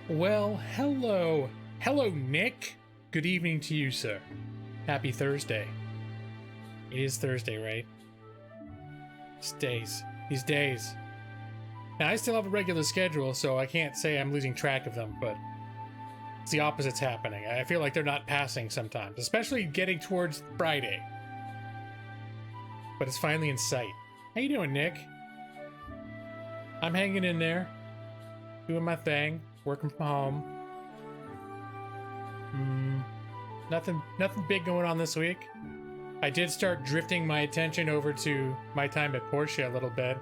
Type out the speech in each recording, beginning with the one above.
Well, hello. Hello, Nick. Good evening to you, sir. Happy Thursday. It is Thursday, right? These days. Now, I still have a regular schedule, so I can't say I'm losing track of them, but it's the opposite's happening. I feel like they're not passing sometimes, especially getting towards Friday. But it's finally in sight. How you doing, Nick? I'm hanging in there, doing my thing, working from home. Nothing big going on this week. I did start drifting my attention over to my time at Portia a little bit.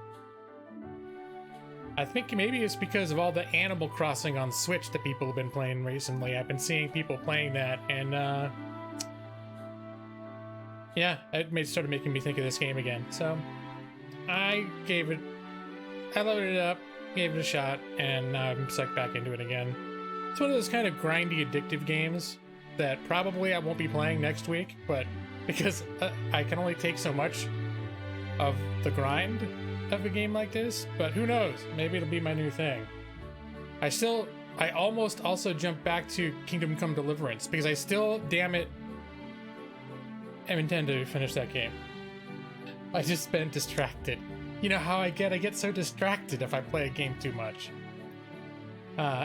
I think maybe it's because of all the Animal Crossing on Switch that people have been playing recently. I've been seeing people playing that, and yeah, it started making me think of this game again. So I loaded it up, gave it a shot, and now I'm sucked back into it again. It's one of those kind of grindy, addictive games that probably I won't be playing next week, but because I can only take so much of the grind of a game like this, but who knows? Maybe it'll be my new thing. I almost also jumped back to Kingdom Come Deliverance because I still, damn it, intend to finish that game. I just been distracted. You know how I get so distracted if I play a game too much.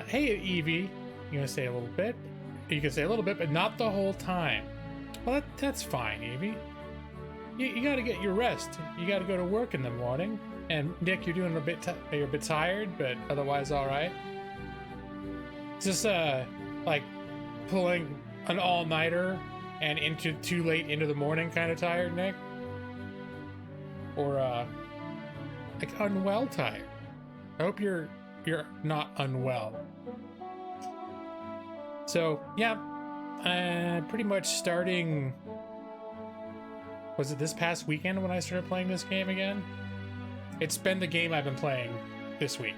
Hey, Evie, you want to say a little bit? You can say a little bit, but not the whole time. Well, that's fine, Evie. You gotta get your rest. You gotta go to work in the morning. And Nick, you're doing you're a bit tired, but otherwise all right. Is this like pulling an all-nighter and into too late into the morning kind of tired, Nick? Or like unwell tired? I hope you're not unwell. So yeah, pretty much starting. Was it this past weekend when I started playing this game again? It's been the game I've been playing this week.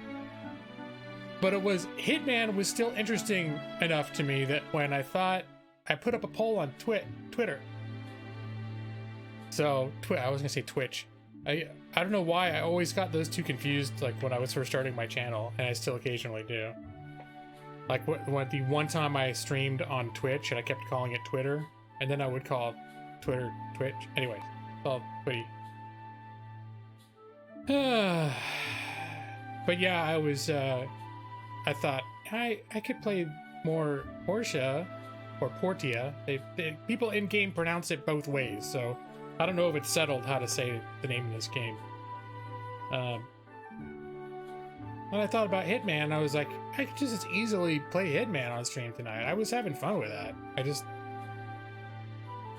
But Hitman was still interesting enough to me that when I put up a poll on Twitter. So, I was gonna say Twitch. I don't know why I always got those two confused, like when I was first starting my channel, and I still occasionally do. Like when the one time I streamed on Twitch and I kept calling it Twitter, and then I would call Twitter Twitch. Anyways, it's all Twitty. But yeah, I thought I could play more Portia or Portia. People in game pronounce it both ways, so I don't know if it's settled how to say the name of this game. When I thought about Hitman, I was like, I could just as easily play Hitman on stream tonight. I was having fun with that.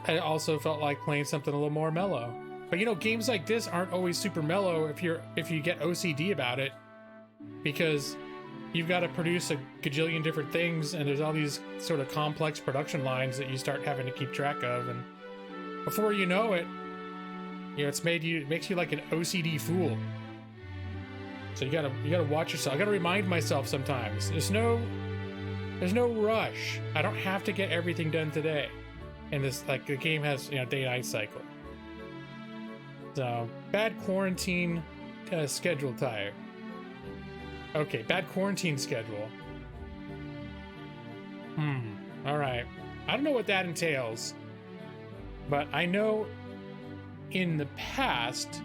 I also felt like playing something a little more mellow. But you know, games like this aren't always super mellow if you get OCD about it, because you've got to produce a gajillion different things, and there's all these sort of complex production lines that you start having to keep track of, and before you know it, you know, it makes you like an OCD fool. So you gotta watch yourself. I gotta remind myself sometimes. There's no rush. I don't have to get everything done today. And this, like, the game has, you know, day-night cycle. So, bad quarantine schedule tired. Okay, bad quarantine schedule. Alright. I don't know what that entails. But I know in the past,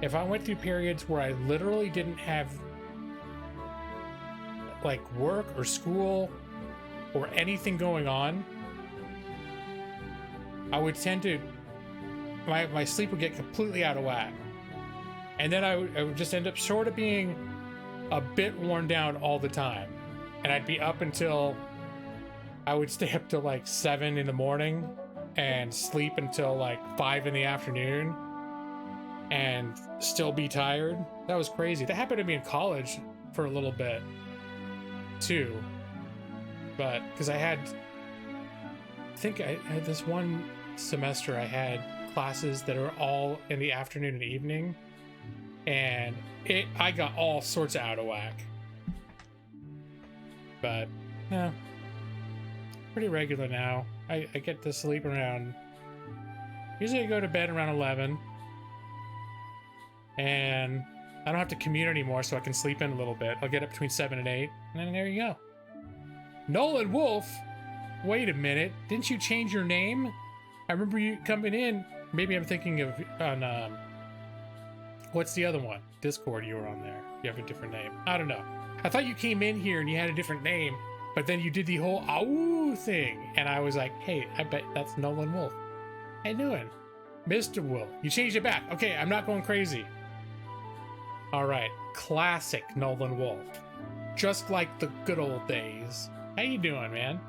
if I went through periods where I literally didn't have like work or school or anything going on, I would tend to, my sleep would get completely out of whack. And then I would just end up sort of being a bit worn down all the time. And I'd be up until, I would stay up till like 7 in the morning and sleep until like 5 in the afternoon and still be tired. That was crazy. That happened to me in college for a little bit too. But because I had this one semester I had classes that are all in the afternoon and evening, and I got all sorts of out of whack. But yeah, pretty regular now. I get to sleep around, usually I go to bed around 11, and I don't have to commute anymore, so I can sleep in a little bit. I'll get up between 7 and 8, and then there you go. Nolan Wolf? Wait a minute. Didn't you change your name? I remember you coming in. Maybe I'm thinking of on what's the other one? Discord, you were on there. You have a different name. I don't know. I thought you came in here and you had a different name, but then you did the whole "ow" thing, and I was like, hey, I bet that's Nolan Wolf. How you doing? Mr. Wolf. You changed it back. Okay, I'm not going crazy. All right, classic Nolan Wolf. Just like the good old days. How you doing, man?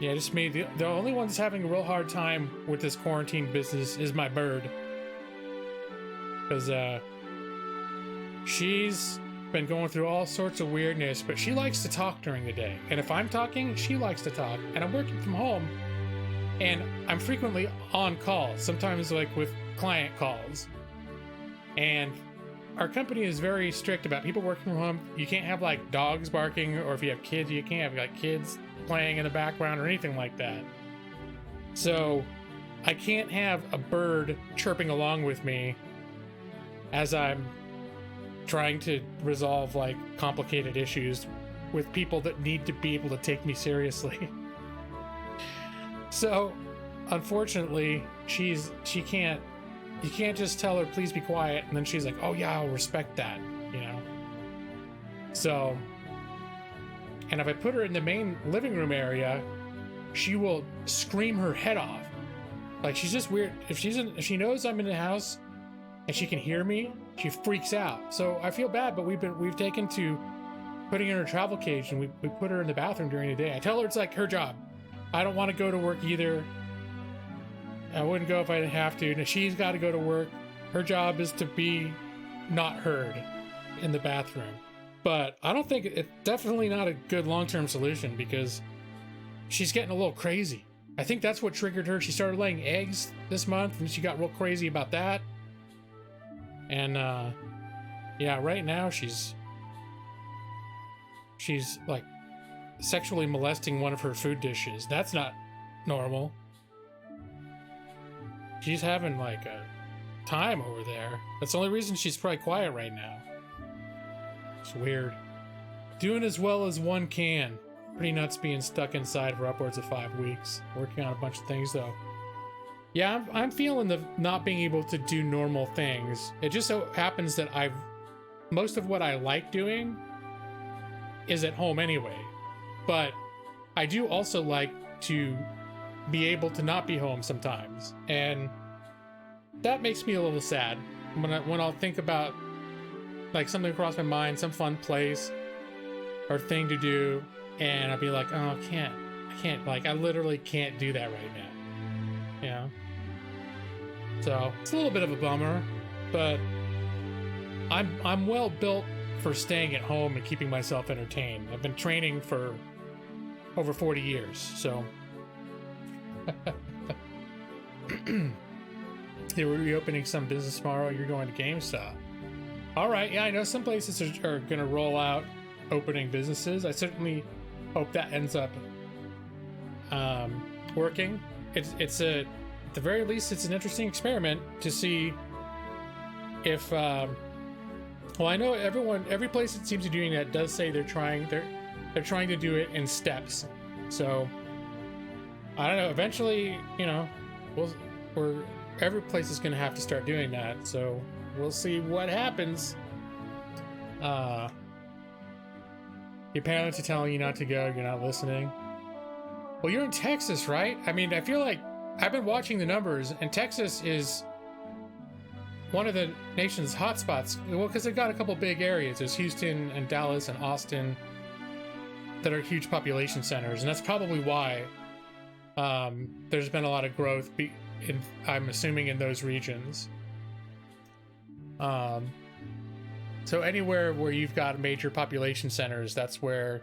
Yeah, just me. The only one that's having a real hard time with this quarantine business is my bird. Because, she's been going through all sorts of weirdness, but she likes to talk during the day. And if I'm talking, she likes to talk. And I'm working from home, and I'm frequently on call, sometimes like with client calls. And our company is very strict about people working from home. You can't have like dogs barking, or if you have kids, you can't have like kids playing in the background or anything like that. So I can't have a bird chirping along with me as I'm trying to resolve like complicated issues with people that need to be able to take me seriously. So unfortunately, she can't, you can't just tell her please be quiet and then she's like, oh yeah, I'll respect that, you know. So, and if I put her in the main living room area, she will scream her head off. Like, she's just weird. If she knows I'm in the house and she can hear me, she freaks out. So I feel bad, but we've taken to putting her in her travel cage, and we put her in the bathroom during the day. I tell her it's like her job. I don't want to go to work either. I wouldn't go if I didn't have to. Now she's got to go to work. Her job is to be not heard in the bathroom. But I don't think it's definitely not a good long-term solution, because she's getting a little crazy. I think that's what triggered her. She started laying eggs this month, and she got real crazy about that. And yeah, right now she's like sexually molesting one of her food dishes. That's not normal. She's having like a time over there. That's the only reason she's probably quiet right now. It's weird. Doing as well as one can. Pretty nuts being stuck inside for upwards of 5 weeks. Working on a bunch of things though. Yeah, I'm feeling the not being able to do normal things. It just so happens that most of what I like doing is at home anyway. But I do also like to be able to not be home sometimes. And that makes me a little sad when I'll think about like something across my mind, some fun place or thing to do, and I'll be like, oh, I can't, like, I literally can't do that right now, you know? So it's a little bit of a bummer, but I'm well built for staying at home and keeping myself entertained. I've been training for over 40 years, so we're reopening some business tomorrow. You're going to GameStop. All right, yeah, I know some places are going to roll out opening businesses. I certainly hope that ends up working. It's at the very least, it's an interesting experiment to see if well, I know every place that seems to be doing that does say they're trying to do it in steps. So I don't know, eventually, you know, every place is going to have to start doing that. So we'll see what happens. Your parents are telling you not to go, you're not listening. Well, you're in Texas, right? I mean, I feel like I've been watching the numbers, and Texas is one of the nation's hotspots. Well, because they've got a couple big areas. There's Houston and Dallas and Austin that are huge population centers, and that's probably why there's been a lot of growth, I'm assuming, in those regions. So anywhere where you've got major population centers, that's where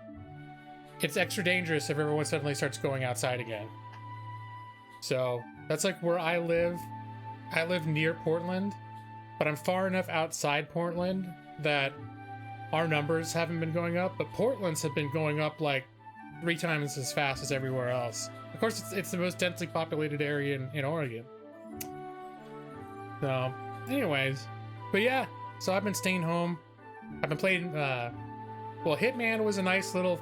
it's extra dangerous if everyone suddenly starts going outside again. So that's like where I live. I live near Portland, but I'm far enough outside Portland that our numbers haven't been going up, but Portland's have been going up like 3 times as fast as everywhere else. Of course, it's the most densely populated area in Oregon. So, anyways, but yeah, so I've been staying home. I've been playing, well, Hitman was a nice little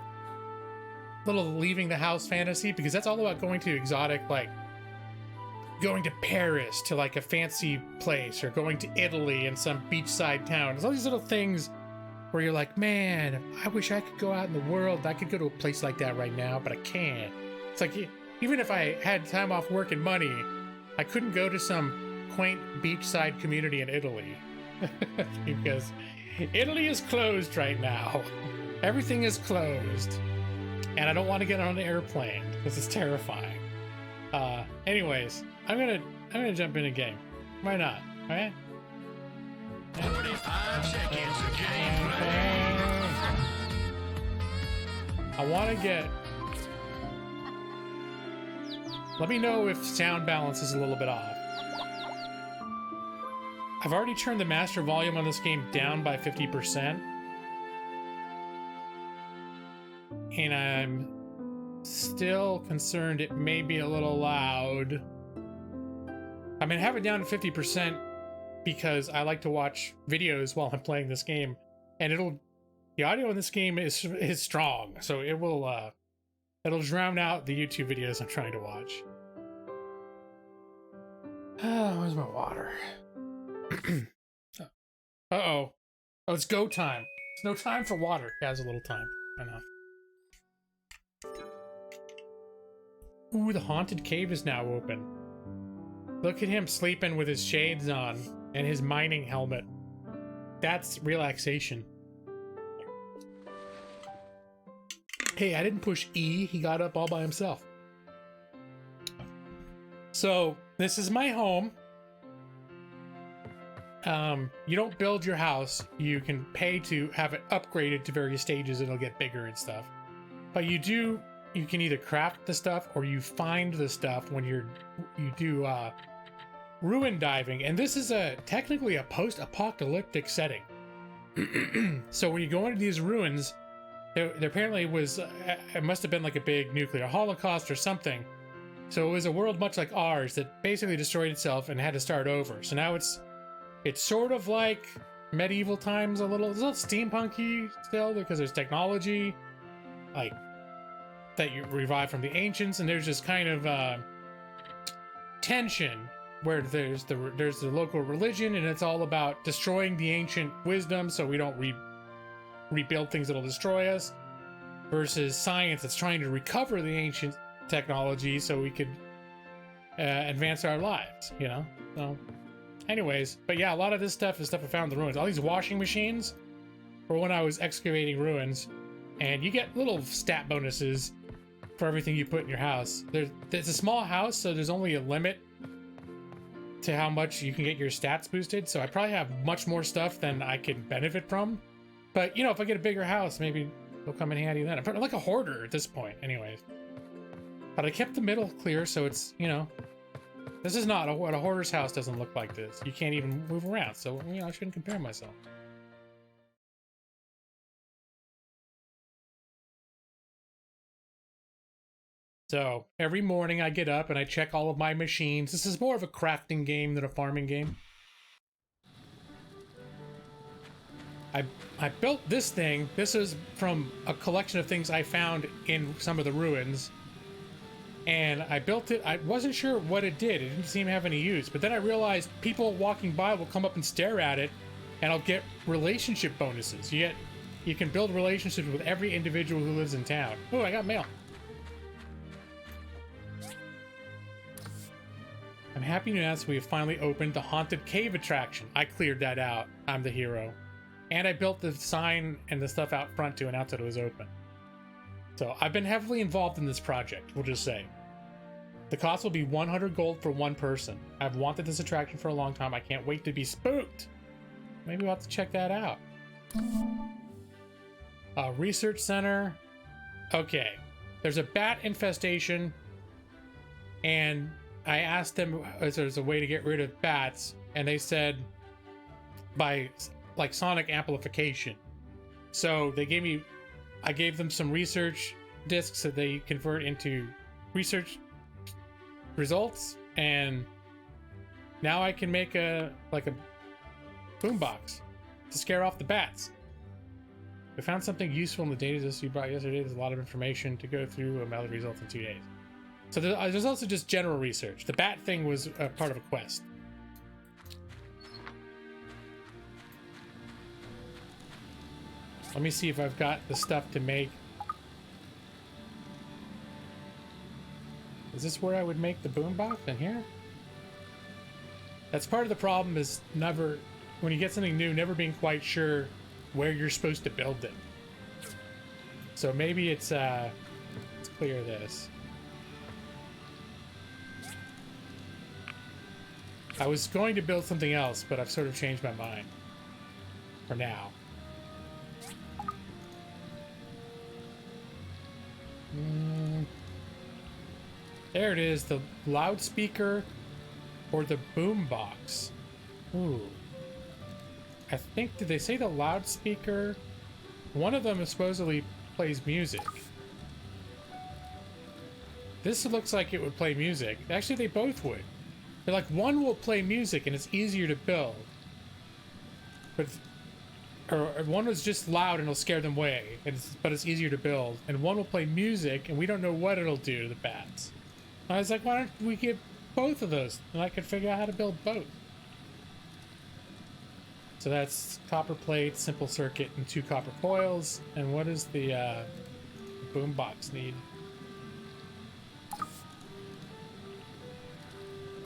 little leaving the house fantasy, because that's all about going to exotic, like going to Paris to like a fancy place, or going to Italy in some beachside town. There's all these little things where you're like, man, I wish I could go out in the world. I could go to a place like that right now, but I can't. It's like, even if I had time off work and money, I couldn't go to some quaint beachside community in Italy because Italy is closed right now. Everything is closed, and I don't want to get on an airplane because it's terrifying. Anyways, I'm gonna jump in a game. Why not? All right. 45 seconds of gameplay. I want to get. Let me know if sound balance is a little bit off. I've already turned the master volume on this game down by 50%. And I'm still concerned it may be a little loud. I mean, have it down to 50% because I like to watch videos while I'm playing this game. And the audio in this game is strong. So it will, it'll drown out the YouTube videos I'm trying to watch. Where's my water? Uh-oh. Oh, it's go time. It's no time for water. It has a little time. I know. Ooh, the haunted cave is now open. Look at him sleeping with his shades on and his mining helmet. That's relaxation. Hey, I didn't push E. He got up all by himself. So, this is my home. You don't build your house. You can pay to have it upgraded to various stages. It'll get bigger and stuff. But you can either craft the stuff or you find the stuff when you do ruin diving. And this is technically a post-apocalyptic setting. So when you go into these ruins, there apparently was, it must have been like a big nuclear holocaust or something. So it was a world much like ours that basically destroyed itself and had to start over. So now it's sort of like medieval times a little. It's a little steampunky still because there's technology like that you revive from the ancients, and there's this kind of tension where there's the local religion, and it's all about destroying the ancient wisdom so we don't rebuild things that'll destroy us, versus science that's trying to recover the ancient technology so we could advance our lives, you know? So anyways, but yeah, a lot of this stuff is stuff I found in the ruins. All these washing machines were when I was excavating ruins, and you get little stat bonuses for everything you put in your house. It's a small house, so there's only a limit to how much you can get your stats boosted, so I probably have much more stuff than I can benefit from. But, you know, if I get a bigger house, maybe it'll come in handy then. I'm like a hoarder at this point, anyways. But I kept the middle clear, so it's, you know, this is not what a hoarder's house doesn't look like this. You can't even move around, so, you know, I shouldn't compare myself. So every morning I get up and I check all of my machines. This is more of a crafting game than a farming game. I built this thing. This is from a collection of things I found in some of the ruins. And I built it. I wasn't sure what it did. It didn't seem to have any use. But then I realized people walking by will come up and stare at it, and I'll get relationship bonuses. You can build relationships with every individual who lives in town. Oh, I got mail. I'm happy to announce we have finally opened the Haunted Cave attraction. I cleared that out. I'm the hero. And I built the sign and the stuff out front to announce that it was open. So I've been heavily involved in this project, we'll just say. The cost will be 100 gold for one person. I've wanted this attraction for a long time. I can't wait to be spooked. Maybe we'll have to check that out. Research center. Okay. There's a bat infestation, and I asked them if there's a way to get rid of bats, and they said by like sonic amplification. So I gave them some research discs that they convert into research results, and now I can make a boombox to scare off the bats. We found something useful in the data you brought yesterday. There's a lot of information to go through. A mail results in 2 days. So there's also just general research. The bat thing was part of a quest. Let me see if I've got the stuff to make. Is this where I would make the boombox? In here? That's part of the problem, is never, when you get something new, never being quite sure where you're supposed to build it. So maybe it's, let's clear this. I was going to build something else, but I've sort of changed my mind. For now. There it is, the loudspeaker or the boombox. Ooh. I think, did they say the loudspeaker? One of them supposedly plays music. This looks like it would play music. Actually, they both would. They're like, one will play music and it's easier to build. But, or one was just loud and it'll scare them away, but it's easier to build. And one will play music and we don't know what it'll do to the bats. I was like, why don't we get both of those? And I could figure out how to build both. So that's copper plate, simple circuit, and 2 copper coils. And what does the boombox need?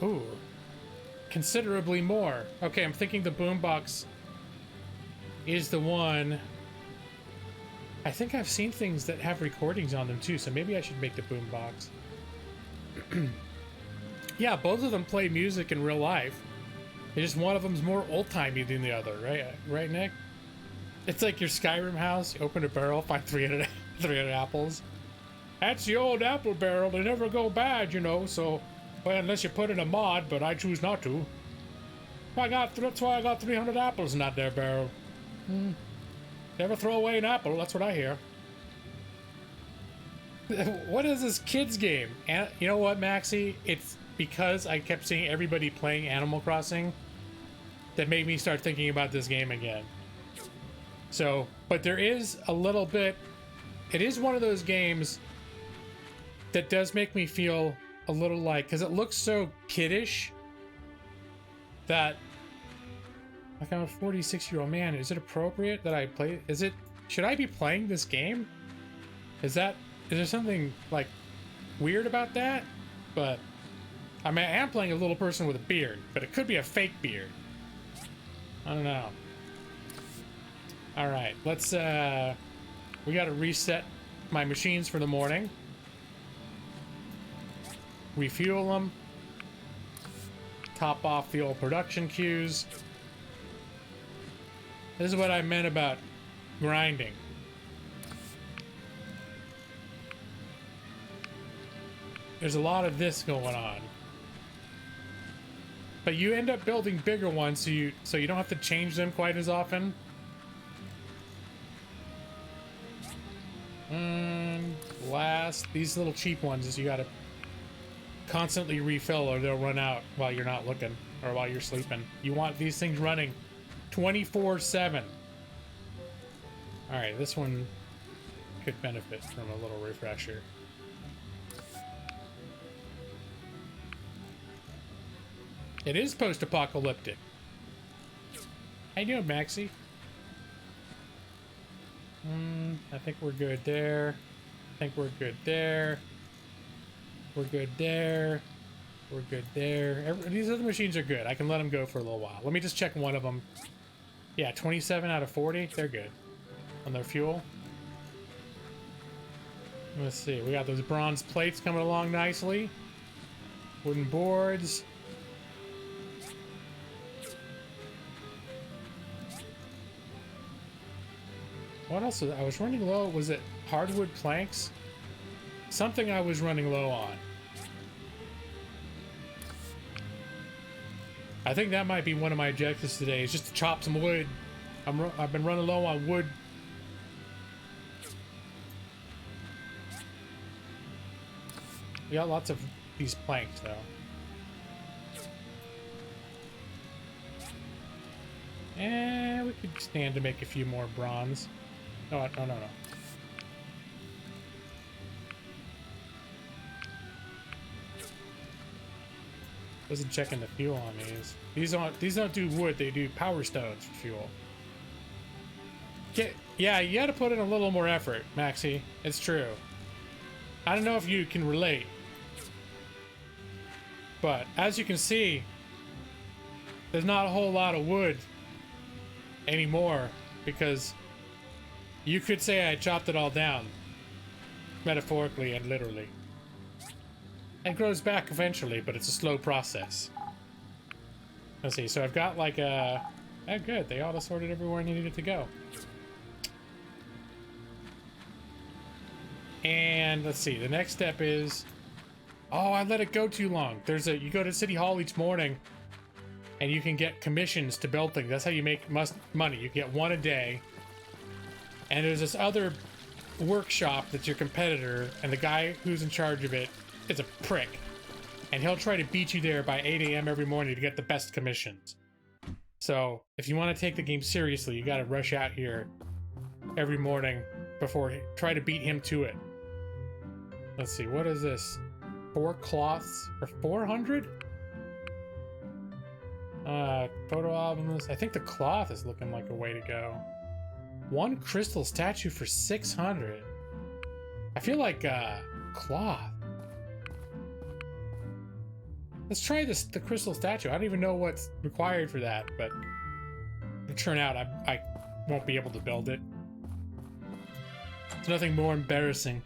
Ooh, considerably more. Okay, I'm thinking the boombox is the one. I think I've seen things that have recordings on them too, so maybe I should make the boombox. Yeah, both of them play music in real life. It's just one of them's more old-timey than the other, right? Right, Nick? It's like your Skyrim house. You open a barrel, find 300 apples. That's the old apple barrel. They never go bad, you know, so... Well, unless you put in a mod, but I choose not to. That's why I got 300 apples in that there barrel. Never throw away an apple, that's what I hear. What is this kids game? And you know what, Maxie? It's because I kept seeing everybody playing Animal Crossing that made me start thinking about this game again. So, but there is a little bit... It is one of those games that does make me feel a little like... Because it looks so kiddish that... Like, I'm a 46-year-old man. Is it appropriate that I play... Is it... Should I be playing this game? Is there something, like, weird about that? But... I mean, I am playing a little person with a beard, but it could be a fake beard. I don't know. Alright, let's, we gotta reset my machines for the morning. Refuel them. Top off the old production queues. This is what I meant about grinding. There's a lot of this going on. But you end up building bigger ones so you don't have to change them quite as often. Last, these little cheap ones is you gotta constantly refill or they'll run out while you're not looking or while you're sleeping. You want these things running 24/7. Alright, this one could benefit from a little refresher. It is post-apocalyptic. How you doing, Maxie? I think we're good there. I think we're good there. We're good there. We're good there. These other machines are good. I can let them go for a little while. Let me just check one of them. Yeah, 27 out of 40. They're good on their fuel. Let's see. We got those bronze plates coming along nicely. Wooden boards. What else? I was running low. Was it hardwood planks? Something I was running low on. I think that might be one of my objectives today, is just to chop some wood. I've been running low on wood. We got lots of these planks, though. And we could stand to make a few more bronze. No, no, no, no. Wasn't checking the fuel on these. These don't do wood, they do power stones for fuel. Yeah, you gotta put in a little more effort, Maxie. It's true. I don't know if you can relate. But as you can see, there's not a whole lot of wood anymore because you could say I chopped it all down. Metaphorically and literally. It grows back eventually, but it's a slow process. Let's see, so I've got like a... Oh, good, they auto-sorted everywhere I needed it to go. And let's see, the next step is... Oh, I let it go too long. You go to City Hall each morning, and you can get commissions to build things. That's how you make money. You get one a day. And there's this other workshop that's your competitor, and the guy who's in charge of it is a prick. And he'll try to beat you there by 8 a.m. every morning to get the best commissions. So, if you want to take the game seriously, you gotta rush out here every morning before try to beat him to it. Let's see, what is this? 4 cloths for 400? Photo albums. I think the cloth is looking like a way to go. 1 crystal statue for 600. I feel like cloth. Let's try the crystal statue. I don't even know what's required for that, but it'll turn out I won't be able to build it. There's nothing more embarrassing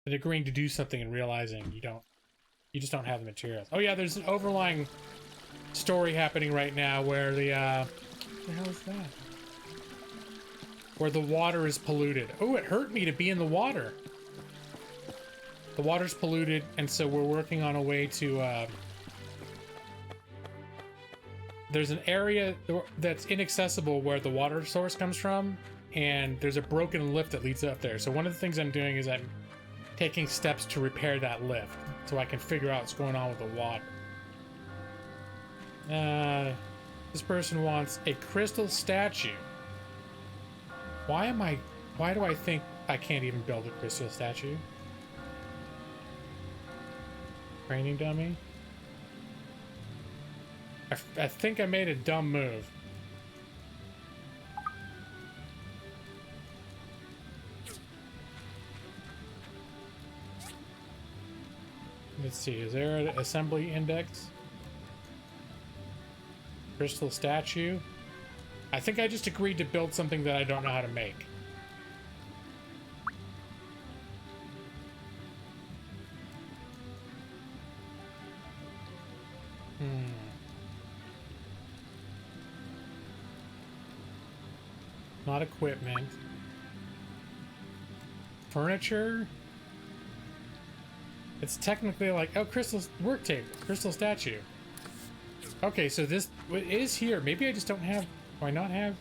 than agreeing to do something and realizing you just don't have the materials. Oh yeah, there's an overlying story happening right now where the what the hell is that? Where the water is polluted. Oh, it hurt me to be in the water. The water's polluted, and so we're working on a way to there's an area that's inaccessible where the water source comes from, and there's a broken lift that leads up there. So one of the things I'm doing is I'm taking steps to repair that lift so I can figure out what's going on with the water. This person wants a crystal statue. Why do I think I can't even build a crystal statue? Training dummy? I think I made a dumb move. Let's see, is there an assembly index? Crystal statue? I think I just agreed to build something that I don't know how to make. Not equipment. Furniture? It's technically like, oh, crystal work table, crystal statue. Okay, so this is here. Maybe I just don't have, do I not have?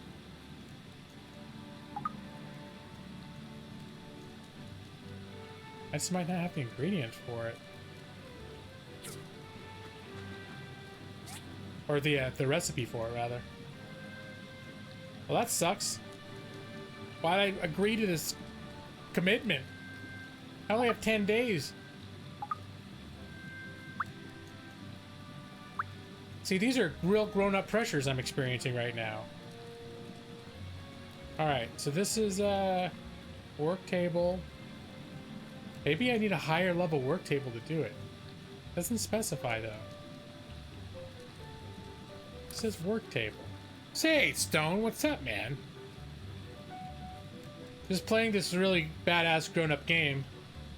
I just might not have the ingredients for it. Or the recipe for it, rather. Well, that sucks. Why'd I agree to this commitment? I only have 10 days. See, these are real grown-up pressures I'm experiencing right now. Alright, so this is a work table. Maybe I need a higher level work table to do it. Doesn't specify, though. It says work table. Say, Stone, what's up, man? Just playing this really badass grown-up game.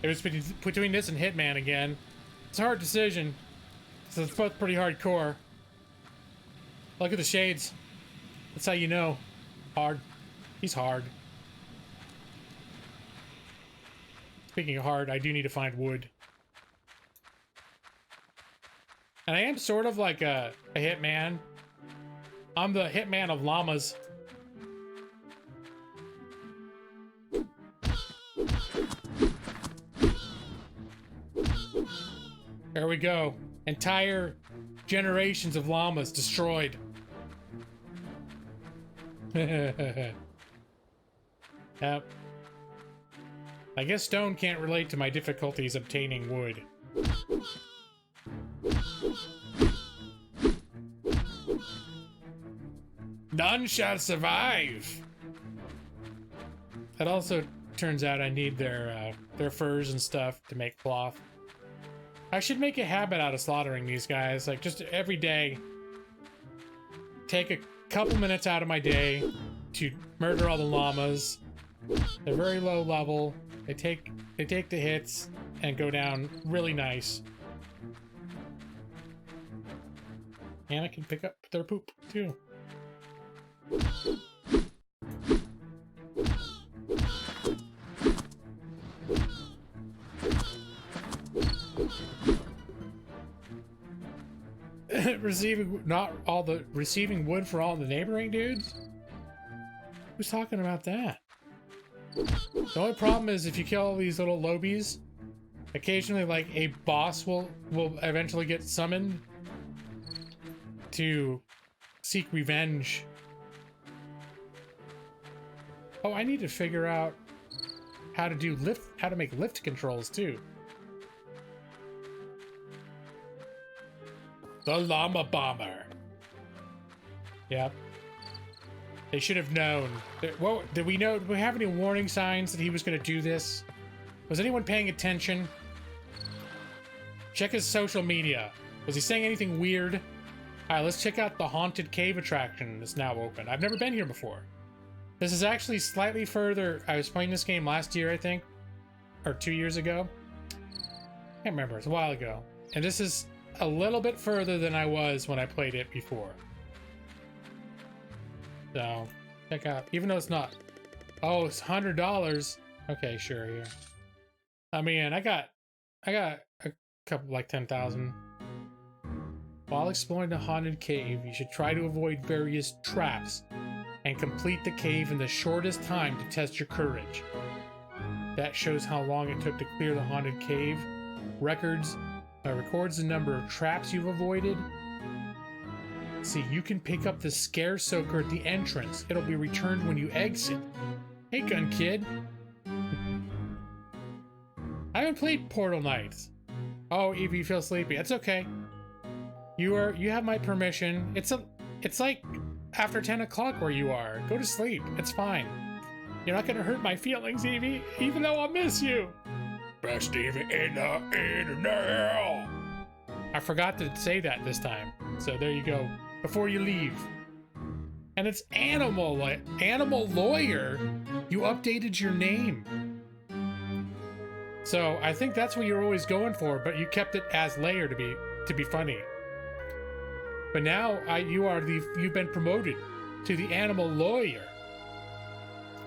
It was between this and Hitman again. It's a hard decision. So it's both pretty hardcore. Look at the shades. That's how you know. Hard. He's hard. Speaking of hard, I do need to find wood. And I am sort of like a hitman. I'm the hitman of llamas. There we go. Entire generations of llamas destroyed. Yep. I guess stone can't relate to my difficulties obtaining wood. None shall survive. That also turns out I need their furs and stuff to make cloth. I should make a habit out of slaughtering these guys. Like, just every day, take a couple minutes out of my day to murder all the llamas. They're very low level. They take the hits and go down really nice. And I can pick up their poop too. Receiving wood for all the neighboring dudes? Who's talking about that? The only problem is if you kill all these little lobies, occasionally like a boss will eventually get summoned to seek revenge. Oh, I need to figure out how to make lift controls too. The llama bomber. Yep. They should have known. Well, did we have any warning signs that he was going to do this? Was anyone paying attention? Check his social media. Was he saying anything weird? All right, let's check out the haunted cave attraction that's now open. I've never been here before. This is actually slightly further. I was playing this game last year, I think, or 2 years ago. Can't remember. It's a while ago. And this is a little bit further than I was when I played it before. So, check out. Even though it's not. Oh, it's $100. Okay, sure. Here. I mean, I got a couple, like 10,000. While exploring the haunted cave, you should try to avoid various traps and complete the cave in the shortest time to test your courage. That shows how long it took to clear the haunted cave. Records records the number of traps you've avoided. See, you can pick up the scare soaker at the entrance. It'll be returned when you exit. Hey, gun kid. I haven't played Portal Knights. Oh, Evie, you feel sleepy. That's okay. You have my permission. It's like after 10 o'clock where you are. Go to sleep. It's fine. You're not gonna hurt my feelings, Evie, even though I'll miss you. Best Evie in the internet. I forgot to say that this time. So there you go. Before you leave. And it's Animal Lawyer. You updated your name. So I think that's what you're always going for, but you kept it as Layer to be funny. But now you've been promoted to the Animal Lawyer.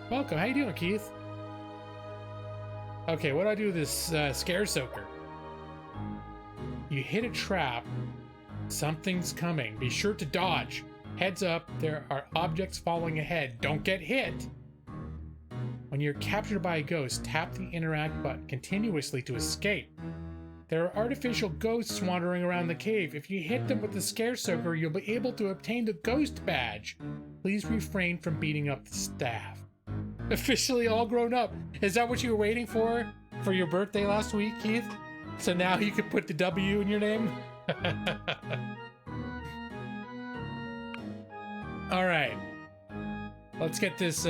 Welcome. How you doing, Keith? Okay, what do I do with this scare soaker? You hit a trap. Something's coming. Be sure to dodge. Heads up, there are objects following ahead. Don't get hit. When you're captured by a ghost, tap the interact button continuously to escape. There are artificial ghosts wandering around the cave. If you hit them with the scare soaker, you'll be able to obtain the ghost badge. Please refrain from beating up the staff. Officially all grown up. Is that what you were waiting for your birthday last week, Keith? So now you can put the W in your name? All right. Let's get this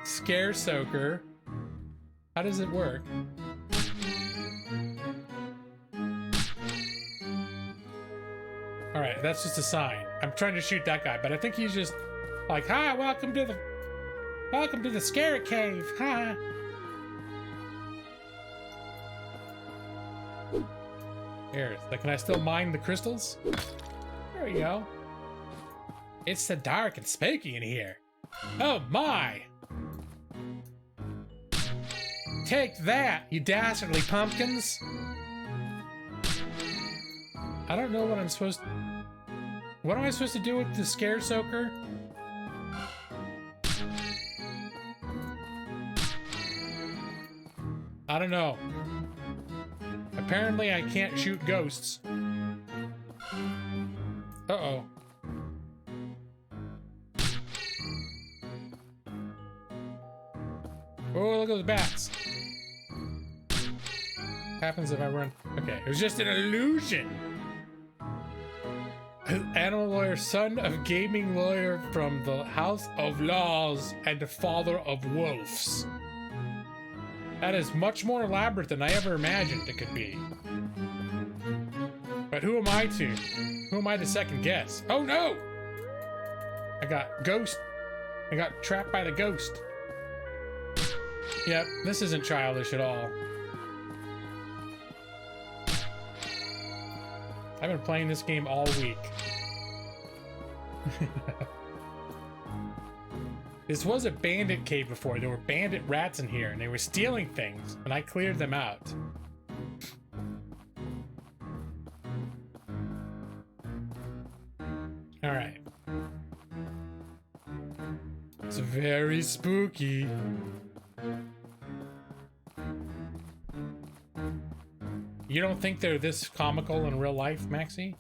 scare soaker. How does it work? All right, that's just a sign. I'm trying to shoot that guy, but I think he's just like, "Hi, welcome to the scare cave." Hi. Here, can I still mine the crystals? There we go. It's so dark and spooky in here. Oh my! Take that, you dastardly pumpkins! I don't know what I'm supposed to... What am I supposed to do with the scare soaker? I don't know. Apparently I can't shoot ghosts. Uh-oh. Oh, look at those bats. Happens if I run. Okay, it was just an illusion. Animal lawyer, son of gaming lawyer from the House of Laws and the father of wolves. That is much more elaborate than I ever imagined it could be. But who am I to? Who am I to second guess? Oh no! I got ghost. I got trapped by the ghost. Yep, this isn't childish at all. I've been playing this game all week. This was a bandit cave before. There were bandit rats in here and they were stealing things, and I cleared them out. All right. It's very spooky. You don't think they're this comical in real life, Maxie?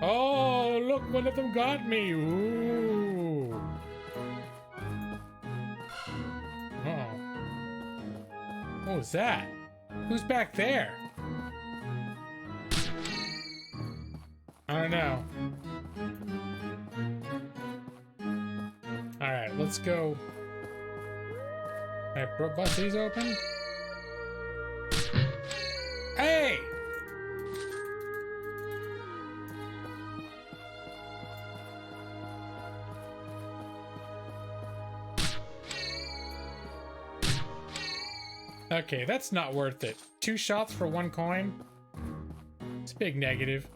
Oh, look, one of them got me. Ooh. Uh-oh. What was that? Who's back there? I don't know. Alright, let's go. Alright, bust these open. Hey! Okay, that's not worth it. 2 shots for 1 coin? It's a big negative.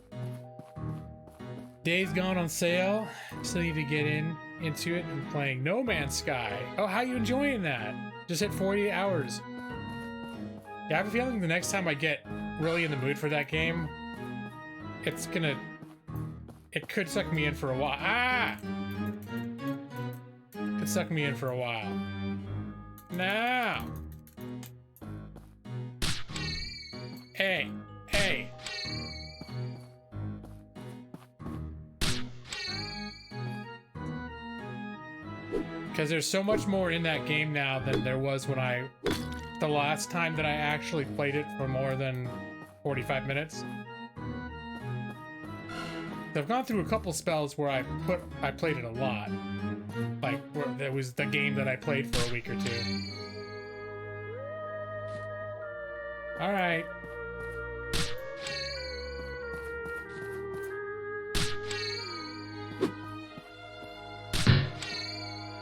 Days Gone on sale. Still need to get into it and playing No Man's Sky. Oh, how you enjoying that? Just hit 40 hours. Yeah, I have a feeling the next time I get really in the mood for that game, it could suck me in for a while. Ah! Could suck me in for a while. Now! Hey, hey! Because there's so much more in that game now than there was when the last time that I actually played it for more than 45 minutes. So I've gone through a couple spells where I played it a lot. Like, where it was the game that I played for a week or 2. Alright.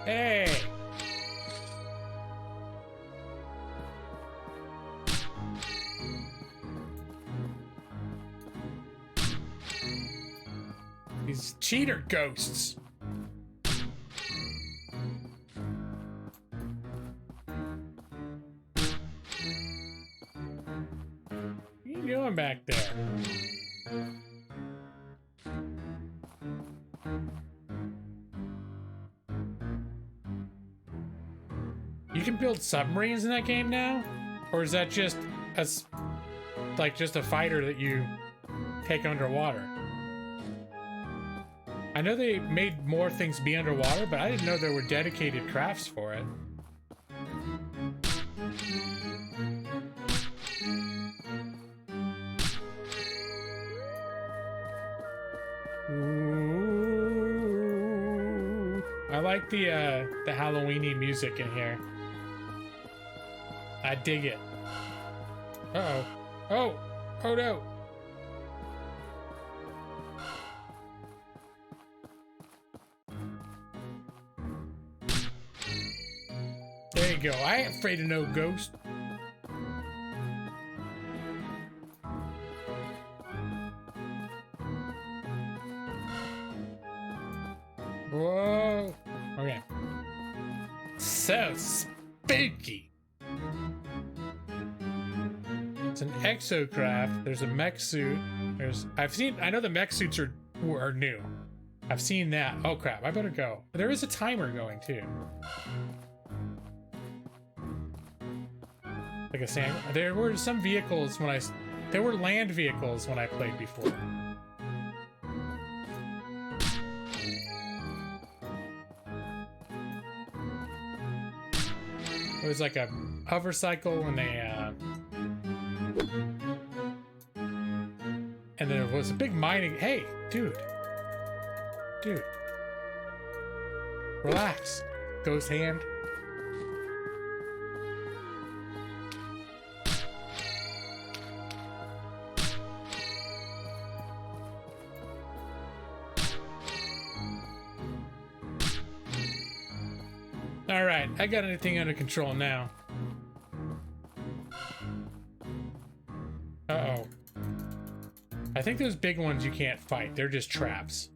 Hey! These cheater ghosts. What are you doing back there? You can build submarines in that game now? Or is that just just a fighter that you take underwater? I know they made more things be underwater, but I didn't know there were dedicated crafts for it. Ooh. I like the Halloweeny music in here. I dig it. Uh-oh. Oh! Oh no! There you go. I ain't afraid of no ghost. Whoa. Okay. So spooky. It's an exocraft. There's a mech suit. I know the mech suits are new. I've seen that. Oh crap, I better go. There is a timer going too. Like a sand. There were some vehicles there were land vehicles when I played before. was like a hover cycle and and there was a big mining. Hey, dude. Relax. Ghost hand. All right, I got everything under control now. Uh-oh. I think those big ones you can't fight. They're just traps.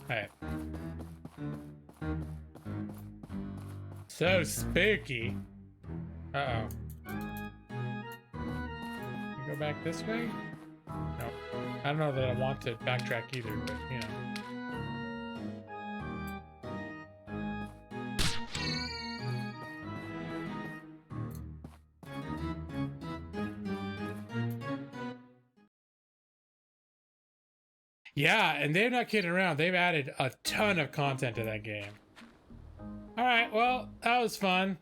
Alright. So spooky. Uh-oh. Go back this way? No. I don't know that I want to backtrack either, but, you know. Yeah, and they're not kidding around. They've added a ton of content to that game. Alright, well, that was fun.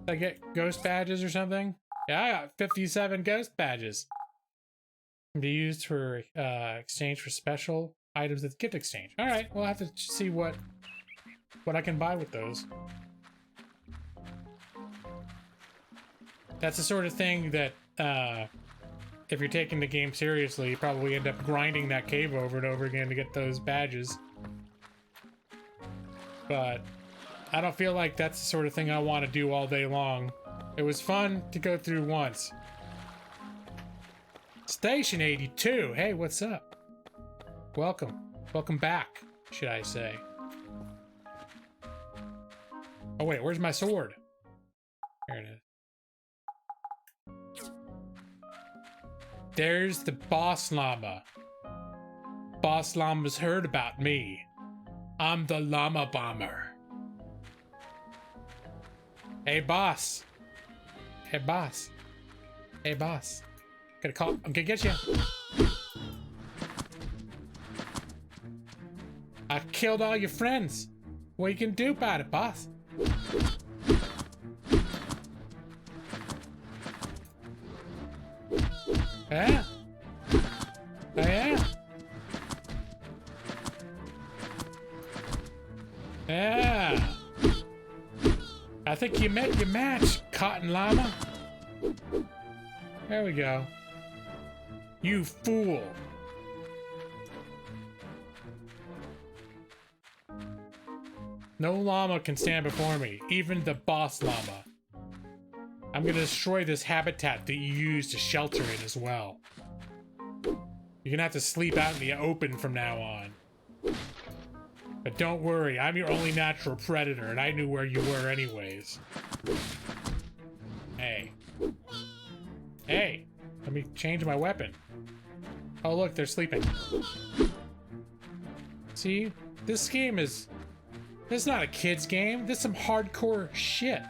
Did I get ghost badges or something? Yeah, I got 57 ghost badges. Can be used for exchange for special items at the gift exchange. Alright, we'll have to see what I can buy with those. That's the sort of thing that if you're taking the game seriously, you probably end up grinding that cave over and over again to get those badges. But I don't feel like that's the sort of thing I want to do all day long. It was fun to go through once. Station 82. Hey, what's up? Welcome. Welcome back, should I say. Oh wait, where's my sword? There it is. There's the boss llama. Boss llama's heard about me. I'm the llama bomber. Hey boss. Hey boss. Hey boss. I'm gonna get you. I killed all your friends. What you can do about it, boss? Yeah. Oh, yeah. Yeah. I think you met your match, Cotton Llama. There we go. You fool. No llama can stand before me, even the boss llama. I'm gonna destroy this habitat that you use to shelter it as well. You're gonna have to sleep out in the open from now on. But don't worry, I'm your only natural predator, and I knew where you were anyways. Hey. Hey! Let me change my weapon. Oh look, they're sleeping. See? This game is... This is not a kid's game. This is some hardcore shit.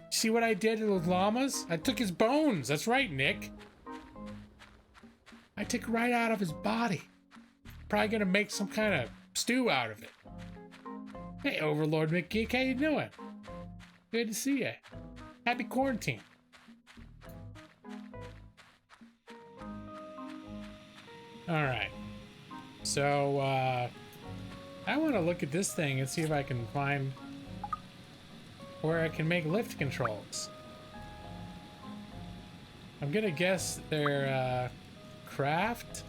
See what I did to those llamas? I took his bones. That's right, Nick. I took right out of his body. Probably gonna make some kind of stew out of it. Hey, Overlord McGeek, how you doing? Good to see you. Happy quarantine. All right. So, I want to look at this thing and see if I can find where I can make lift controls. I'm gonna guess they're craft.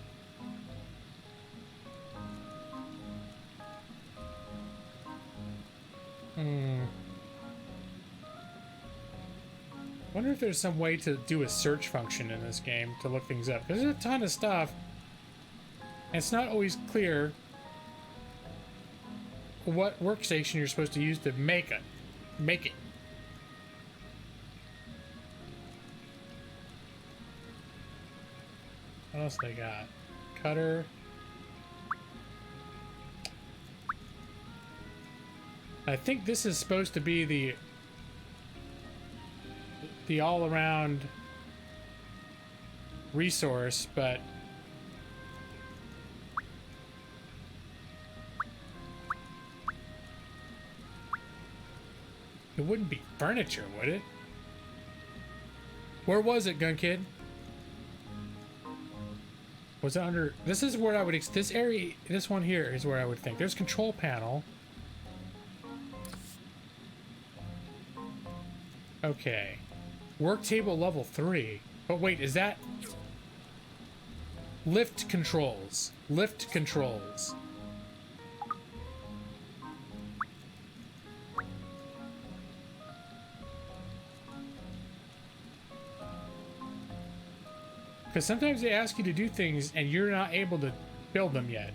Wonder if there's some way to do a search function in this game to look things up, because there's a ton of stuff and it's not always clear what workstation you're supposed to use to make it. What else they got? Cutter. I think this is supposed to be the all-around resource, but It wouldn't be furniture, would it? Where was it, Gun Kid? Was it under... This is where I would... This area... This one here is where I would think. There's control panel. Okay. Work table level 3. But wait, is that... Lift controls. Lift controls. Because sometimes they ask you to do things and you're not able to build them yet.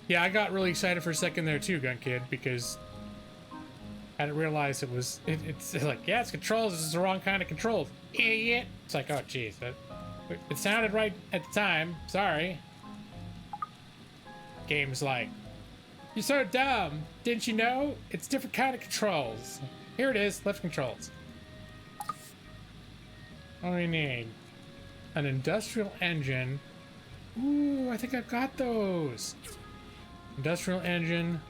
Yeah, I got really excited for a second there too, Gun Kid, because I didn't realize it was... It's like, yeah, it's controls. This is the wrong kind of controls. Idiot. It's like, oh, jeez. It sounded right at the time. Sorry. Game's like, you're so dumb. Didn't you know? It's different kind of controls. Here it is. Left controls. What do we need? An industrial engine. Ooh, I think I've got those. Industrial engine.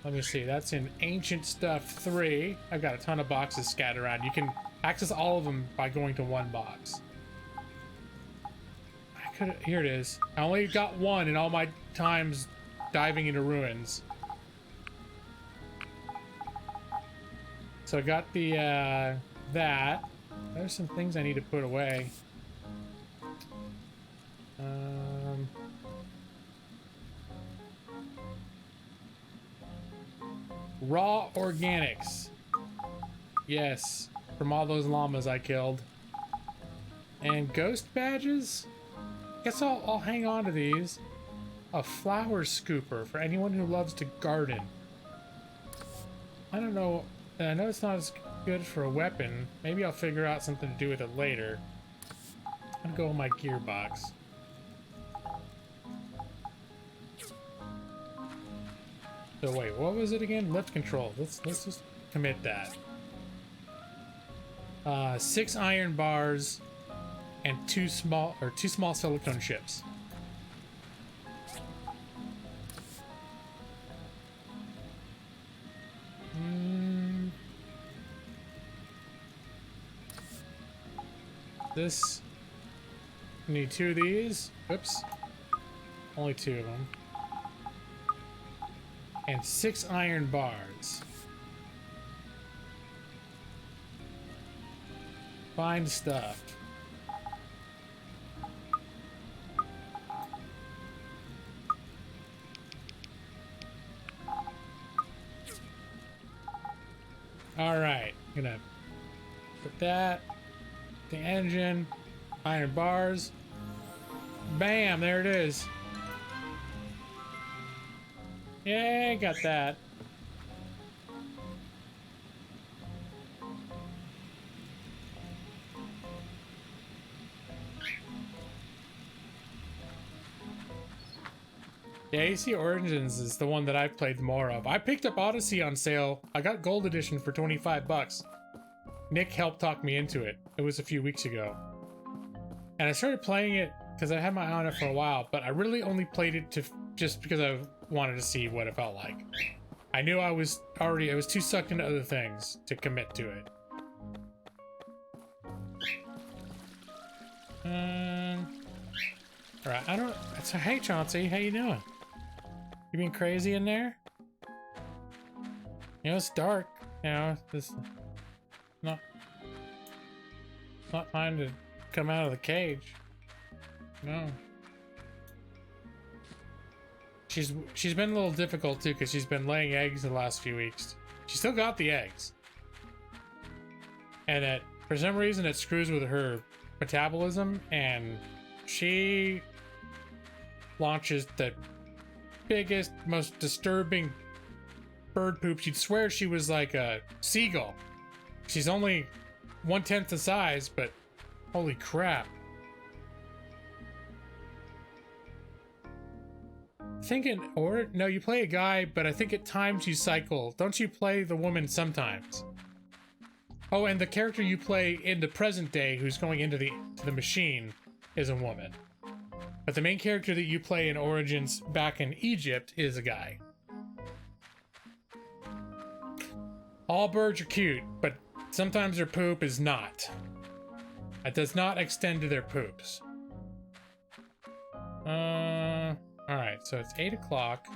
Let me see. That's in Ancient Stuff 3. I've got a ton of boxes scattered around. You can access all of them by going to one box. Here it is. I only got one in all my times diving into ruins. So I got the, that. There's some things I need to put away. Raw organics. Yes, from all those llamas I killed. And ghost badges? Guess I'll hang on to these. A flower scooper for anyone who loves to garden. I don't know. I know it's not as good for a weapon. Maybe I'll figure out something to do with it later. I'm gonna go in my gearbox. So wait, what was it again? Lift control. Let's just commit that. 6 iron bars and two small silicone chips. This, need 2 of these. Oops. Only 2 of them. And 6 iron bars. Find stuff. Alright, gonna put that. The engine, iron bars. Bam, there it is. Yay, got that. Yeah, AC Origins is the one that I've played more of. I picked up Odyssey on sale. I got Gold Edition for 25 bucks. Nick helped talk me into it. It was a few weeks ago. And I started playing it because I had my eye on it for a while, but I really only played it just because I wanted to see what it felt like. I knew I was too sucked into other things to commit to it. Alright, hey Chauncey, how you doing? You being crazy in there? You know, it's dark. You know, this not time to come out of the cage. No. She's been a little difficult too, because she's been laying eggs the last few weeks. She still got the eggs. And for some reason it screws with her metabolism, and she launches the biggest, most disturbing bird poop. You'd swear she was like a seagull. She's only 1/10 the size, but holy crap. No, you play a guy, but I think at times you cycle. Don't you play the woman sometimes? Oh, and the character you play in the present day who's going into the machine is a woman. But the main character that you play in Origins back in Egypt is a guy. All birds are cute, but sometimes their poop is not. It does not extend to their poops. Alright, so it's 8 o'clock.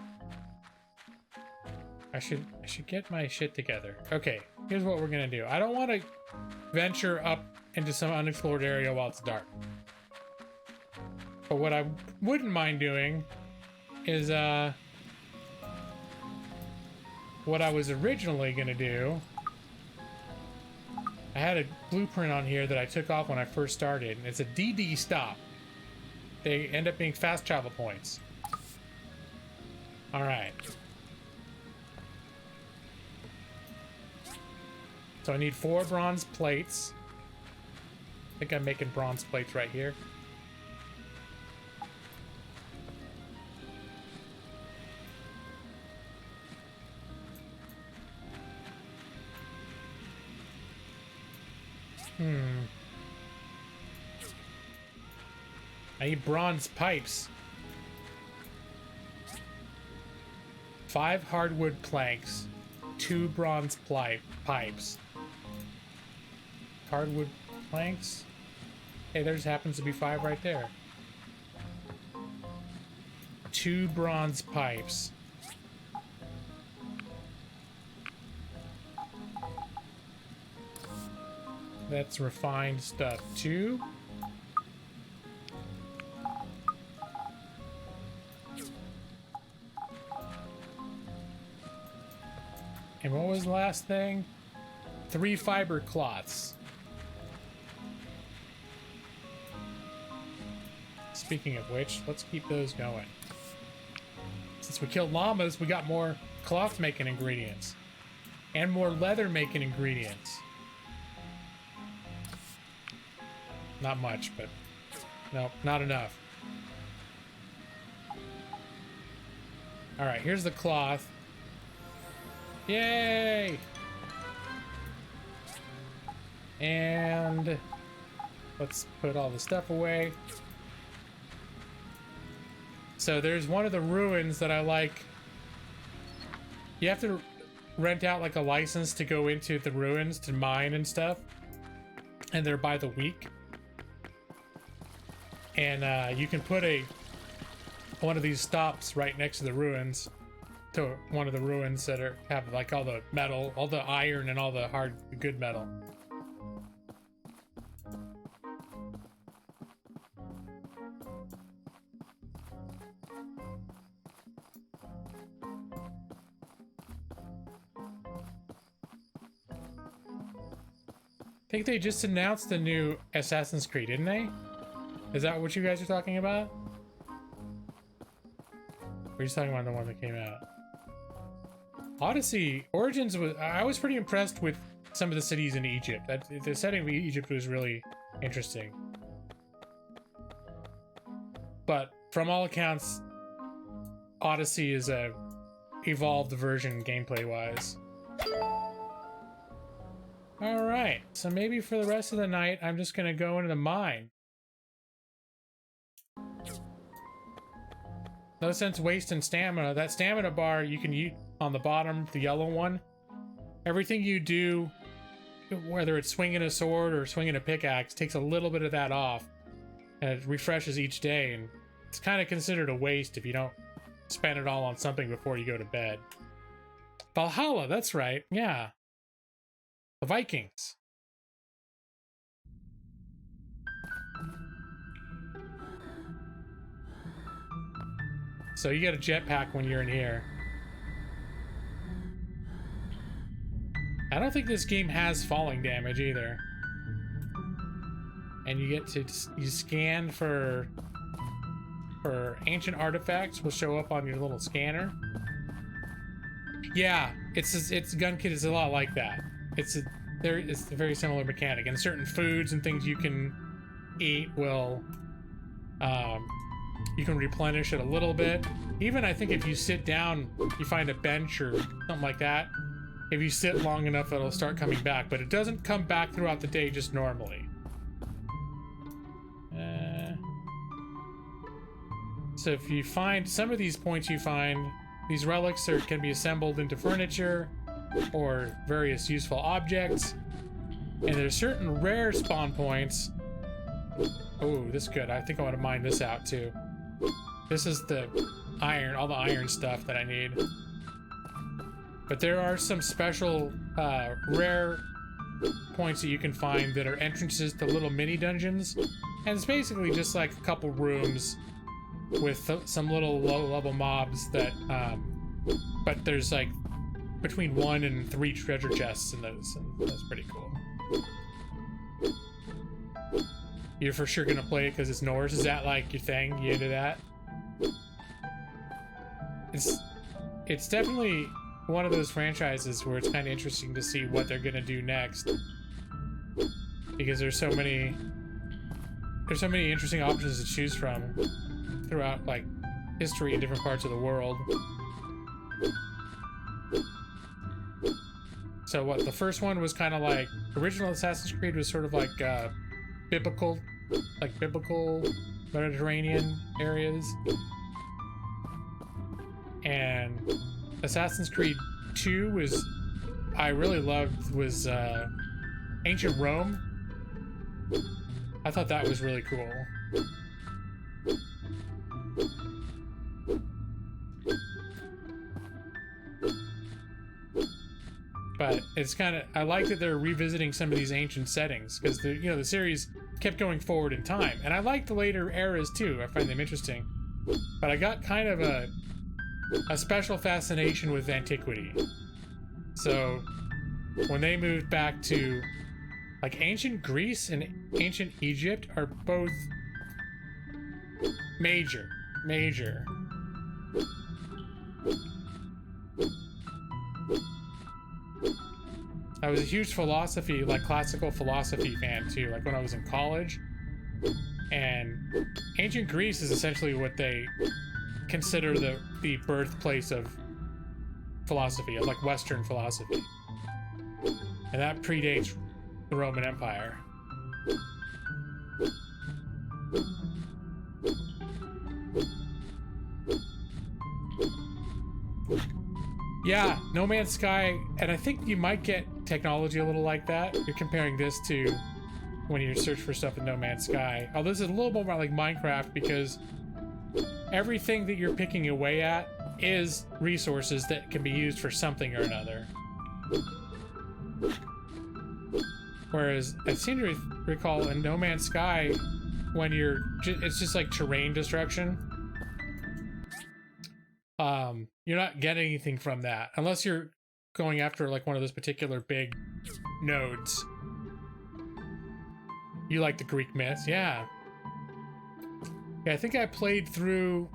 I should get my shit together. Okay, here's what we're gonna do. I don't want to venture up into some unexplored area while it's dark. But what I wouldn't mind doing is what I was originally gonna do. I had a blueprint on here that I took off when I first started, and it's a DD stop. They end up being fast travel points. Alright. So I need 4 bronze plates. I think I'm making bronze plates right here. I need bronze pipes. 5 hardwood planks. 2 bronze pipes. Hardwood planks? Hey, there just happens to be 5 right there. 2 bronze pipes. That's refined stuff too. And what was the last thing? 3 fiber cloths. Speaking of which, let's keep those going. Since we killed llamas, we got more cloth making ingredients. And more leather making ingredients. Not much, but no, not enough. Alright, here's the cloth. Yay! And let's put all the stuff away. So there's one of the ruins that I like. You have to rent out like a license to go into the ruins to mine and stuff. And they're by the week. And you can put one of these stops right next to the ruins, to one of the ruins that have like all the metal, all the iron, and all the good metal. I think they just announced the new Assassin's Creed, didn't they? Is that what you guys are talking about? Or are you talking about the one that came out? Odyssey Origins I was pretty impressed with some of the cities in Egypt. The setting of Egypt was really interesting. But from all accounts, Odyssey is a evolved version gameplay wise. Alright, so maybe for the rest of the night I'm just gonna go into the mine. No sense wasting stamina. That stamina bar you can use on the bottom, the yellow one. Everything you do, whether it's swinging a sword or swinging a pickaxe, takes a little bit of that off. And it refreshes each day, and it's kind of considered a waste if you don't spend it all on something before you go to bed. Valhalla, that's right, yeah. The Vikings. So you get a jetpack when you're in here. I don't think this game has falling damage either. And you get to scan for ancient artifacts, will show up on your little scanner. Yeah, its gun kit is a lot like that. It's a very similar mechanic, and certain foods and things you can eat will you can replenish it a little bit. Even I think if you sit down, you find a bench or something like that. If you sit long enough, it'll start coming back, but it doesn't come back throughout the day just normally. So if you find some of these points, you find these relics can be assembled into furniture or various useful objects. And there's certain rare spawn points. Oh, this is good. I think I want to mine this out too. This is the iron, all the iron stuff that I need. But there are some special rare points that you can find that are entrances to little mini dungeons. And it's basically just like a couple rooms with some little low-level mobs that, but there's like between 1 and 3 treasure chests in those, and that's pretty cool. You're for sure gonna play it because it's Norse. Is that like your thing? You into that? It's definitely one of those franchises where it's kind of interesting to see what they're gonna do next, because there's so many interesting options to choose from throughout like history in different parts of the world. So what, the first one was kind of like original Assassin's Creed was sort of like biblical Mediterranean areas, and Assassin's Creed 2 I really loved was ancient Rome. I thought that was really cool. But it's kind of, I like that they're revisiting some of these ancient settings, because the series kept going forward in time, and I like the later eras too. I find them interesting, but I got kind of a special fascination with antiquity. So when they moved back to like ancient Greece and ancient Egypt are both major. I was a huge classical philosophy fan too, like when I was in college. And ancient Greece is essentially what they consider the birthplace of philosophy, of like Western philosophy. And that predates the Roman Empire. Yeah, No Man's Sky, and I think you might get technology a little like that. You're comparing this to when you search for stuff in No Man's Sky. Although this is a little more like Minecraft, because everything that you're picking away at is resources that can be used for something or another. Whereas I seem to recall in No Man's Sky, when it's just like terrain destruction. You're not getting anything from that unless you're going after like one of those particular big nodes. You like the Greek myths, yeah. Yeah, I think I played through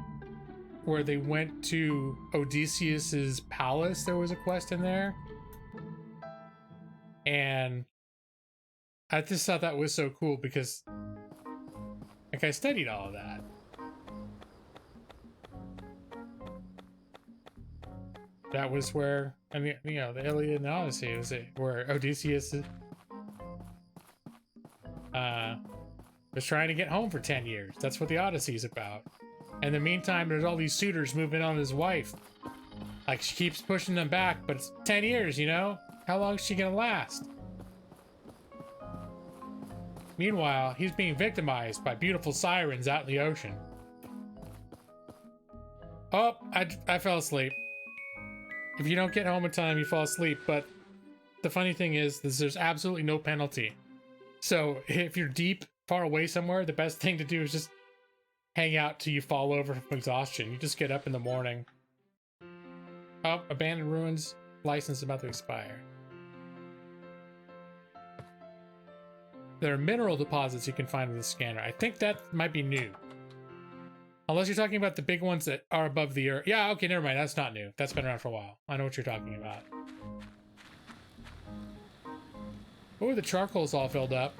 where they went to Odysseus's palace. There was a quest in there, and I just thought that was so cool because like I studied all of that. That was where, I mean, the Iliad and Odyssey was where Odysseus was trying to get home for 10 years. That's what the Odyssey is about. In the meantime, there's all these suitors moving on his wife. Like, she keeps pushing them back, but it's 10 years, How long is she gonna last? Meanwhile, he's being victimized by beautiful sirens out in the ocean. Oh, I fell asleep. If you don't get home in time, you fall asleep, but the funny thing is there's absolutely no penalty. So if you're deep, far away somewhere, the best thing to do is just hang out till you fall over from exhaustion. You just get up in the morning. Oh, abandoned ruins, license about to expire. There are mineral deposits you can find with the scanner. I think that might be new. Unless you're talking about the big ones that are above the earth. Yeah, okay, never mind. That's not new. That's been around for a while. I know what you're talking about. Oh, the charcoal's all filled up.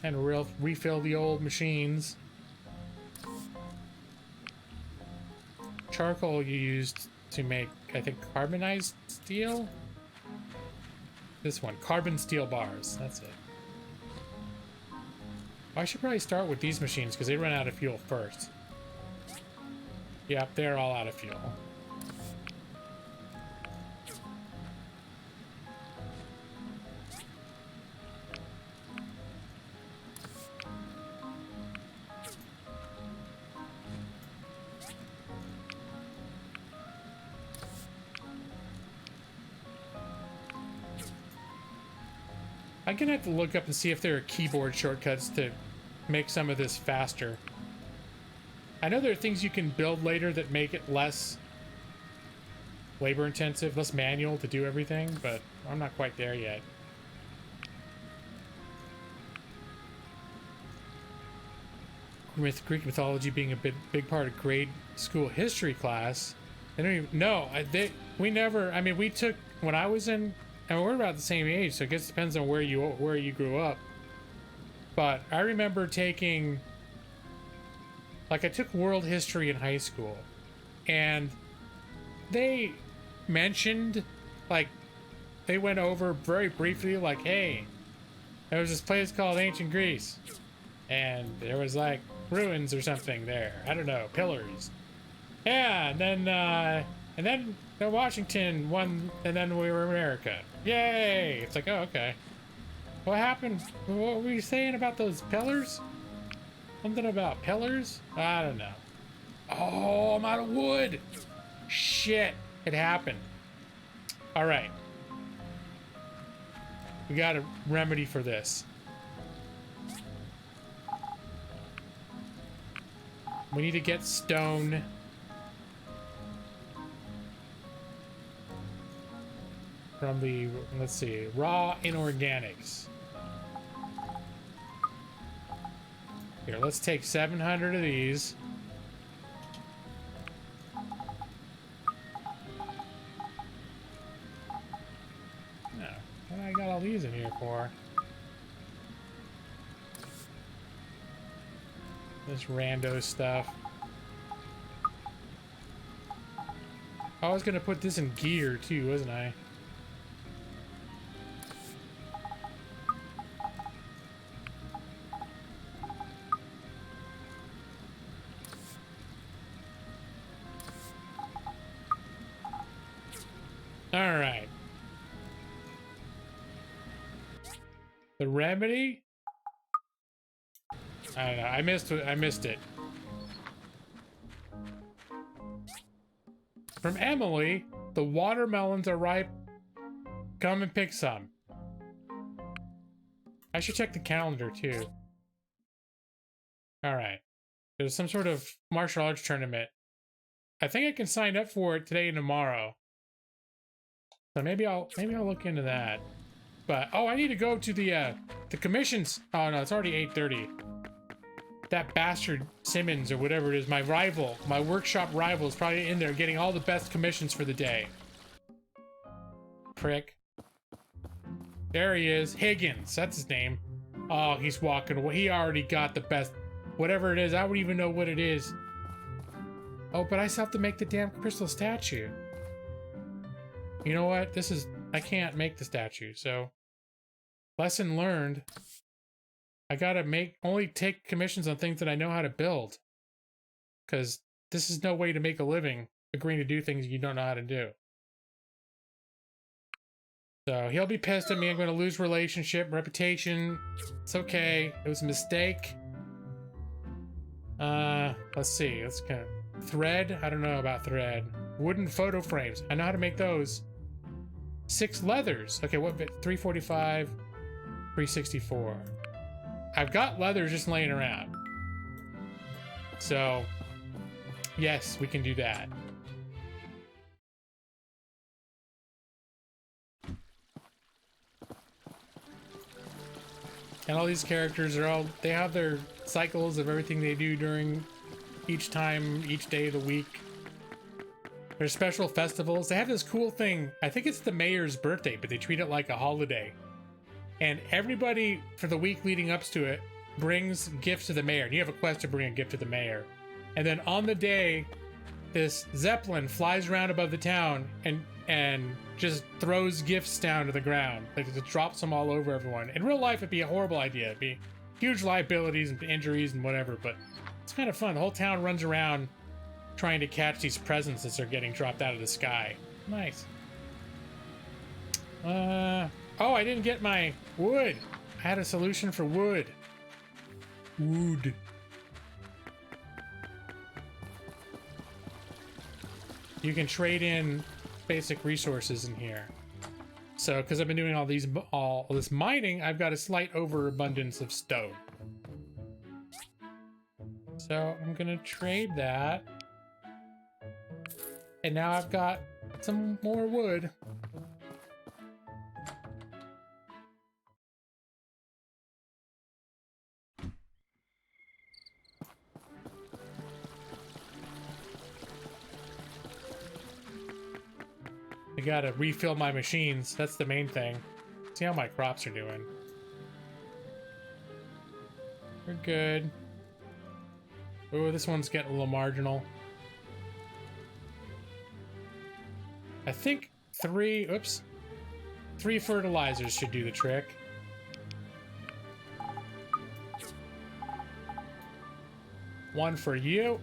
And refill the old machines. Charcoal you used to make, I think, carbonized steel? This one, carbon steel bars. That's it. I should probably start with these machines because they run out of fuel first. Yep, they're all out of fuel. I'm gonna have to look up and see if there are keyboard shortcuts to make some of this faster. I know there are things you can build later that make it less labor intensive, less manual to do everything, but I'm not quite there yet. With Greek mythology being a big part of grade school history class, I don't even know. We never. I mean, we took when I was in. And we're about the same age, so I guess it depends on where you grew up. But I remember taking, like, I took world history in high school, and they mentioned, like, they went over very briefly, like, hey, there was this place called Ancient Greece, and there was like ruins or something there. I don't know, pillars. Yeah, and then Washington won, and then we were America. Yay! It's like, oh, okay. What happened? What were you saying about those pillars? Something about pillars? I don't know. Oh, I'm out of wood! Shit! It happened. Alright. We got a remedy for this. We need to get stone. From the, let's see, raw inorganics. Here, let's take 700 of these. No, what I got all these in here for? This rando stuff. I was gonna put this in gear too, wasn't I? All right. The remedy? I don't know. I missed it. From Emily, the watermelons are ripe. Come and pick some. I should check the calendar too. All right. There's some sort of martial arts tournament. I think I can sign up for it today and tomorrow. So maybe I'll look into that. But oh, I need to go to the commissions. Oh no, it's already 8:30. That bastard Simmons or whatever it is, my rival, my workshop rival, is probably in there getting all the best commissions for the day. Prick. There he is, Higgins. That's his name. Oh, he's walking away. He already got the best, whatever it is. I don't even know what it is. Oh, but I still have to make the damn crystal statue. You know what? I can't make the statue, so lesson learned. I gotta only take commissions on things that I know how to build. Because this is no way to make a living agreeing to do things you don't know how to do. So he'll be pissed at me. I'm gonna lose relationship, reputation. It's okay. It was a mistake. Let's see. Let's kind of thread. I don't know about thread. Wooden photo frames. I know how to make those. 6 leathers. Okay, what bit? 345, 364. I've got leathers just laying around. So, yes, we can do that. And all these characters they have their cycles of everything they do during each day of the week. There's special festivals. They have this cool thing. I think it's the mayor's birthday, but they treat it like a holiday. And everybody for the week leading up to it brings gifts to the mayor. And you have a quest to bring a gift to the mayor. And then on the day, this Zeppelin flies around above the town and just throws gifts down to the ground. Like it drops them all over everyone. In real life, it'd be a horrible idea. It'd be huge liabilities and injuries and whatever, but it's kind of fun. The whole town runs around trying to catch these presents as they're getting dropped out of the sky. Nice. Oh, I didn't get my wood. I had a solution for wood. Wood. You can trade in basic resources in here. So, because I've been doing all this mining, I've got a slight overabundance of stone. So I'm gonna trade that. And now I've got some more wood. I gotta refill my machines. That's the main thing. See how my crops are doing. We're good. Oh, this one's getting a little marginal. I think three fertilizers should do the trick. One for you.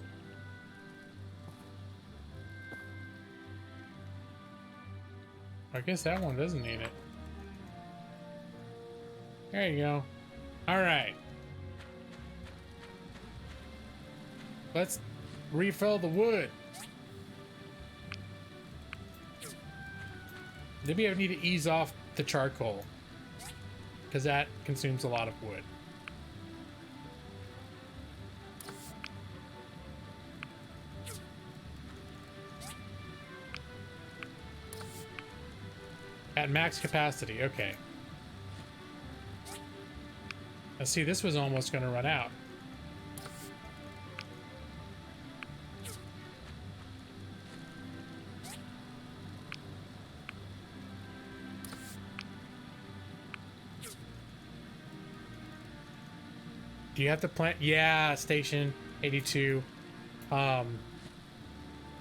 I guess that one doesn't need it. There you go. All right. Let's refill the wood. Maybe I need to ease off the charcoal, because that consumes a lot of wood. At max capacity, okay. Let's see, this was almost going to run out. Do you have to plant? Yeah, station 82. In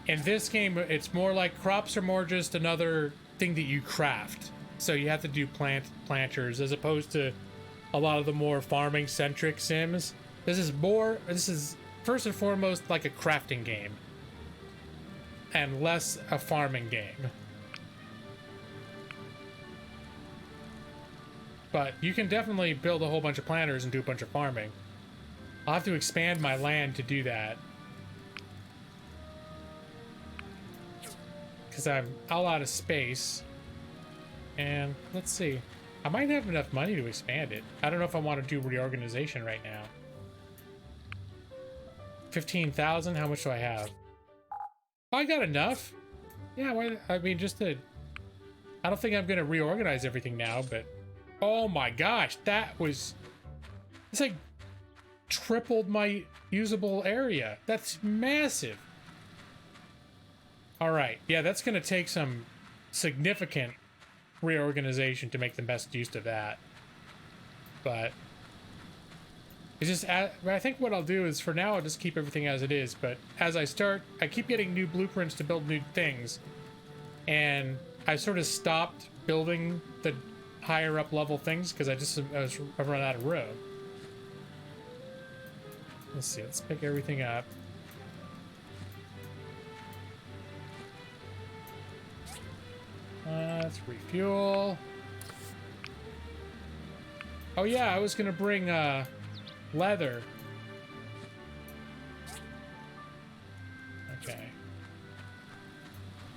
this game, it's more like crops are more just another thing that you craft. So you have to do planters as opposed to a lot of the more farming centric sims. This is first and foremost like a crafting game and less a farming game. But you can definitely build a whole bunch of planters and do a bunch of farming. I'll have to expand my land to do that, because I'm all out of space. And let's see, I might have enough money to expand it. I don't know if I want to do reorganization right now. 15,000. How much do I have? Oh, I got enough. Yeah, why, I mean, I don't think I'm gonna reorganize everything now, but oh my gosh, it's like tripled my usable area. That's massive. All right, yeah, that's gonna take some significant reorganization to make the best use of that. But it's just, I think what I'll do is for now I'll just keep everything as it is, but as I keep getting new blueprints to build new things, and I sort of stopped building the higher up level things because I've run out of room. Let's see, let's pick everything up. Let's refuel. Oh yeah, I was gonna bring leather. Okay.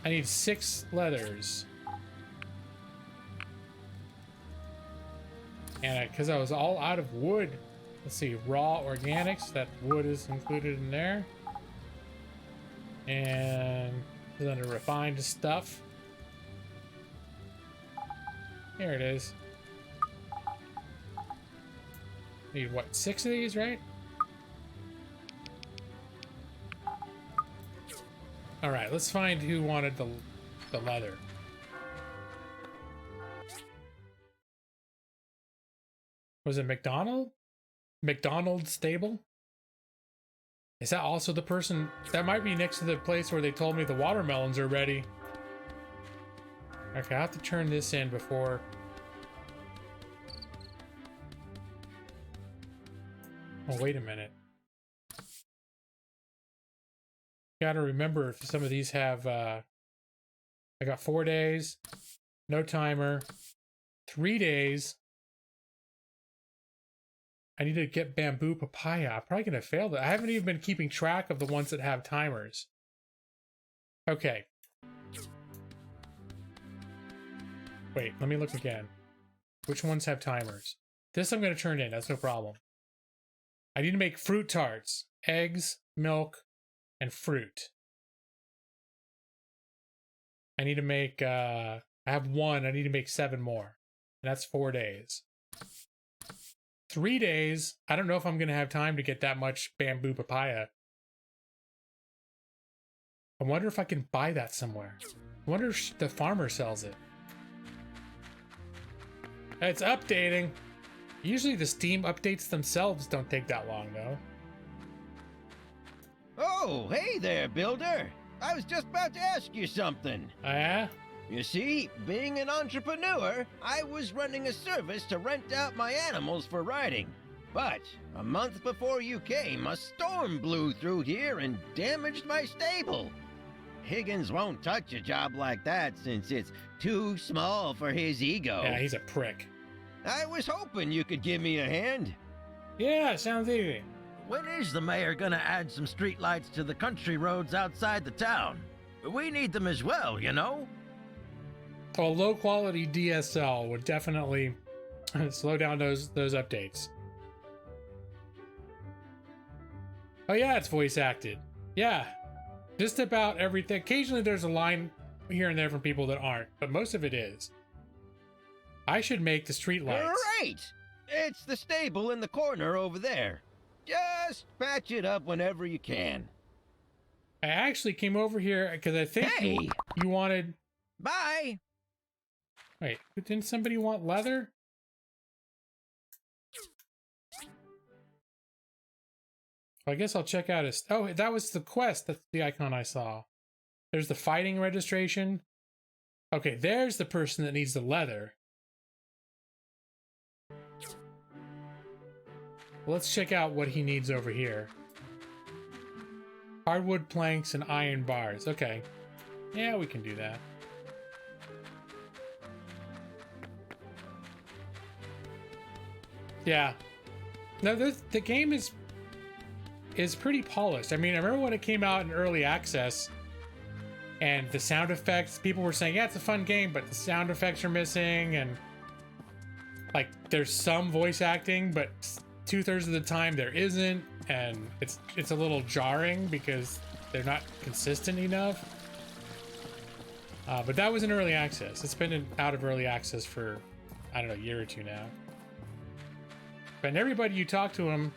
I need 6 leathers. And because I was all out of wood. Let's see, raw organics, that wood is included in there. And then the refined stuff. Here it is. Need what, 6 of these, right? All right, let's find who wanted the leather. Was it McDonald? McDonald's stable? Is that also the person? That might be next to the place where they told me the watermelons are ready. Okay, I have to turn this in before. Oh, wait a minute. Gotta remember if some of these have, I got 4 days, no timer, 3 days. I need to get bamboo papaya. I'm probably gonna fail that. I haven't even been keeping track of the ones that have timers. Okay. Wait, let me look again. Which ones have timers? This I'm gonna turn in, that's no problem. I need to make fruit tarts, eggs, milk, and fruit. I need to make, I have 1, I need to make 7 more. And that's 4 days. 3 days, I don't know if I'm gonna have time to get that much bamboo papaya. I wonder if I can buy that somewhere. I wonder if the farmer sells it. It's updating. Usually the Steam updates themselves don't take that long, though. Oh, hey there, builder. I was just about to ask you something. Oh, yeah? You see, being an entrepreneur, I was running a service to rent out my animals for riding. But a month before you came, a storm blew through here and damaged my stable. Higgins won't touch a job like that since it's too small for his ego. Yeah, he's a prick. I was hoping you could give me a hand. Yeah, sounds easy. When is the mayor gonna add some streetlights to the country roads outside the town? We need them as well, you know? A low quality DSL would definitely slow down those updates. Oh yeah, it's voice acted. Yeah, just about everything. Occasionally there's a line here and there from people that aren't, but most of it is. I should make the street lights. Great! It's the stable in the corner over there. Just patch it up whenever you can. I actually came over here because I think Hey! you wanted... Bye! Wait, didn't somebody want leather? Well, I guess I'll check out his... Oh, that was the quest. That's the icon I saw. There's the fighting registration. Okay, there's the person that needs the leather. Well, let's check out what he needs over here. Hardwood planks and iron bars. Okay. Yeah, we can do that. Yeah. No, the game is pretty polished. I mean, I remember when it came out in early access and the sound effects, people were saying, yeah, it's a fun game, but the sound effects are missing, and like there's some voice acting, but 2/3 of the time there isn't, and it's a little jarring because they're not consistent enough. But that was in early access. It's been out of early access for, I don't know, a year or two now. And everybody you talk to them,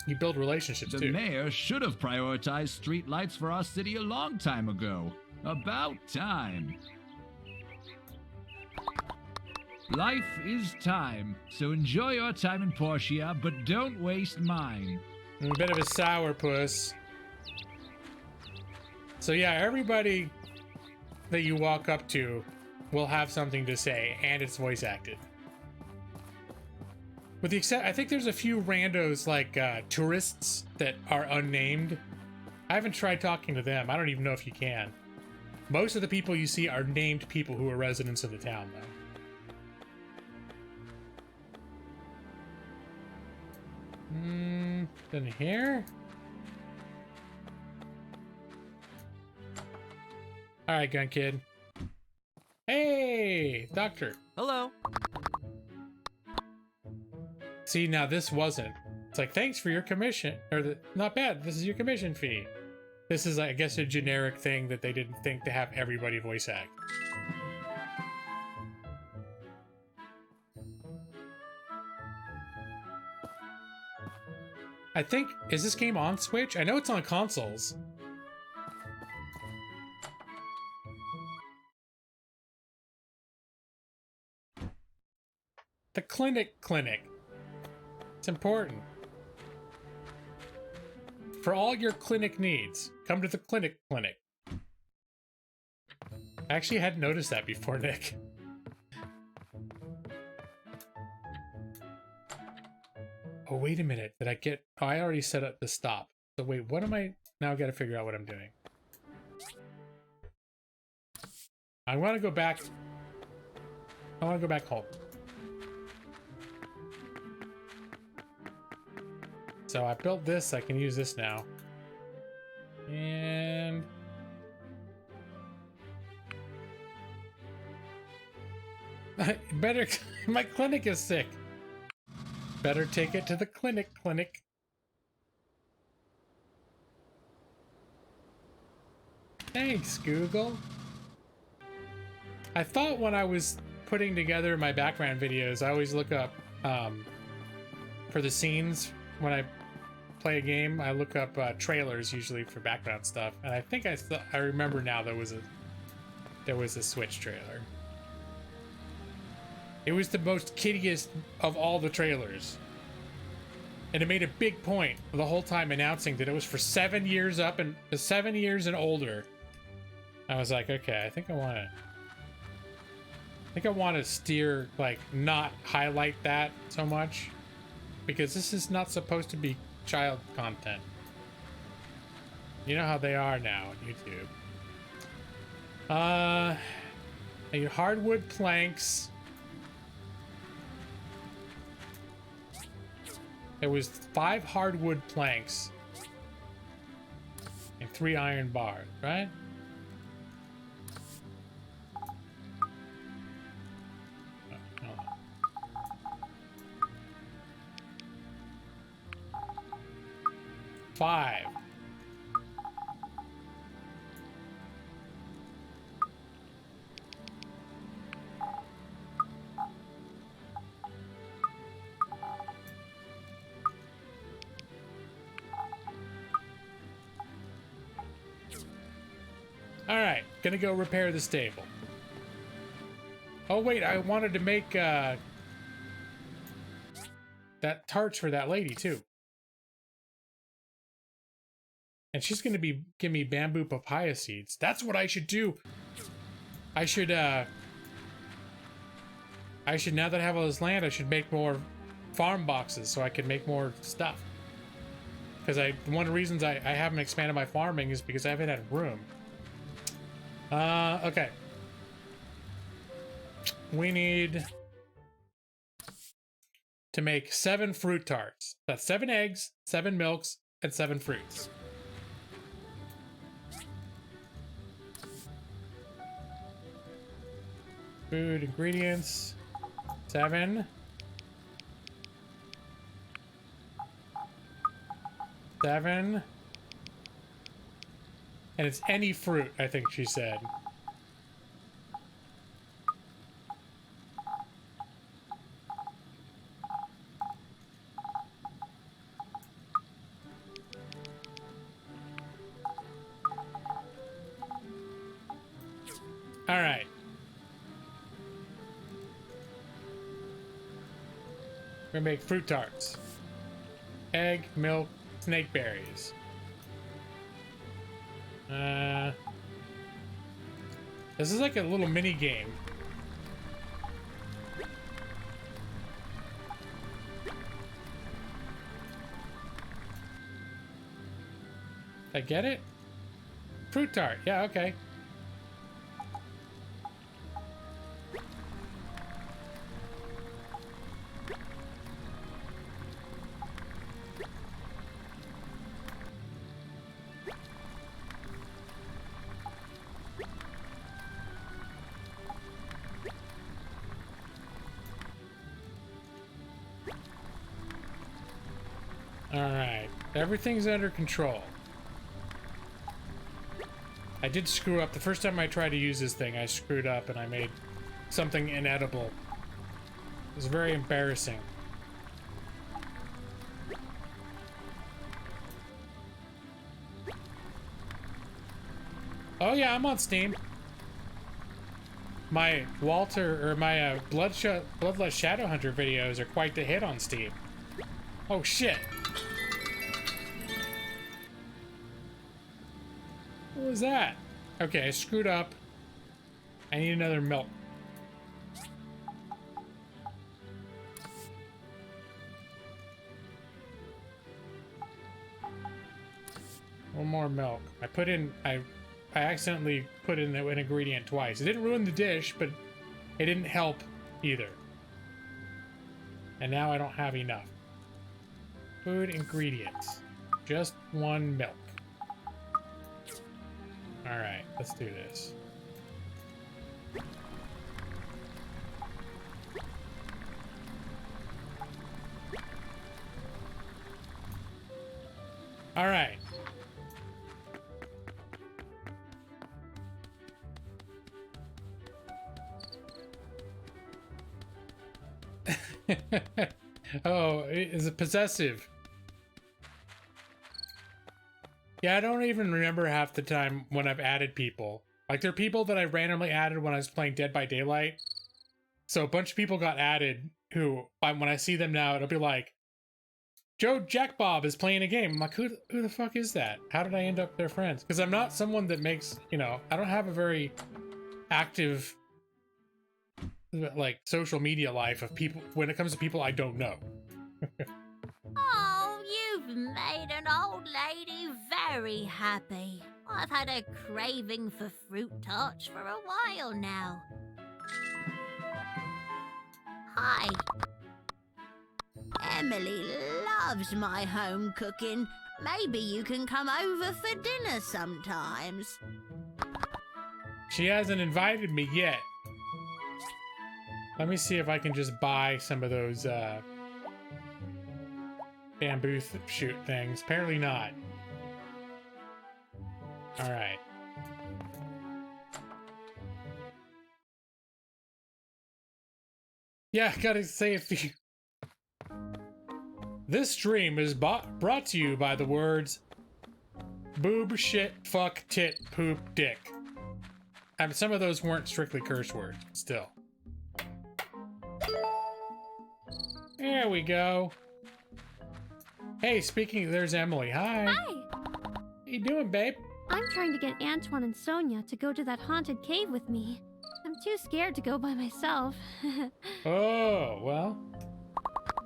you build relationships The too. mayor should have prioritized streetlights for our city a long time ago. About time. Life is time, so enjoy your time in Portia, but don't waste mine. A bit of a sourpuss. So yeah, everybody that you walk up to will have something to say, and it's voice acted. With the except, I think there's a few randos like tourists that are unnamed. I haven't tried talking to them. I don't even know if you can. Most of the people you see are named people who are residents of the town, though. Then here? Alright, gun kid. Hey, doctor. Hello. See, now this wasn't. It's like, thanks for your commission. Or, not bad, this is your commission fee. This is, I guess, a generic thing that they didn't think to have everybody voice act. I think, is this game on Switch? I know it's on consoles. The clinic. It's important. For all your clinic needs, come to the clinic. I actually hadn't noticed that before, Nick. Oh, wait a minute. Did I get... Oh, I already set up the stop. So wait, what am I... Now I gotta figure out what I'm doing. I want to go back... I want to go back home. So I built this, I can use this now. And... Better... My clinic is sick. Better take it to the clinic. Thanks, Google. I thought when I was putting together my background videos, I always look up for the scenes when I play a game. I look up trailers usually for background stuff, and I think I remember now there was a Switch trailer. It was the most kiddiest of all the trailers, and it made a big point the whole time announcing that it was for 7 years up and 7 years and older. I was like, okay, I think I want to steer, like, not highlight that so much, because this is not supposed to be child content. You know how they are now on YouTube. I need hardwood planks. There was 5 hardwood planks and 3 iron bars, right? Five. All right, gonna go repair the stable. Oh wait, I wanted to make that tarts for that lady too. And she's gonna give me bamboo papaya seeds. That's what I should do. I should now that I have all this land, I should make more farm boxes so I can make more stuff. Because one of the reasons I haven't expanded my farming is because I haven't had room. Okay. We need to make 7 fruit tarts. That's 7 eggs, 7 milks, and 7 fruits. Food ingredients, 7. 7. And it's any fruit, I think she said. All right. We're gonna make fruit tarts. Egg, milk, snake berries. This is like a little mini game. I get it? Fruit tart, yeah, okay. Alright, everything's under control. I did screw up. The first time I tried to use this thing, I screwed up and I made something inedible. It was very embarrassing. Oh yeah, I'm on Steam. My Bloodless Shadowhunter videos are quite the hit on Steam. Oh shit. What was that? Okay, I screwed up. I need another milk. One more milk. I accidentally put in an ingredient twice. It didn't ruin the dish, but it didn't help either. And now I don't have enough. Food ingredients. Just one milk. Alright, let's do this. Alright. Oh, is it possessive? Yeah, I don't even remember half the time when I've added people. Like, there are people that I randomly added when I was playing Dead by Daylight. So a bunch of people got added who, when I see them now, it'll be like, Joe Jack Bob is playing a game. I'm like, who the fuck is that? How did I end up their friends? Because I'm not someone that makes, you know, I don't have a very active, like, social media life of people when it comes to people I don't know. Oh, you've made an old lady very happy. I've had a craving for fruit tarts for a while now. Hi. Emily loves my home cooking. Maybe you can come over for dinner sometimes. She hasn't invited me yet. Let me see if I can just buy some of those bamboo shoot things. Apparently not. All right. Yeah, gotta say a few. This stream is brought to you by the words boob, shit, fuck, tit, poop, dick. I mean, some of those weren't strictly curse words, but still. There we go. Hey, there's Emily. Hi. Hi. How you doing, babe? I'm trying to get Antoine and Sonia to go to that haunted cave with me. I'm too scared to go by myself. Oh, well.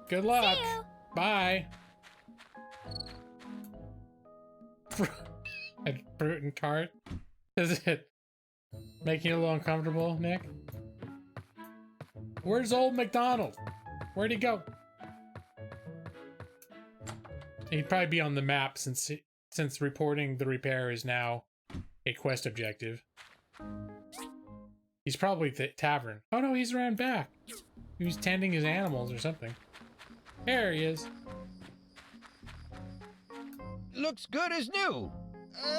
Good luck. See you. Bye. A fruit and tart? Is it making you a little uncomfortable, Nick? Where's old McDonald? Where'd he go? He'd probably be on the map since reporting the repair is now a quest objective. He's probably at the tavern. Oh no, he's around back. He was tending his animals or something. There he is. Looks good as new.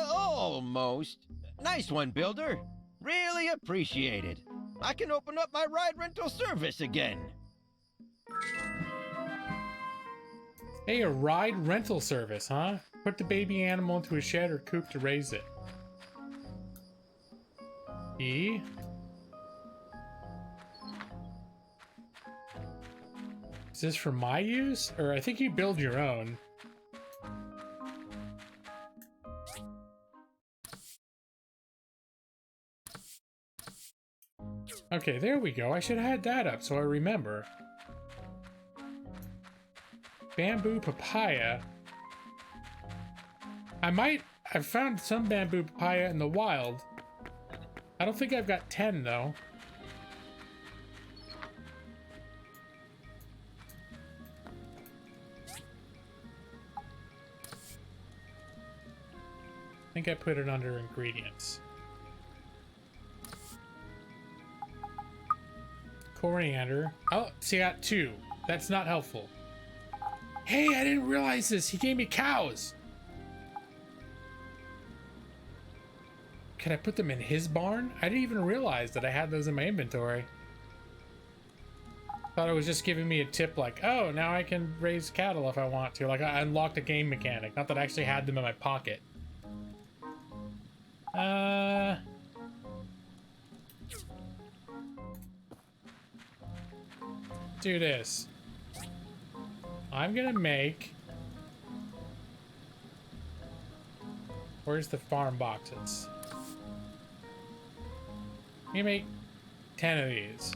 Almost. Nice one, builder. Really appreciated. I can open up my ride rental service again. Hey, a ride rental service, huh? Put the baby animal into a shed or coop to raise it. E? Is this for my use? Or I think you build your own. Okay, there we go. I should have had that up so I remember. Bamboo papaya. I've found some bamboo papaya in the wild. I don't think I've got 10 though. I think I put it under ingredients. Coriander. Oh, see, I got 2. That's not helpful. Hey, I didn't realize this. He gave me cows. Can I put them in his barn? I didn't even realize that I had those in my inventory. Thought it was just giving me a tip like, oh, now I can raise cattle if I want to. Like, I unlocked a game mechanic. Not that I actually had them in my pocket. Do this. I'm gonna make... Where's the farm boxes? I'm gonna make 10 of these.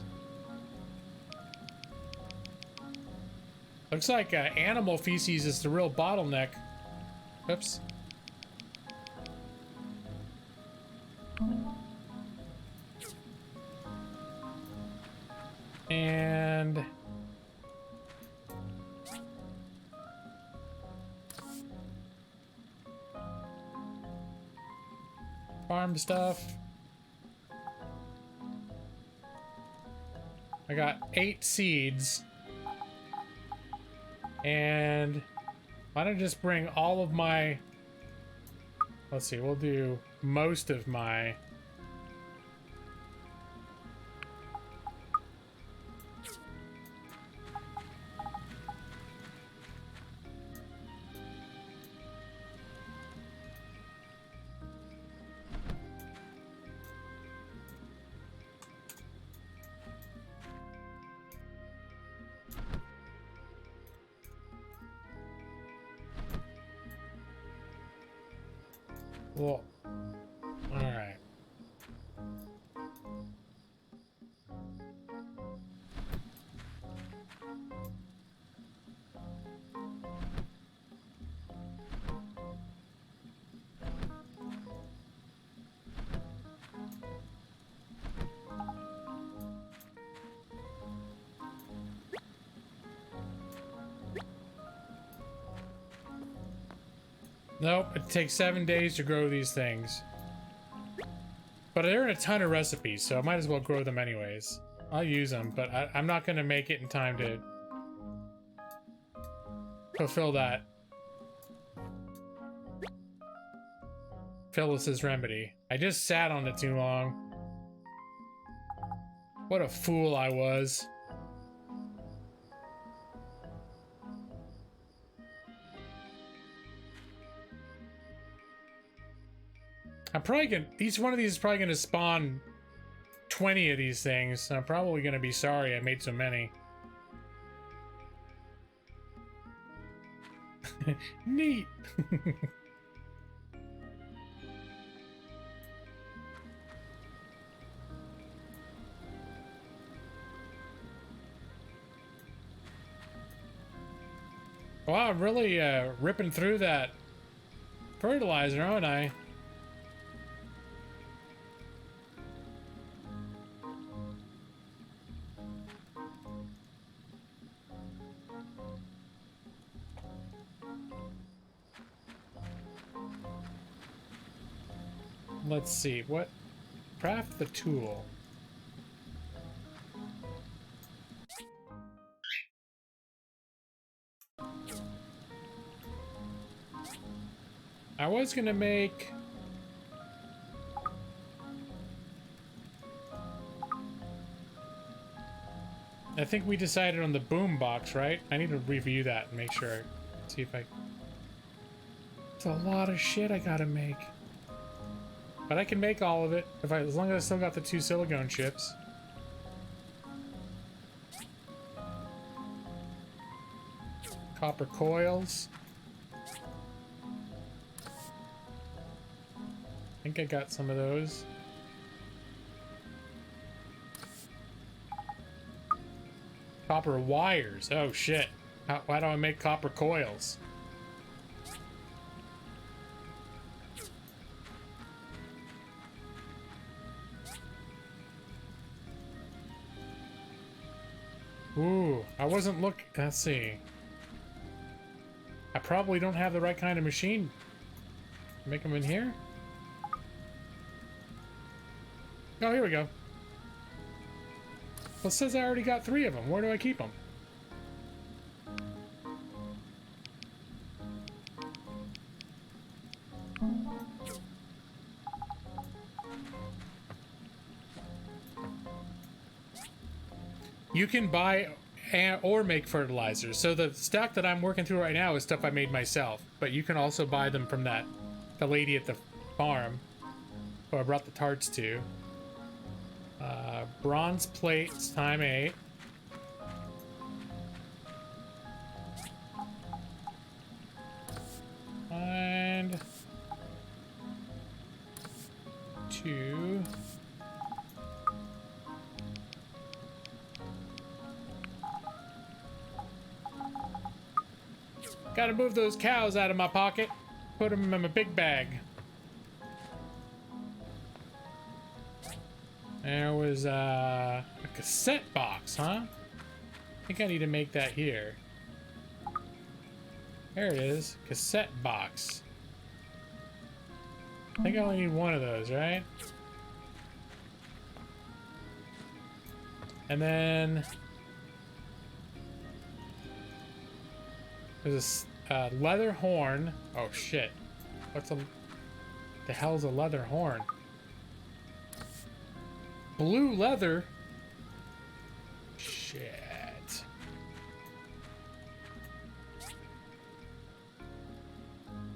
Looks like animal feces is the real bottleneck. Oops. And farm stuff. I got 8 seeds. And why don't I just bring all of my... Let's see, we'll do most of my... Well, all right. Nope, it takes 7 days to grow these things. But they're in a ton of recipes, so I might as well grow them anyways. I'll use them, but I'm not going to make it in time to fulfill that. Phyllis's remedy. I just sat on it too long. What a fool I was. I'm probably gonna, one of these is probably gonna spawn 20 of these things, so I'm probably gonna be sorry I made so many. Neat. Wow, I'm really ripping through that fertilizer, aren't I? Let's see, what? Craft the tool. I was gonna make... I think we decided on the boom box, right? I need to review that and make sure. See if I... It's a lot of shit I gotta make. But I can make all of it if as long as I still got the 2 silicone chips. Copper coils. I think I got some of those. Copper wires. Oh shit. Why do I make copper coils? Ooh, I wasn't looking. Let's see. I probably don't have the right kind of machine. Make them in here? Oh, here we go. Well, it says I already got 3 of them. Where do I keep them? You can buy or make fertilizers. So the stack that I'm working through right now is stuff I made myself, but you can also buy them from the lady at the farm who I brought the tarts to. Bronze plates, time 8. And 2. Gotta move those cows out of my pocket. Put them in my big bag. There was a cassette box, huh? I think I need to make that here. There it is. Cassette box. I think I only need one of those, right? And then there's a leather horn. Oh shit. The hell's a leather horn? Blue leather? Shit.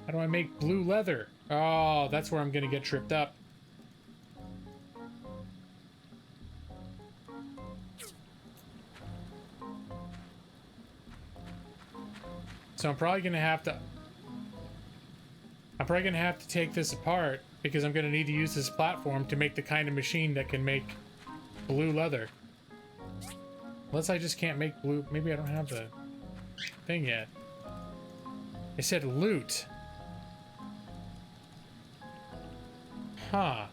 How do I make blue leather? Oh, that's where I'm gonna get tripped up. So I'm probably gonna have to take this apart because I'm gonna need to use this platform to make the kind of machine that can make blue leather. Unless I just can't make blue. Maybe I don't have the thing yet. It said loot. Huh.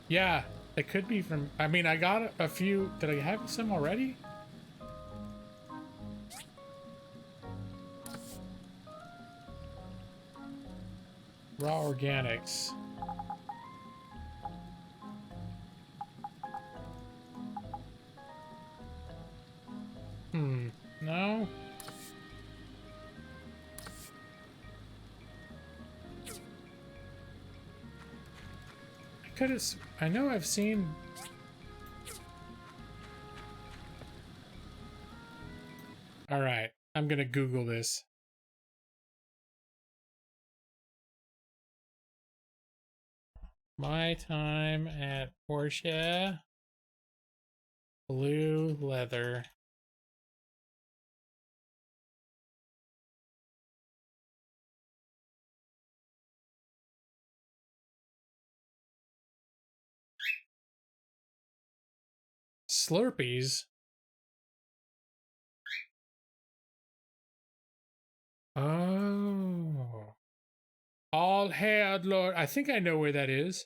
Yeah, it could be from... I mean, I got a few... Did I have some already? Raw organics. No? I know I've seen... Alright, I'm gonna Google this. My time at Portia. Blue leather. Slurpees? Oh. All hail, Lord. I think I know where that is.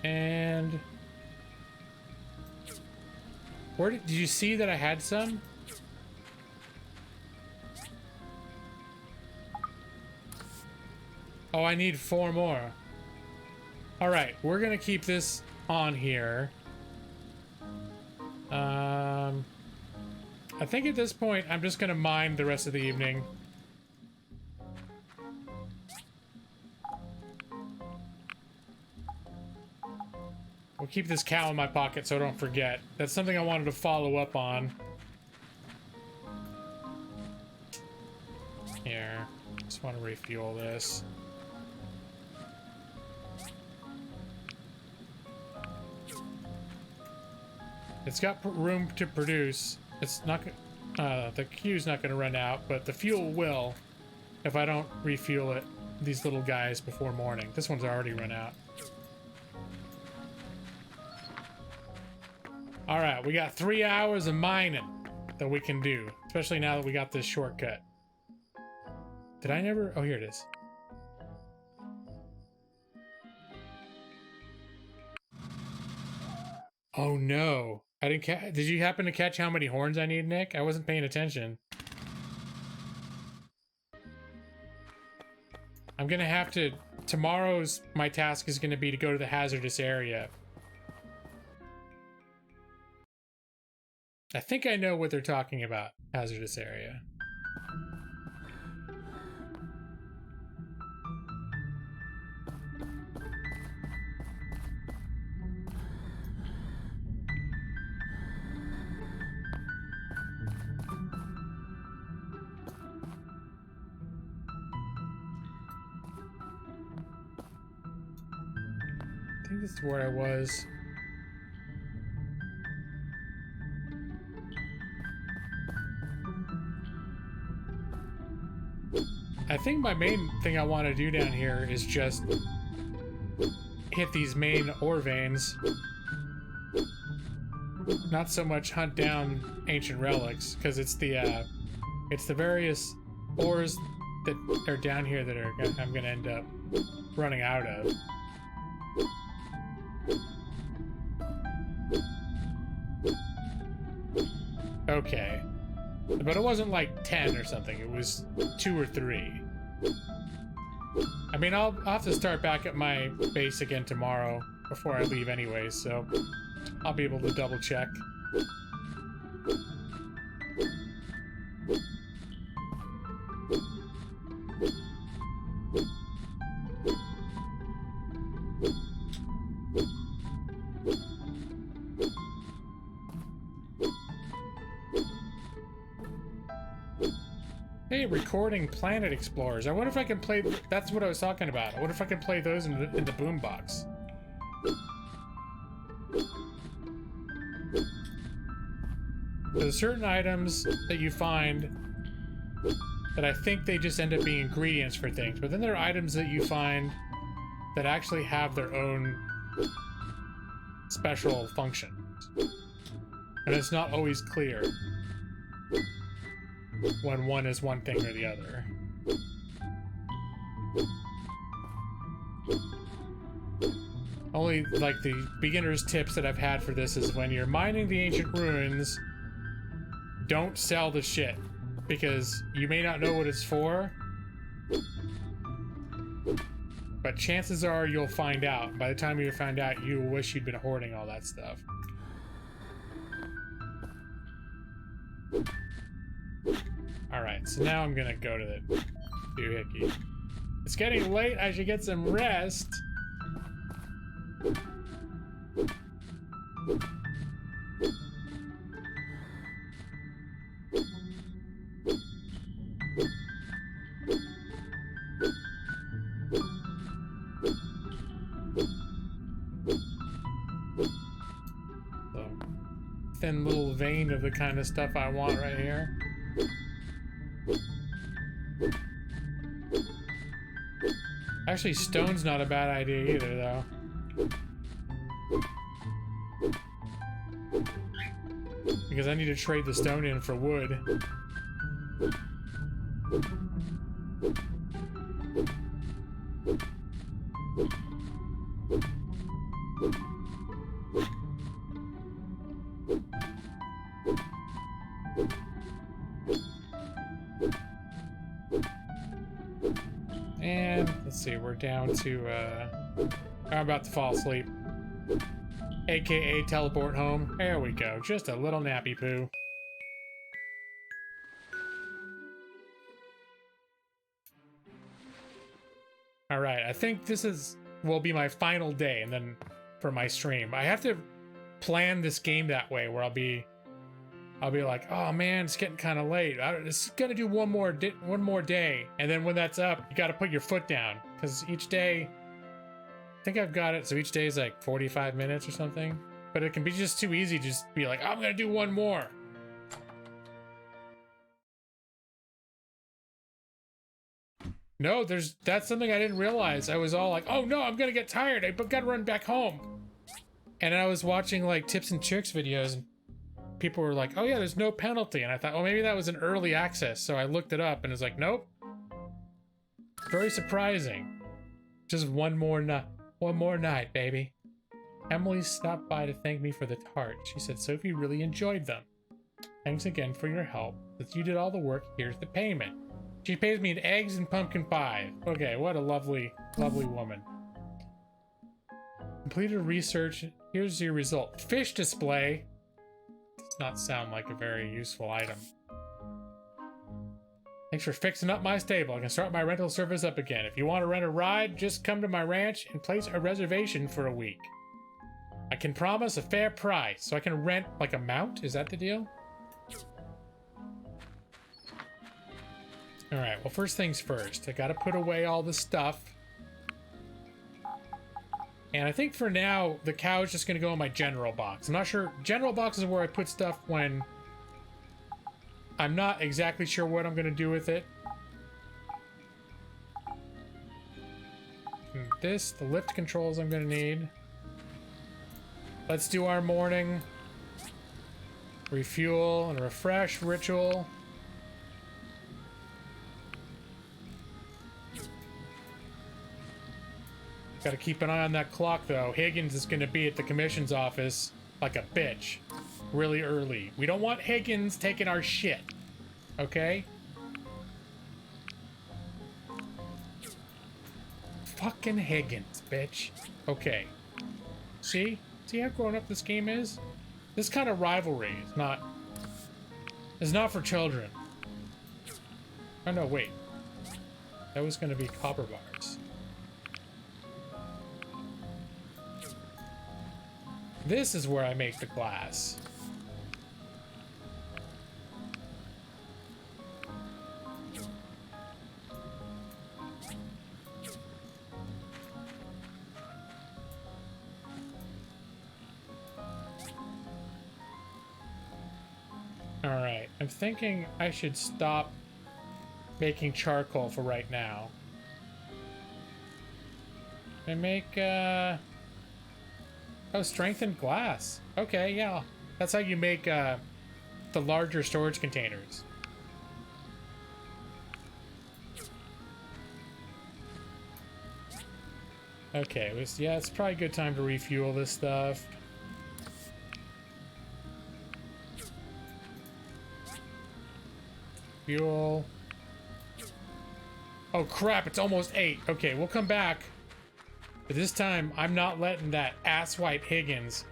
And... Where did you see that I had some? Oh, I need 4 more. Alright, we're gonna keep this on here. I think at this point, I'm just gonna mine the rest of the evening. We'll keep this cow in my pocket so I don't forget. That's something I wanted to follow up on. Here, just want to refuel this. It's got room to produce. It's not the queue's not going to run out, but the fuel will if I don't refuel it, these little guys, before morning. This one's already run out. All right, we got 3 hours of mining that we can do, especially now that we got this shortcut. Did I never? Oh, here it is. Oh no. I didn't catch. Did you happen to catch how many horns I need, Nick? I wasn't paying attention. I'm gonna have to... Tomorrow's... My task is gonna be to go to the hazardous area. I think I know what they're talking about. Hazardous area. I think this is where I was. I think my main thing I want to do down here is just hit these main ore veins. Not so much hunt down ancient relics, because it's the various ores that are down here that are I'm gonna end up running out of. Okay. But it wasn't like 10 or something. It was 2 or 3. I mean, I'll have to start back at my base again tomorrow before I leave anyway, so I'll be able to double check. Hey, recording Planet Explorers. I wonder if I can play... That's what I was talking about. I wonder if I can play those in the boombox. There's certain items that you find that I think they just end up being ingredients for things, but then there are items that you find that actually have their own special functions. And it's not always clear when one is one thing or the other. Only, like, the beginner's tips that I've had for this is when you're mining the ancient ruins, don't sell the shit, because you may not know what it's for, but chances are you'll find out. By the time you find out, you wish you'd been hoarding all that stuff. Alright, so now I'm gonna go to the doohickey. It's getting late, I should get some rest. So, thin little vein of the kind of stuff I want right here. Actually, stone's not a bad idea either, though. Because I need to trade the stone in for wood. And let's see, we're down to I'm about to fall asleep. AKA teleport home. There we go. Just a little nappy poo. Alright, I think this will be my final day, and then for my stream. I have to plan this game that way, where I'll be like, oh man, it's getting kind of late. It's gonna do one more day, and then when that's up, you got to put your foot down, because each day, I think I've got it. So each day is like 45 minutes or something, but it can be just too easy. Just be like, I'm gonna do one more. No, that's something I didn't realize. I was all like, oh no, I'm gonna get tired. I gotta run back home. And I was watching like tips and tricks videos, and people were like, oh yeah, there's no penalty. And I thought, oh, maybe that was an early access. So I looked it up and it's like, nope. Very surprising. Just one more night, baby. Emily stopped by to thank me for the tart. She said Sophie really enjoyed them. Thanks again for your help. Since you did all the work, here's the payment. She pays me in eggs and pumpkin pie. Okay, what a lovely, lovely woman. Completed research. Here's your result. Fish display. Does not sound like a very useful item. Thanks for fixing up my stable. I can start my rental service up again. If you want to rent a ride, just come to my ranch and place a reservation for a week. I can promise a fair price, so I can rent like a mount? Is that the deal? Alright, well, first things first. I gotta put away all the stuff. And I think for now, the cow is just gonna go in my general box. I'm not sure. General box is where I put stuff when I'm not exactly sure what I'm gonna do with it. And this, the lift controls I'm gonna need. Let's do our morning refuel and refresh ritual. Gotta keep an eye on that clock, though. Higgins is gonna be at the commission's office like a bitch. Really early. We don't want Higgins taking our shit. Okay? Fucking Higgins, bitch. Okay. See? See how grown up this game is? This kind of rivalry is not for children. Oh no, wait. That was gonna be copper bars. This is where I make the glass. Alright, I'm thinking I should stop making charcoal for right now. And make, oh, strengthened glass. Okay, yeah. That's how you make, the larger storage containers. Okay, yeah, it's probably a good time to refuel this stuff. Fuel. Oh crap, it's almost 8. Okay, we'll come back. But this time, I'm not letting that asswipe Higgins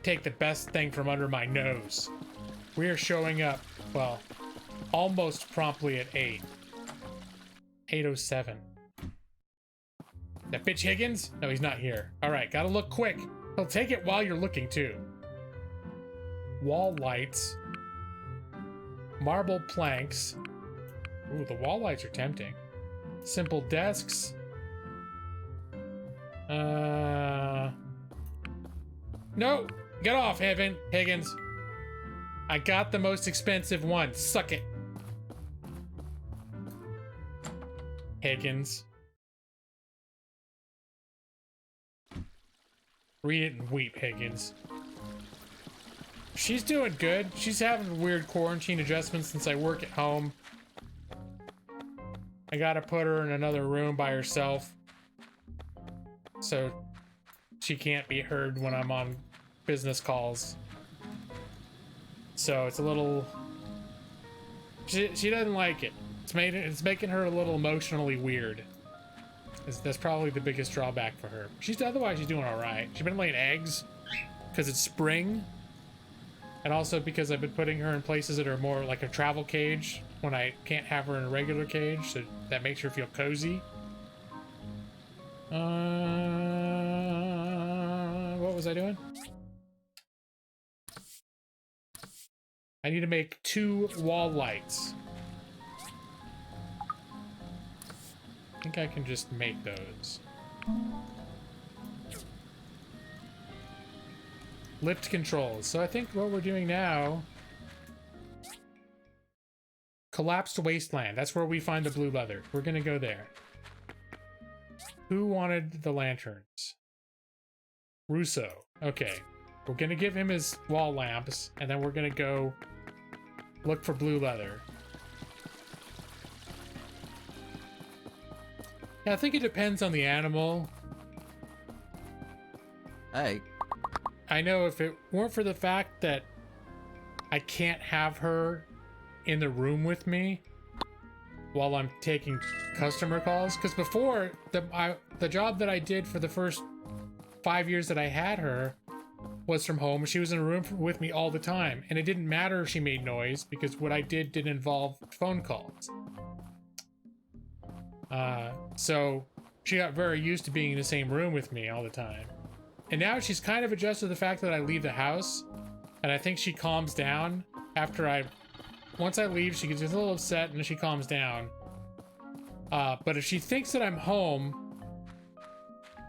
take the best thing from under my nose. We are showing up, well, almost promptly at 8. 8:07. That bitch Higgins? No, he's not here. Alright, gotta look quick. He'll take it while you're looking, too. Wall lights. Marble planks. Ooh, the wall lights are tempting. Simple desks. No! Get off, Higgins. I got the most expensive one. Suck it. Higgins. Read it and weep, Higgins. She's doing good. She's having weird quarantine adjustments since I work at home. I gotta put her in another room by herself, so she can't be heard when I'm on business calls. So it's a little... She doesn't like it. It's making her a little emotionally weird. That's probably the biggest drawback for her. Otherwise she's doing alright. She's been laying eggs because it's spring. And also because I've been putting her in places that are more like a travel cage when I can't have her in a regular cage, so that makes her feel cozy. What was I doing? I need to make 2 wall lights. I think I can just make those. Lift controls. So I think what we're doing now... Collapsed wasteland. That's where we find the blue leather. We're gonna go there. Who wanted the lanterns? Russo. Okay. We're gonna give him his wall lamps, and then we're gonna go look for blue leather. Yeah, I think it depends on the animal. Hey. I know if it weren't for the fact that I can't have her in the room with me while I'm taking customer calls, because before, the job that I did for the first 5 years that I had her was from home. She was in a room with me all the time, and it didn't matter if she made noise because what I did involve phone calls. So she got very used to being in the same room with me all the time. And now she's kind of adjusted to the fact that I leave the house, and I think she calms down after once I leave, she gets a little upset and then she calms down. But if she thinks that I'm home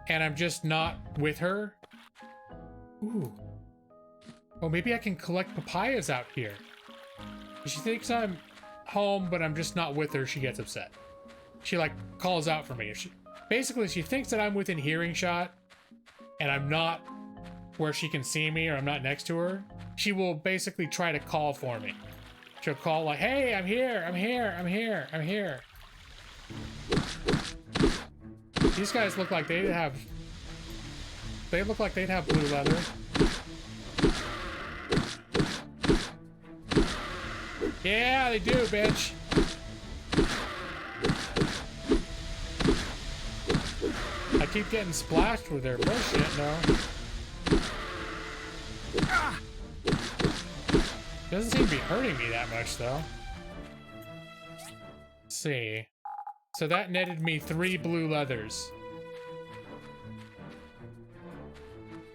and I'm just not with her, ooh. Oh, maybe I can collect papayas out here. If she thinks I'm home but I'm just not with her, she gets upset. She like calls out for me. Basically, she thinks that I'm within hearing shot and I'm not where she can see me or I'm not next to her. She will basically try to call for me. She'll call like, hey, I'm here, I'm here, I'm here, I'm here. These guys look like they'd have... They look like they'd have blue leather. Yeah, they do, bitch. I keep getting splashed with their bullshit, no. Doesn't seem to be hurting me that much, though. Let's see. So that netted me 3 blue leathers.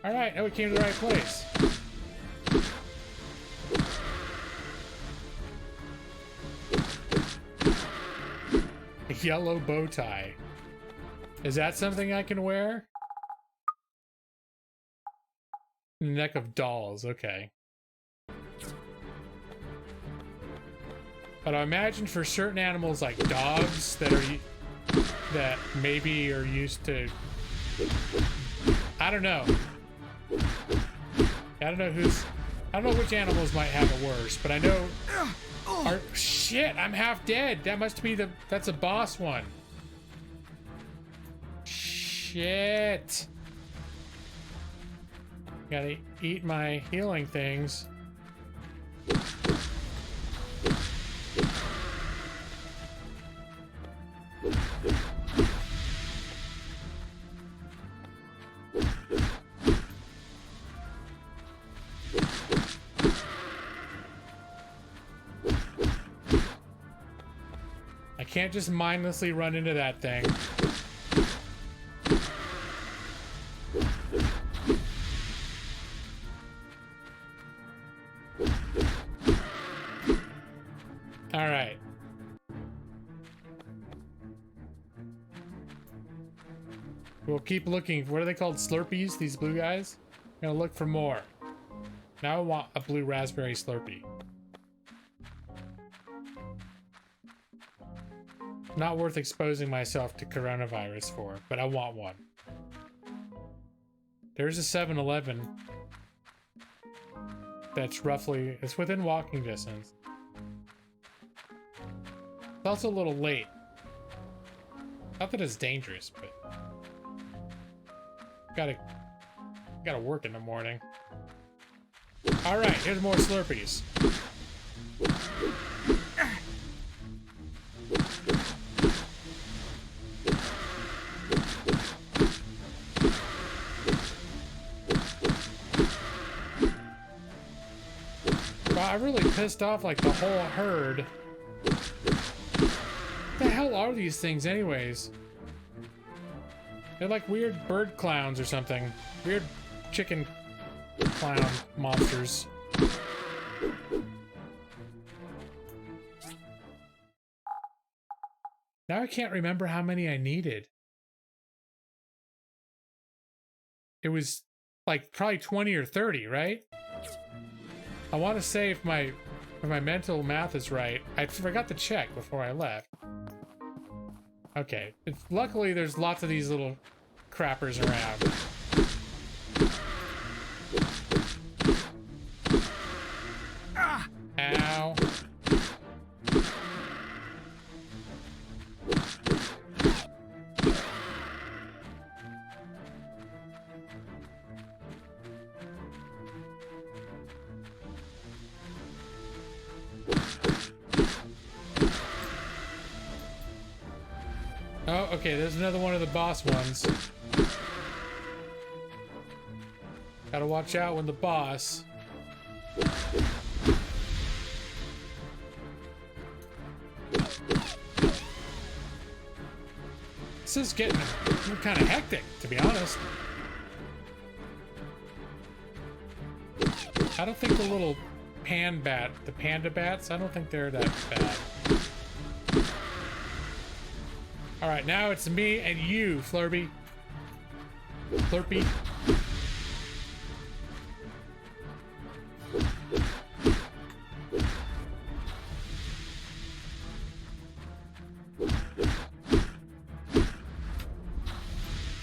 Alright, now we came to the right place. A yellow bow tie. Is that something I can wear? Neck of dolls, okay. But I imagine for certain animals like dogs that maybe are used to, I don't know. I don't know which animals might have it worse, but I know shit, I'm half dead. That must be that's a boss one. Shit. Gotta eat my healing things. I can't just mindlessly run into that thing. All right. We'll keep looking. What are they called? Slurpees? These blue guys? I'm gonna look for more. Now I want a blue raspberry Slurpee. Not worth exposing myself to coronavirus for, but I want one. There's a 7-Eleven that's roughly, it's within walking distance. It's also a little late. Not that it's dangerous, but gotta work in the morning. All right, here's more Slurpees. Wow, I really pissed off like the whole herd. What the hell are these things anyways? They're like weird bird clowns or something. Weird chicken clown monsters. Now I can't remember how many I needed. It was like probably 20 or 30, right? I want to say if my mental math is right. I forgot to check before I left. Okay. Luckily, there's lots of these little crappers around. Ow. Oh, okay, there's another one of the boss ones. Gotta watch out when the boss. This is getting kind of hectic, to be honest. I don't think the little the panda bats, I don't think they're that bad. All right, now it's me and you, Flurby. Flurpy.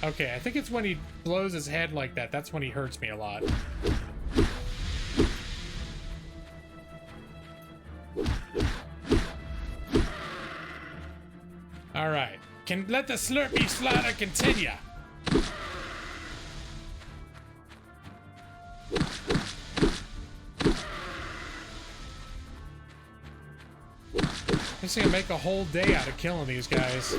Okay, I think it's when he blows his head like that. That's when he hurts me a lot. All right. Can let the Slurpee slaughter continue. I'm just gonna make a whole day out of killing these guys.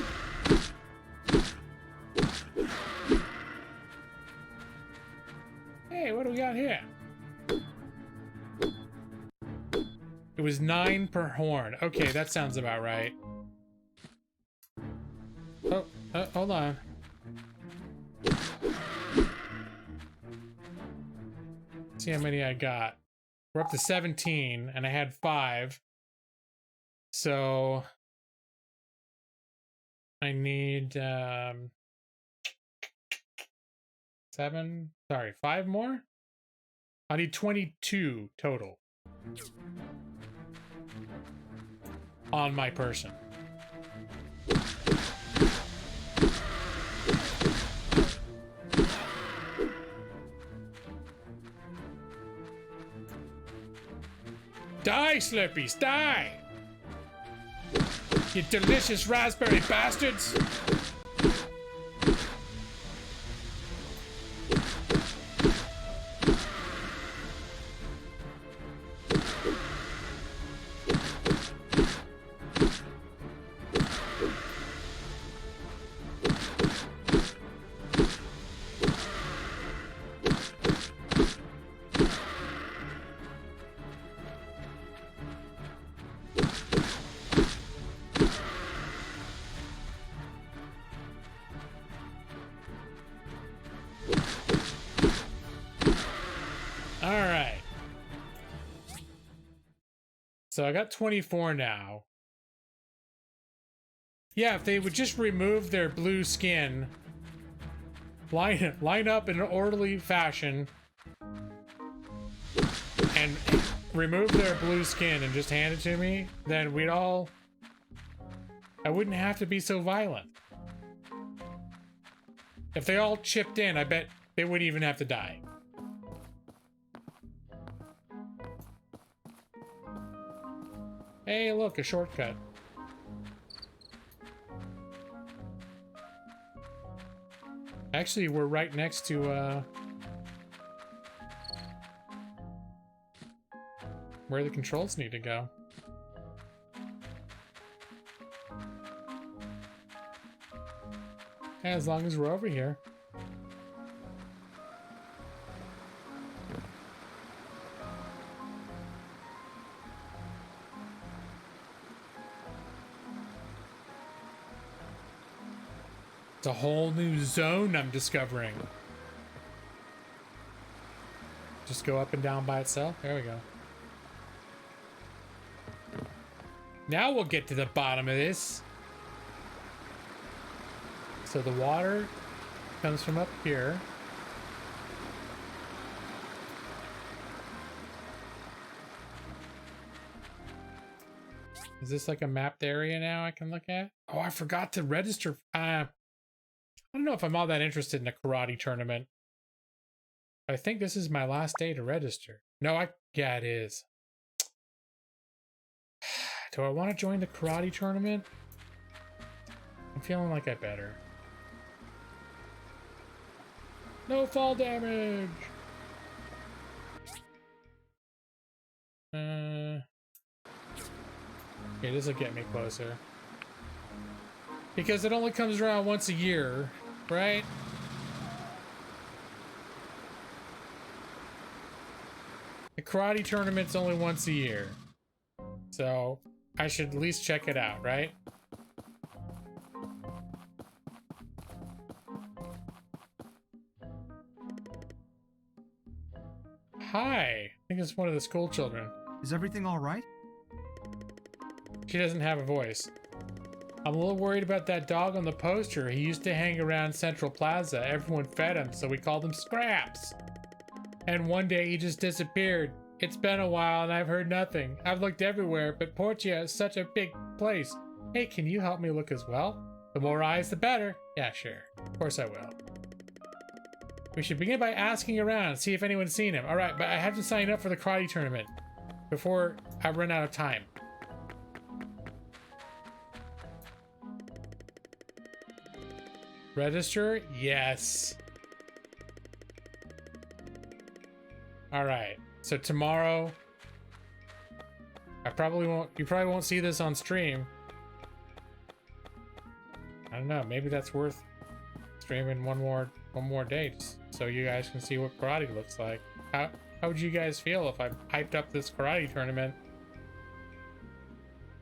Hey, what do we got here? It was 9 per horn. Okay, that sounds about right. Oh, hold on. See how many I got. We're up to 17, and I had 5. So I need 5 more? I need 22 total on my person. Die, Slurpees, die! You delicious raspberry bastards! Alright. So I got 24 now. Yeah, if they would just remove their blue skin, line up in an orderly fashion, and remove their blue skin and just hand it to me, then I wouldn't have to be so violent. If they all chipped in, I bet they wouldn't even have to die. Hey, look, a shortcut. Actually, we're right next to, where the controls need to go. As long as we're over here. It's a whole new zone I'm discovering. Just go up and down by itself. There we go. Now we'll get to the bottom of this. So the water comes from up here. Is this like a mapped area now I can look at? Oh, I forgot to register. I don't know if I'm all that interested in a karate tournament. I think this is my last day to register. No, yeah, it is. Do I want to join the karate tournament? I'm feeling like I better. No fall damage! Okay, this will get me closer. Because it only comes around once a year, right? The karate tournament's only once a year. So, I should at least check it out, right? Hi. I think it's one of the school children. Is everything all right? She doesn't have a voice. I'm a little worried about that dog on the poster. He used to hang around Central Plaza. Everyone fed him, so we called him Scraps. And one day he just disappeared. It's been a while and I've heard nothing. I've looked everywhere, but Portia is such a big place. Hey, can you help me look as well? The more eyes, the better. Yeah, sure. Of course I will. We should begin by asking around, see if anyone's seen him. All right, but I have to sign up for the karate tournament before I run out of time. Register? Yes. Alright. So tomorrow... you probably won't see this on stream. I don't know, maybe that's worth streaming one more day just so you guys can see what karate looks like. How would you guys feel if I hyped up this karate tournament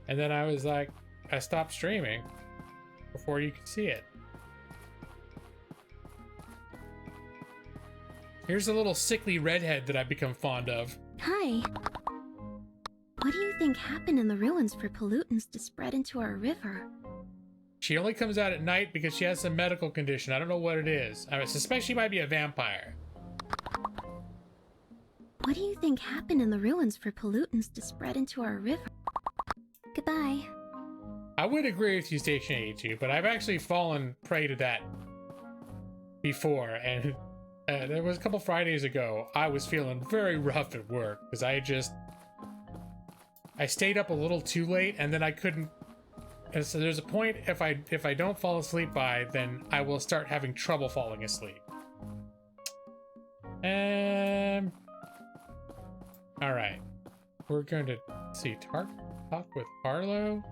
and then I was like, I stopped streaming before you could see it? Here's a little sickly redhead that I've become fond of. Hi. What do you think happened in the ruins for pollutants to spread into our river? She only comes out at night because she has some medical condition. I don't know what it is. I suspect she might be a vampire. What do you think happened in the ruins for pollutants to spread into our river? Goodbye. I would agree with you, Station 82, but I've actually fallen prey to that before, and there was a couple Fridays ago, I was feeling very rough at work because I stayed up a little too late, and then I couldn't. And so there's a point if I don't fall asleep by, then I will start having trouble falling asleep. All right, we're going to see talk with Arlo.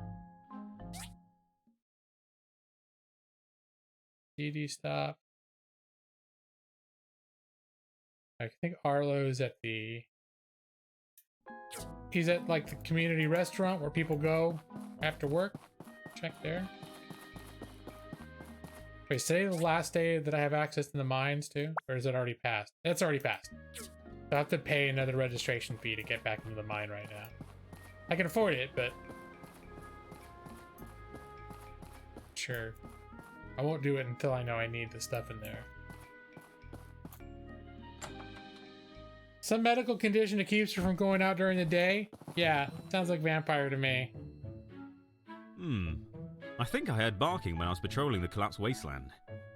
DD stop. I think Arlo's at he's at like the community restaurant where people go after work. Check there. Wait, is today the last day that I have access to the mines too? Or is it already passed? It's already passed. So I have to pay another registration fee to get back into the mine right now. I can afford it, but... sure. I won't do it until I know I need the stuff in there. Some medical condition that keeps her from going out during the day? Yeah, sounds like vampire to me. I think I heard barking when I was patrolling the collapsed wasteland.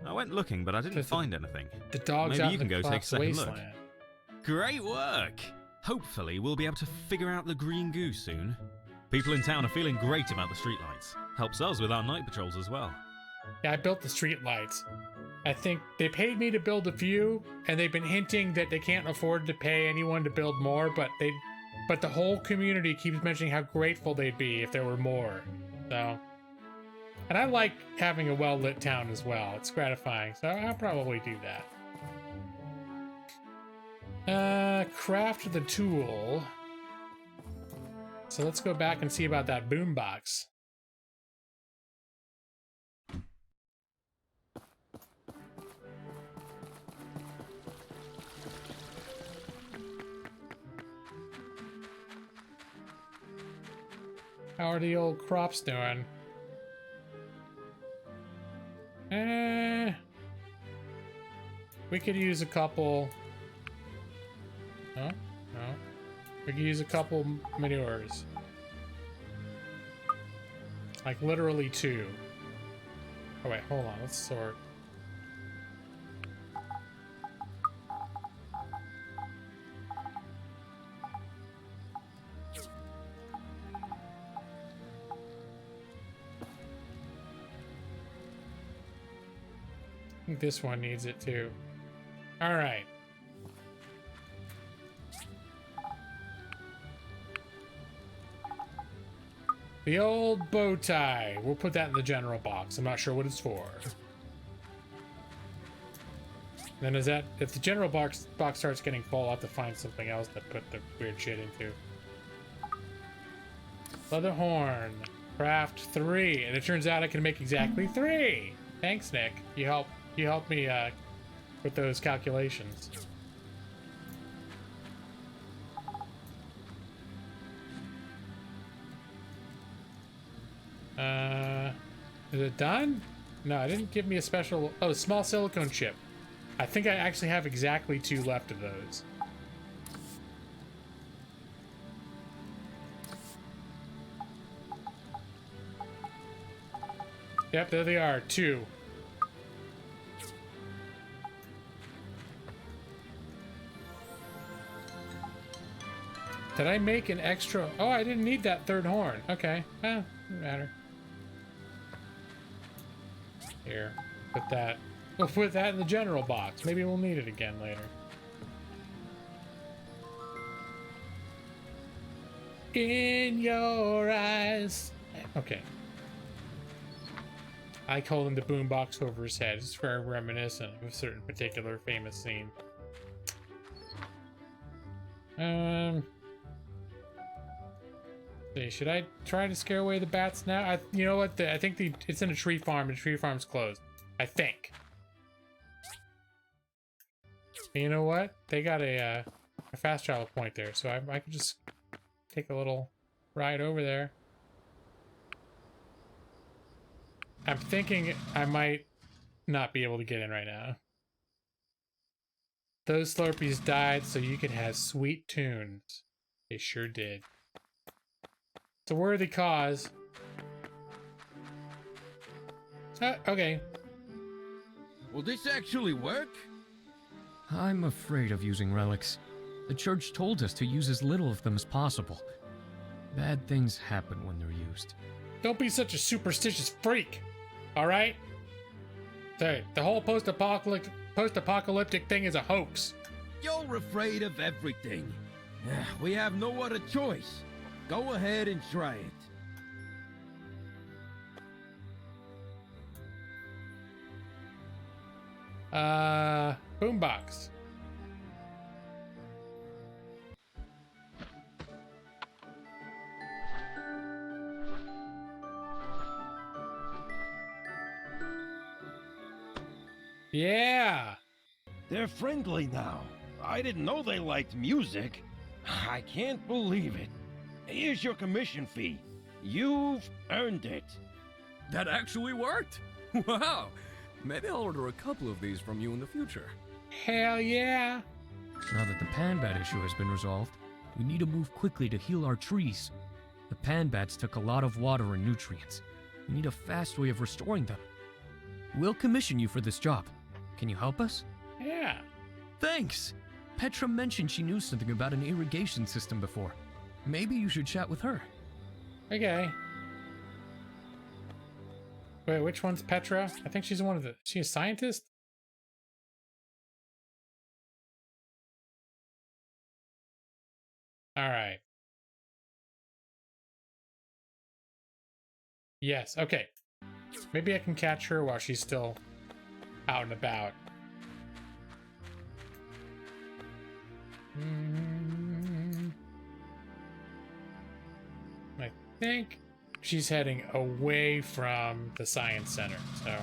I went looking, but I didn't find anything. The dog's Maybe out you can in the go take a second look. wasteland. Great work! Hopefully we'll be able to figure out the green goose soon. People in town are feeling great about the streetlights. Helps us with our night patrols as well. Yeah, I built the street lights. I think they paid me to build a few, and they've been hinting that they can't afford to pay anyone to build more, but the whole community keeps mentioning how grateful they'd be if there were more. So, and I like having a well-lit town as well. It's gratifying, so I'll probably do that. Craft the tool. So let's go back and see about that boombox. How are the old crops doing? We could use a couple. No. We could use a couple manures. Like literally 2. Oh wait, hold on, let's sort. I think this one needs it too. All right. The old bow tie. We'll put that in the general box. I'm not sure what it's for. Then is that, if the general box starts getting full, I'll have to find something else to put the weird shit into. Leather horn. Craft 3. And it turns out I can make exactly 3. Thanks, Nick. You helped me with those calculations. Is it done? No, it didn't give me a special. Oh, small silicone chip. I think I actually have exactly 2 left of those. Yep, there they are, 2. Did I make an extra? Oh, I didn't need that 3rd horn. Okay, well, doesn't matter. Here. We'll put that in the general box. Maybe we'll need it again later. In your eyes. Okay. I call him the boombox over his head. It's very reminiscent of a certain particular famous scene. Should I try to scare away the bats now? You know what? I think it's in a tree farm. The tree farm's closed. I think. And you know what? They got a fast travel point there, so I could just take a little ride over there. I'm thinking I might not be able to get in right now. Those Slurpees died so you could have sweet tunes. They sure did. It's a worthy cause. Okay. Will this actually work? I'm afraid of using relics. The church told us to use as little of them as possible. Bad things happen when they're used. Don't be such a superstitious freak, all right? The whole post-apocalyptic thing is a hoax. You're afraid of everything. We have no other choice. Go ahead and try it. Boombox. Yeah. They're friendly now. I didn't know they liked music. I can't believe it. Here's your commission fee. You've earned it. That actually worked! Wow! Maybe I'll order a couple of these from you in the future. Hell yeah. Now that the pan bat issue has been resolved, we need to move quickly to heal our trees. The pan bats took a lot of water and nutrients. We need a fast way of restoring them. We'll commission you for this job. Can you help us? Yeah. Thanks! Petra mentioned she knew something about an irrigation system before. Maybe you should chat with her. Okay. Wait, which one's Petra? I think she's one of the... Is she a scientist? Alright. Yes, okay. Maybe I can catch her while she's still out and about. I think she's heading away from the science center, so.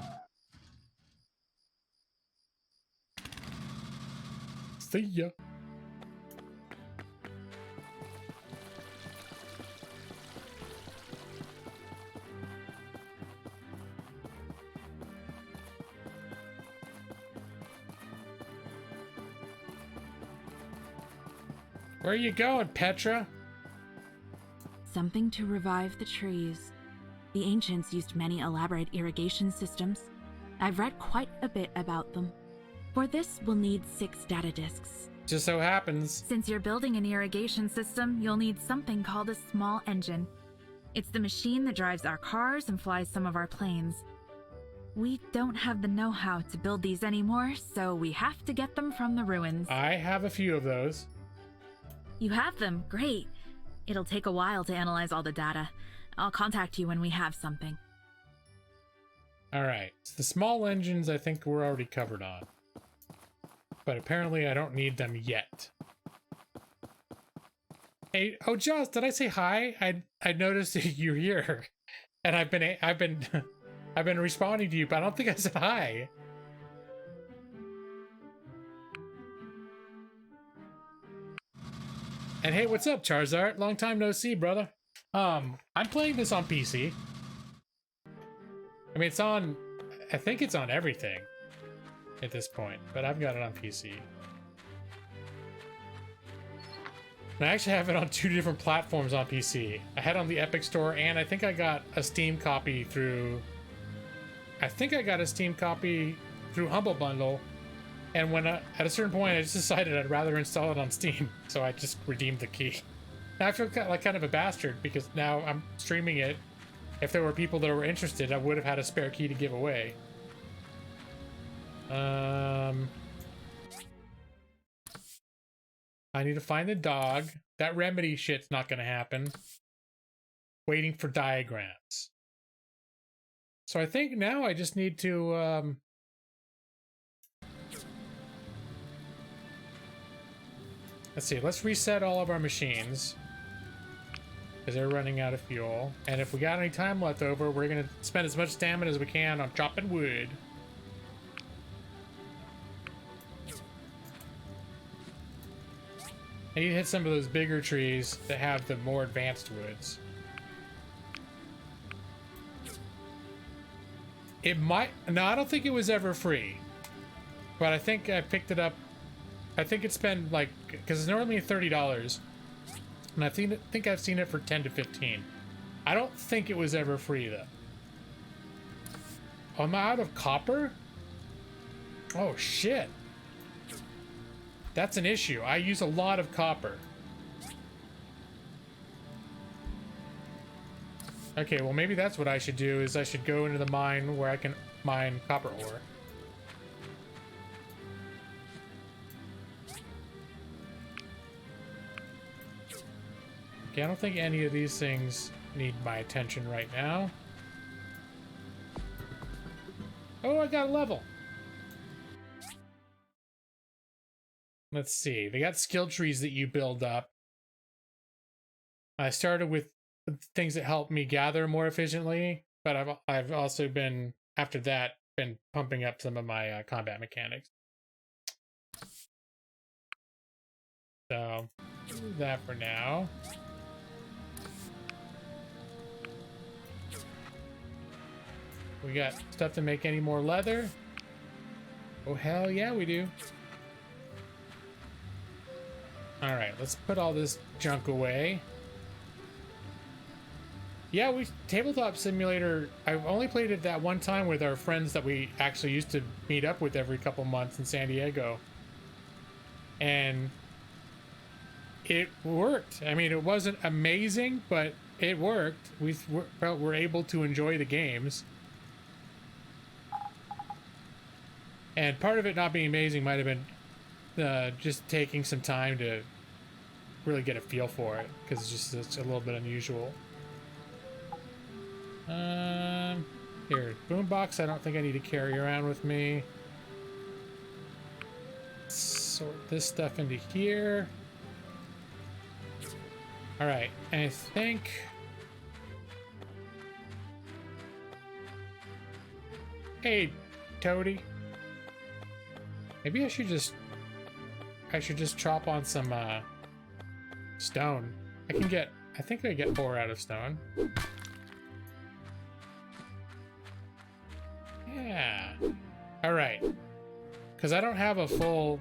See ya. Where are you going, Petra? Something to revive the trees. The ancients used many elaborate irrigation systems. I've read quite a bit about them. For this, we'll need 6 data disks. Just so happens. Since you're building an irrigation system, you'll need something called a small engine. It's the machine that drives our cars and flies some of our planes. We don't have the know-how to build these anymore, so we have to get them from the ruins. I have a few of those. You have them? Great. It'll take a while to analyze all the data. I'll contact you when we have something. Alright, so the small engines I think we're already covered on. But apparently I don't need them yet. Hey, oh Joss, did I say hi? I noticed that you're here. And I've been responding to you, but I don't think I said hi. And hey, what's up, Charizard? Long time no see, brother. I'm playing this on PC. I mean, I think it's on everything at this point, but I've got it on PC. And I actually have it on 2 different platforms on PC. I had it on the Epic Store, and I think I got a Steam copy through... Humble Bundle. And when at a certain point, I just decided I'd rather install it on Steam, so I just redeemed the key. Now I feel like kind of a bastard because now I'm streaming it. If there were people that were interested, I would have had a spare key to give away. I need to find the dog. That remedy shit's not gonna happen. Waiting for diagrams. So I think now I just need to let's see, let's reset all of our machines. Because they're running out of fuel. And if we got any time left over, we're gonna spend as much stamina as we can on chopping wood. I need to hit some of those bigger trees that have the more advanced woods. It might... No, I don't think it was ever free. But I think I picked it up... I think it's been like... Because it's normally $30. And I think I've seen it for 10 to 15. I don't think it was ever free, though. Oh, am I out of copper? Oh, shit. That's an issue. I use a lot of copper. Okay, well maybe that's what I should do, is I should go into the mine where I can mine copper ore. Okay, I don't think any of these things need my attention right now. Oh, I got a level. Let's see. They got skill trees that you build up. I started with things that help me gather more efficiently, but I've also been, after that, been pumping up some of my combat mechanics. So, do that for now. We got stuff to make any more leather? Oh, hell yeah, we do. Alright, let's put all this junk away. Yeah, Tabletop Simulator, I've only played it that one time with our friends that we actually used to meet up with every couple months in San Diego. And it worked. I mean, it wasn't amazing, but it worked. We felt we're able to enjoy the games. And part of it not being amazing might have been just taking some time to really get a feel for it, because it's a little bit unusual. Here, boombox I don't think I need to carry around with me. Sort this stuff into here. Alright, and I think... Hey, Toady. Maybe I should just chop on some stone. I think I get ore out of stone. Yeah. All right. Because I don't have a full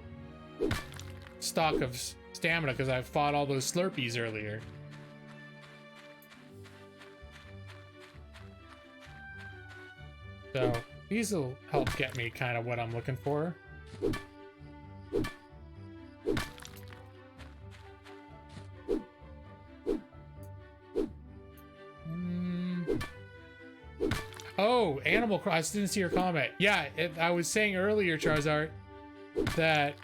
stock of stamina because I fought all those Slurpees earlier. So these will help get me kind of what I'm looking for. Oh, Animal Crossing. I didn't see your comment. Yeah, I was saying earlier, Charizard, that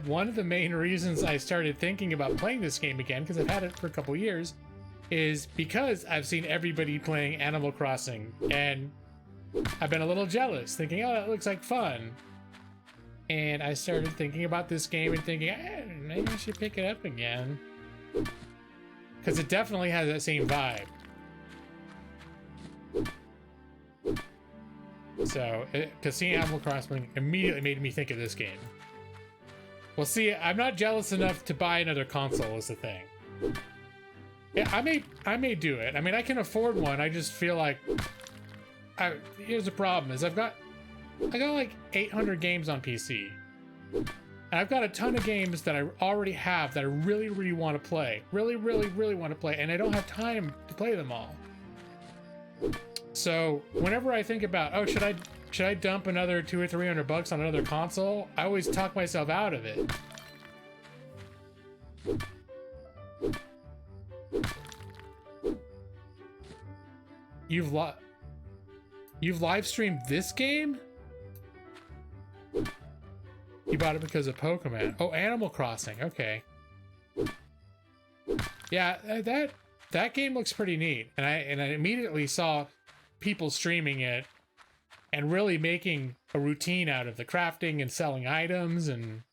one of the main reasons I started thinking about playing this game again, because I've had it for a couple years, is because I've seen everybody playing Animal Crossing, and I've been a little jealous, thinking, oh, that looks like fun. And I started thinking about this game and thinking, maybe I should pick it up again. Because it definitely has that same vibe. So, because seeing Animal Crossing immediately made me think of this game. Well, see, I'm not jealous enough to buy another console is the thing. Yeah, I may do it. I mean, I can afford one. I just feel like... here's the problem, is I got like 800 games on PC. And I've got a ton of games that I already have that I really, really want to play. Really, really, really want to play. And I don't have time to play them all. So whenever I think about, oh, should I dump another $200 or $300 on another console? I always talk myself out of it. You've live streamed this game? You bought it because of Pokemon. Oh, Animal Crossing. Okay. Yeah, that game looks pretty neat. And I immediately saw people streaming it and really making a routine out of the crafting and selling items, and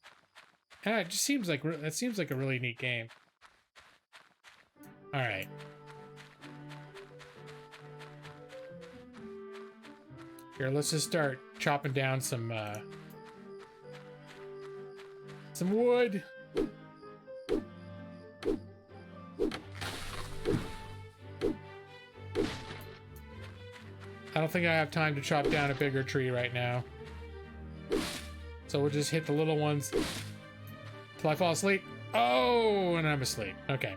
it just seems like a really neat game. All right. Here, let's just start chopping down some wood. I don't think I have time to chop down a bigger tree right now. So we'll just hit the little ones till I fall asleep. Oh, and I'm asleep. Okay.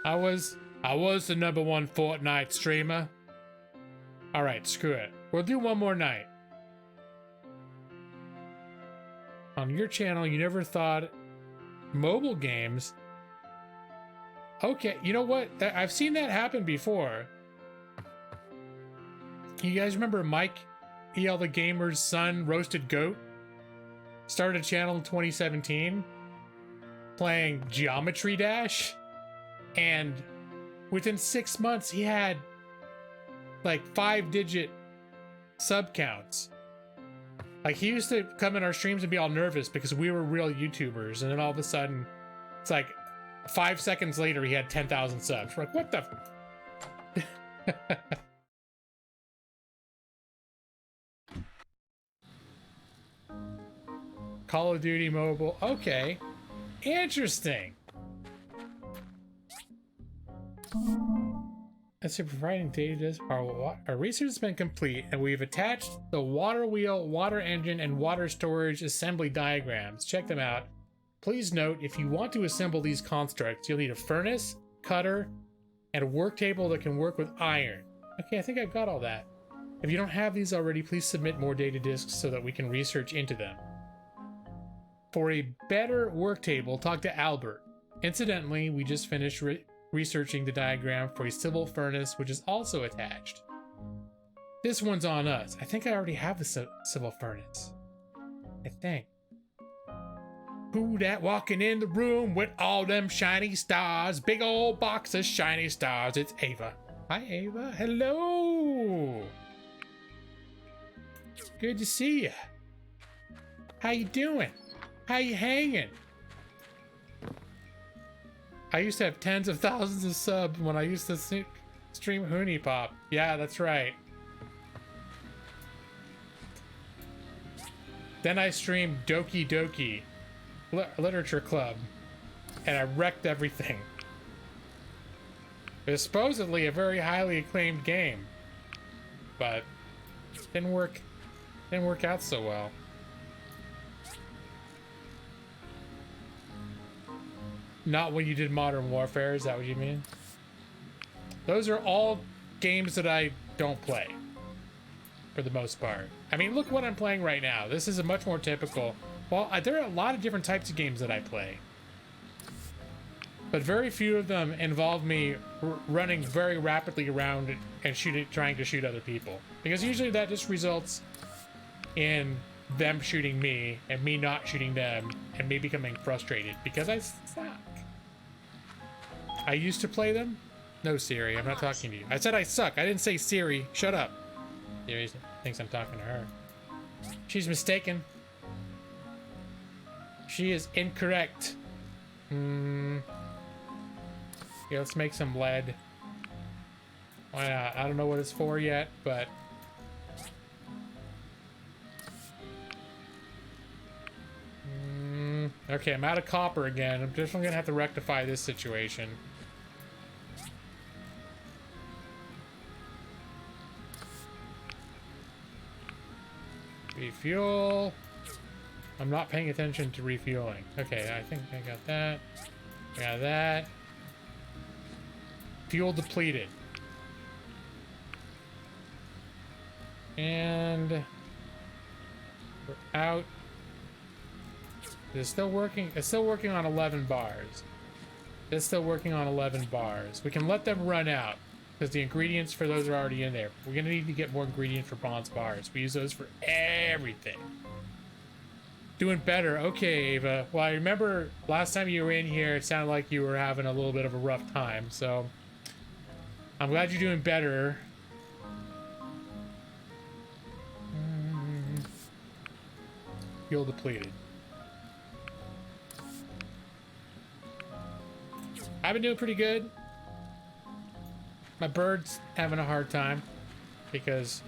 I was the #1 Fortnite streamer. All right, screw it. We'll do one more night. On your channel, you never thought mobile games. Okay, you know what? I've seen that happen before. You guys remember Mike, EL the Gamer's son, Roasted Goat? Started a channel in 2017 playing Geometry Dash, and within 6 months he had like 5-digit sub counts. Like, he used to come in our streams and be all nervous because we were real YouTubers, and then all of a sudden it's like 5 seconds later he had 10,000 subs. We're like, what the Call of Duty Mobile. Okay. Interesting. Let's see, providing data. Our research has been complete, and we've attached the water wheel, water engine, and water storage assembly diagrams. Check them out. Please note, if you want to assemble these constructs, you'll need a furnace, cutter, and a work table that can work with iron. Okay, I think I've got all that. If you don't have these already, please submit more data disks so that we can research into them. For a better work table, talk to Albert. Incidentally, we just finished researching the diagram for a civil furnace, which is also attached. This one's on us. I think I already have the civil furnace. I think. Who that walking in the room with all them shiny stars? Big old box of shiny stars. It's Ava. Hi, Ava. Hello. Good to see you. How you doing? How you hanging? I used to have tens of thousands of subs when I used to stream Hoonie Pop. Yeah, that's right. Then I streamed Doki Doki Literature Club, and I wrecked everything. It was supposedly a very highly acclaimed game, but didn't work out so well. Not when you did Modern Warfare, is that what you mean? Those are all games that I don't play, for the most part. I mean, look what I'm playing right now. This is a much more typical... Well, there are a lot of different types of games that I play, but very few of them involve me running very rapidly around and trying to shoot other people. Because usually that just results in them shooting me and me not shooting them and me becoming frustrated because I suck. I used to play them. No, Siri, I'm not talking to you. I said I suck. I didn't say Siri. Shut up. Siri thinks I'm talking to her. She's mistaken. She is incorrect. Yeah, let's make some lead. Why not? I don't know what it's for yet, but... Okay, I'm out of copper again. I'm definitely gonna have to rectify this situation. Refuel. I'm not paying attention to refueling. Okay, I think I got that. I got that. Fuel depleted. And we're out. It's still working. It's still working on 11 bars. It's still working on 11 bars. We can let them run out because the ingredients for those are already in there. We're gonna need to get more ingredients for bronze bars. We use those for everything. Doing better. Okay, Ava. Well, I remember last time you were in here, it sounded like you were having a little bit of a rough time, so I'm glad you're doing better. Fuel depleted. I've been doing pretty good. My bird's having a hard time because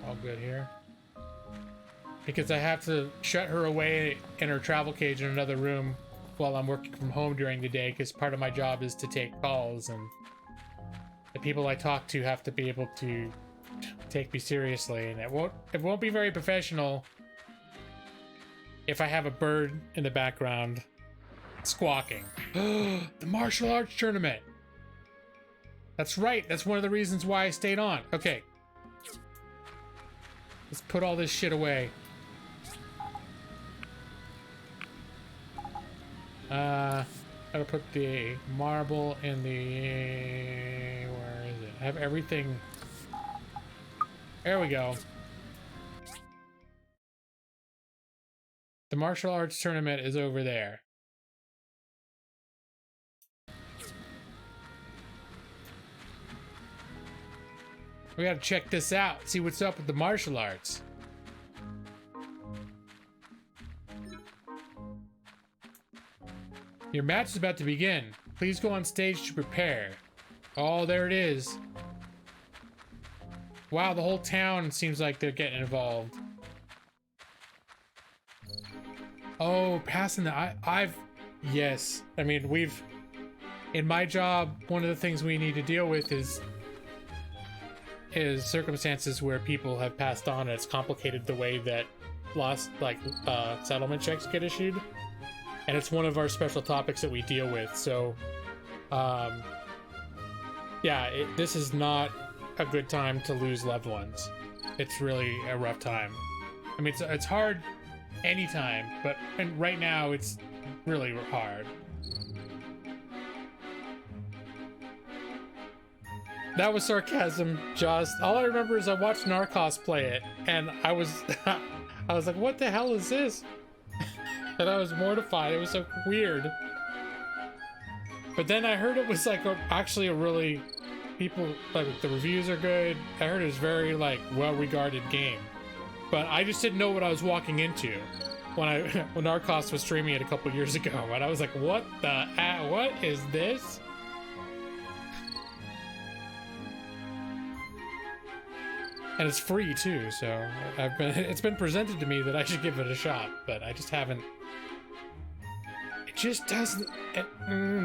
all good here. Because I have to shut her away in her travel cage in another room while I'm working from home during the day, because part of my job is to take calls, and the people I talk to have to be able to take me seriously, and it won't be very professional if I have a bird in the background squawking. The martial arts tournament. That's right. That's one of the reasons why I stayed on. Okay. Let's put all this shit away. Gotta put the marble in the... Where is it? I have everything... There we go. The martial arts tournament is over there. We gotta check this out, see what's up with the martial arts. Your match is about to begin. Please go on stage to prepare. Oh, there it is. Wow, the whole town seems like they're getting involved. Oh, passing the... Yes. I mean, we've... In my job, one of the things we need to deal with is circumstances where people have passed on, and it's complicated the way that settlement checks get issued. And it's one of our special topics that we deal with. So, yeah, this is not a good time to lose loved ones. It's really a rough time. I mean, it's hard anytime, but right now it's really hard. That was sarcasm, Joss. All I remember is I watched Narcos play it, and I was like, what the hell is this? And I was mortified. It was so weird. But then I heard it was like actually a really... People, like, the reviews are good. I heard it was very, like, well-regarded game. But I just didn't know what I was walking into when Narcos was streaming it a couple years ago. And I was like, what is this? And it's free too, so it's been presented to me that I should give it a shot, but I just haven't. It just doesn't. It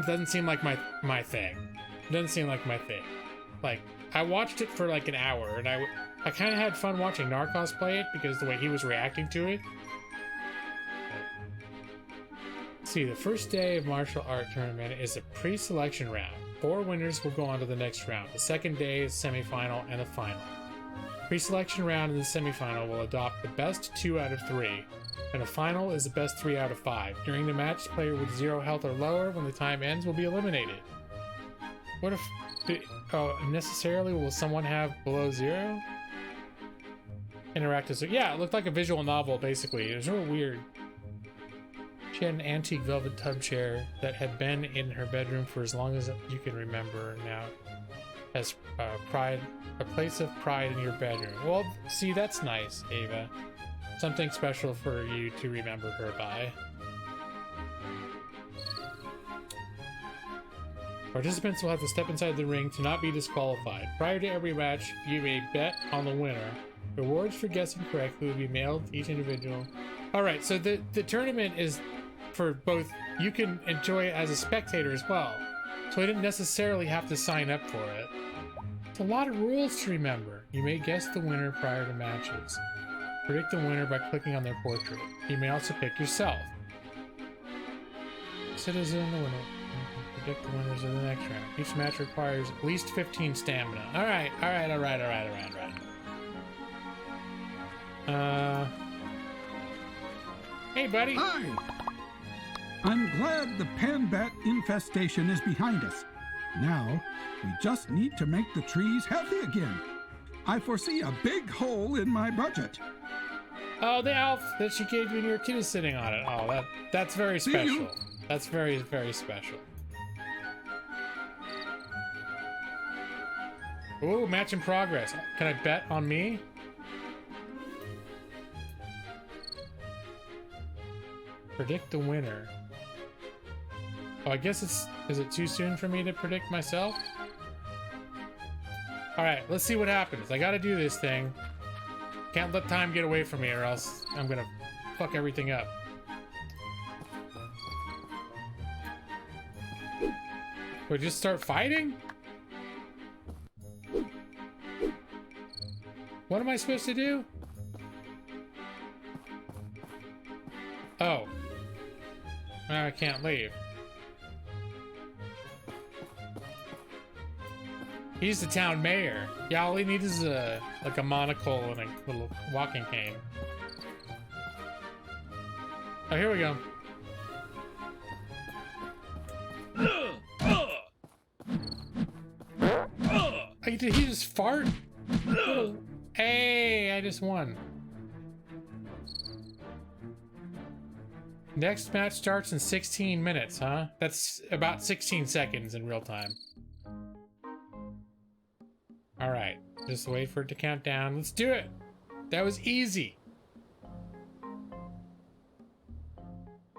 doesn't seem like my thing. It doesn't seem like my thing. Like, I watched it for like an hour, and I kind of had fun watching Narcos play it because the way he was reacting to it. See, the first day of martial art tournament is a pre-selection round. 4 winners will go on to the next round. The second day is semifinal and the final. Pre-selection round and the semifinal will adopt the best 2 out of 3, and the final is the best 3 out of 5. During the match, the player with 0 health or lower, when the time ends, will be eliminated. What if... necessarily will someone have below 0? Interactive... Yeah, it looked like a visual novel, basically. It was real weird. She had an antique velvet tub chair that had been in her bedroom for as long as you can remember. Now has a place of pride in your bedroom. Well, see, that's nice, Ava. Something special for you to remember her by. Participants will have to step inside the ring to not be disqualified. Prior to every match, you may bet on the winner. Rewards for guessing correctly will be mailed to each individual. Alright, so the tournament is for both... You can enjoy it as a spectator as well. So I didn't necessarily have to sign up for it. It's a lot of rules to remember. You may guess the winner prior to matches. Predict the winner by clicking on their portrait. You may also pick yourself. Citizen the winner. Predict the winners of the next round. Each match requires at least 15 stamina. Alright. Hey, buddy. Hi. I'm glad the panbat infestation is behind us. Now, we just need to make the trees healthy again. I foresee a big hole in my budget. Oh, the elf that she gave you and your kid is sitting on it. Oh, that's very See special. you. That's very, very special. Ooh, match in progress. Can I bet on me? Predict the winner. Oh, I guess is it too soon for me to predict myself? Alright, let's see what happens. I gotta do this thing. Can't let time get away from me or else I'm gonna fuck everything up. We just start fighting? What am I supposed to do? Oh. Now I can't leave. He's the town mayor. Yeah, all he needs is like a monocle and a little walking cane. Oh, here we go. Did he just fart? Hey, I just won. Next match starts in 16 minutes, huh? That's about 16 seconds in real time. Alright, just wait for it to count down. Let's do it! That was easy!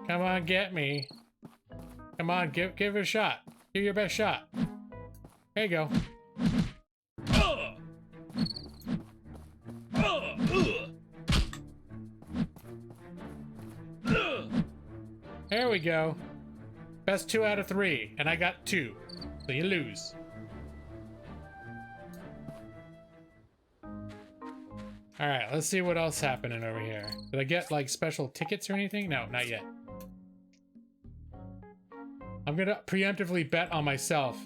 Come on, get me. Come on, give it a shot. Give your best shot. There you go. There we go. Best 2 out of 3, and I got 2. So you lose. Alright, let's see what else happening over here. Did I get like special tickets or anything? No, not yet. I'm gonna preemptively bet on myself.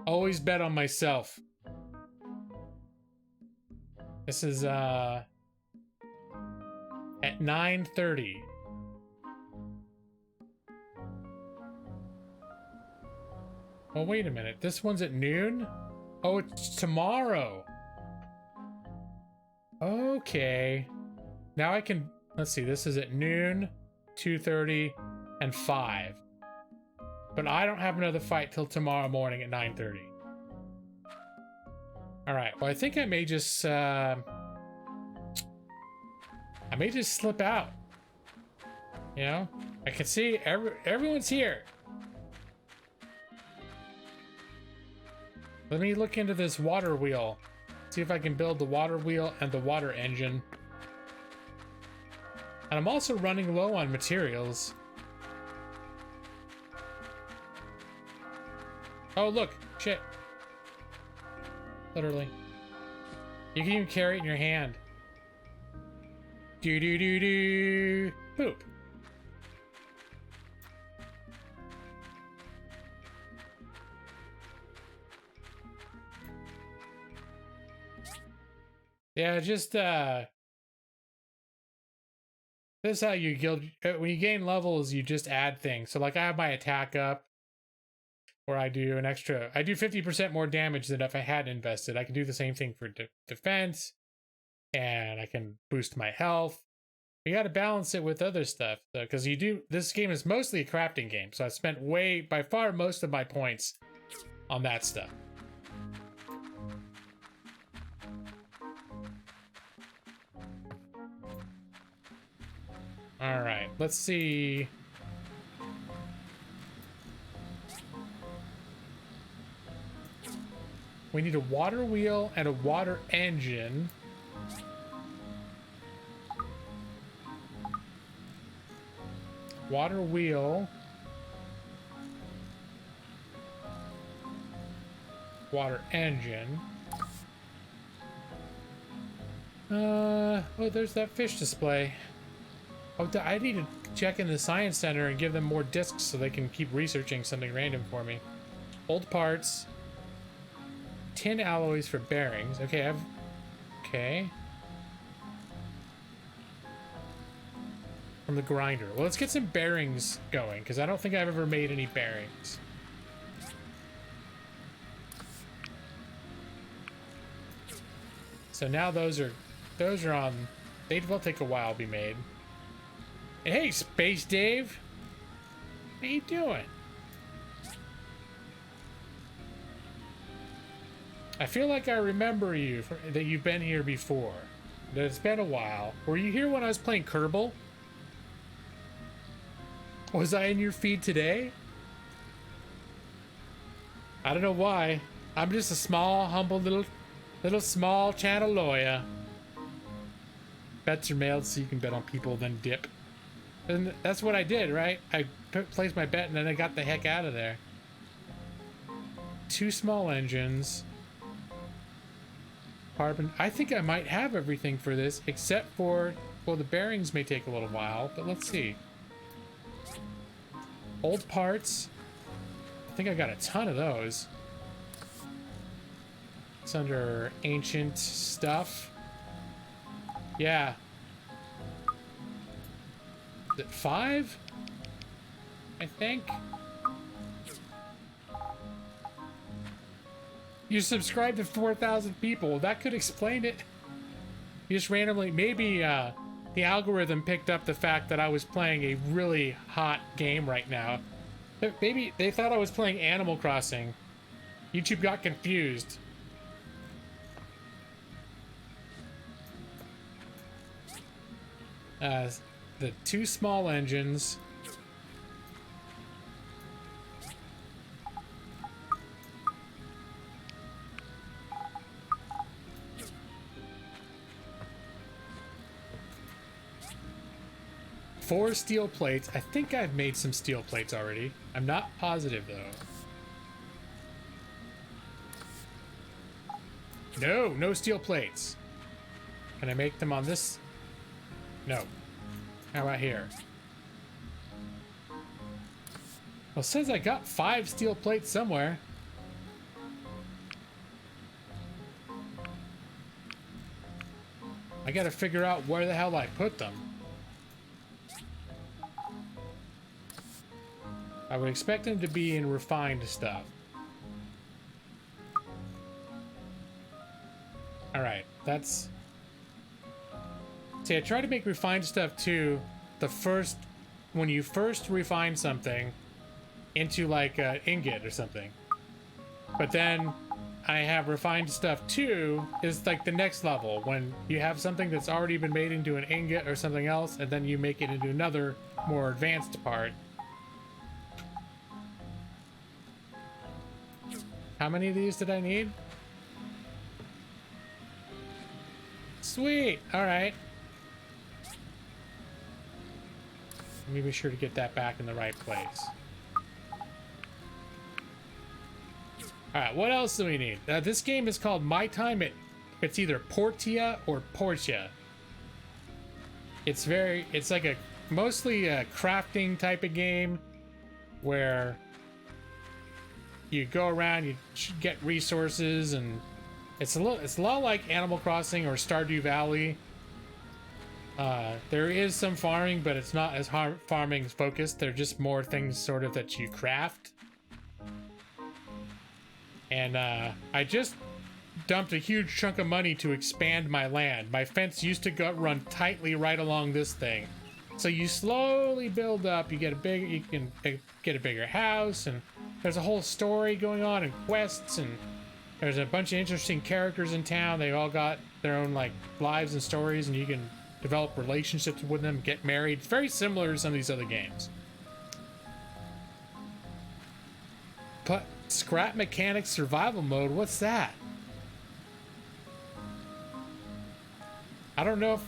Always bet on myself. This is at 9:30. Oh, wait a minute. This one's at noon? Oh, it's tomorrow. Okay. Now I can... Let's see. This is at noon, 2:30, and 5. But I don't have another fight till tomorrow morning at 9:30. Alright. Well, I think I may just... I may just slip out. You know? I can see everyone's here. Let me look into this water wheel. See if I can build the water wheel and the water engine. And I'm also running low on materials. Oh, look. Shit. Literally. You can even carry it in your hand. Do-do-do-do. Poop. Yeah, just this is how you guild when you gain levels, you just add things. So like I have my attack up where I do an extra, I do 50% more damage than if I had invested. I can do the same thing for defense, and I can boost my health. You got to balance it with other stuff because this game is mostly a crafting game. So I spent by far most of my points on that stuff. All right, let's see. We need a water wheel and a water engine. Water wheel. Water engine. Oh, there's that fish display. Oh, I need to check in the science center and give them more discs so they can keep researching something random for me. Old parts. Tin alloys for bearings. Okay, okay. From the grinder. Well, let's get some bearings going, because I don't think I've ever made any bearings. So now those are on. They will take a while to be made. And hey, Space Dave, how you doing? I feel like I remember you that you've been here before. That it's been a while. Were you here when I was playing Kerbal? Was I in your feed today? I don't know why. I'm just a small, humble little small channel lawyer. Bets are mailed so you can bet on people, then dip. And that's what I did, right? I placed my bet and then I got the heck out of there. 2 small engines. Carbon. I think I might have everything for this, except for, well, the bearings may take a little while, but let's see. Old parts. I think I got a ton of those. It's under ancient stuff. Yeah. Is it 5? I think. You subscribed to 4,000 people. That could explain it. You just randomly, maybe the algorithm picked up the fact that I was playing a really hot game right now. Maybe they thought I was playing Animal Crossing. YouTube got confused. The 2 small engines. Four steel plates. I think I've made some steel plates already. I'm not positive though. No steel plates. Can I make them on this? No. How about here? Well, it says I got 5 steel plates somewhere. I gotta figure out where the hell I put them. I would expect them to be in refined stuff. Alright, that's... See, I try to make refined stuff too. When you first refine something into like an ingot or something. But then I have refined stuff too is like the next level. When you have something that's already been made into an ingot or something else, and then you make it into another more advanced part. How many of these did I need? Sweet, all right. Let me be sure to get that back in the right place. All right, what else do we need? This game is called My Time at... It's either Portia or Portia. It's like a mostly a crafting type of game where you go around, you get resources, and it's a lot like Animal Crossing or Stardew Valley. There is some farming, but it's not as farming focused. They're just more things sort of that you craft. And I just dumped a huge chunk of money to expand my land. My fence used to run tightly right along this thing. So you slowly build up, you can get a bigger house, and there's a whole story going on and quests, and there's a bunch of interesting characters in town. They all got their own like lives and stories, and you can develop relationships with them, get married. It's very similar to some of these other games. But Scrap Mechanics Survival Mode, what's that? I don't know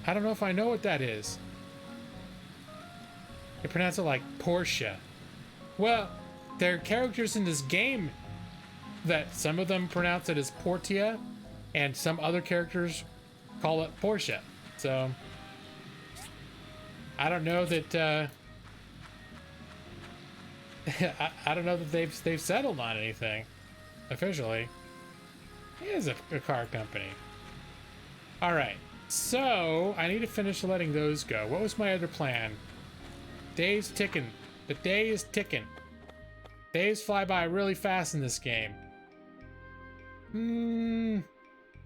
if I know what that is. They pronounce it like Portia. Well, there are characters in this game that some of them pronounce it as Portia, and some other characters call it Portia. So I don't know that I don't know that they've settled on anything officially. It is a car company. All right, so I need to finish letting those go. What was my other plan? Days ticking. The day is ticking. Days fly by really fast in this game.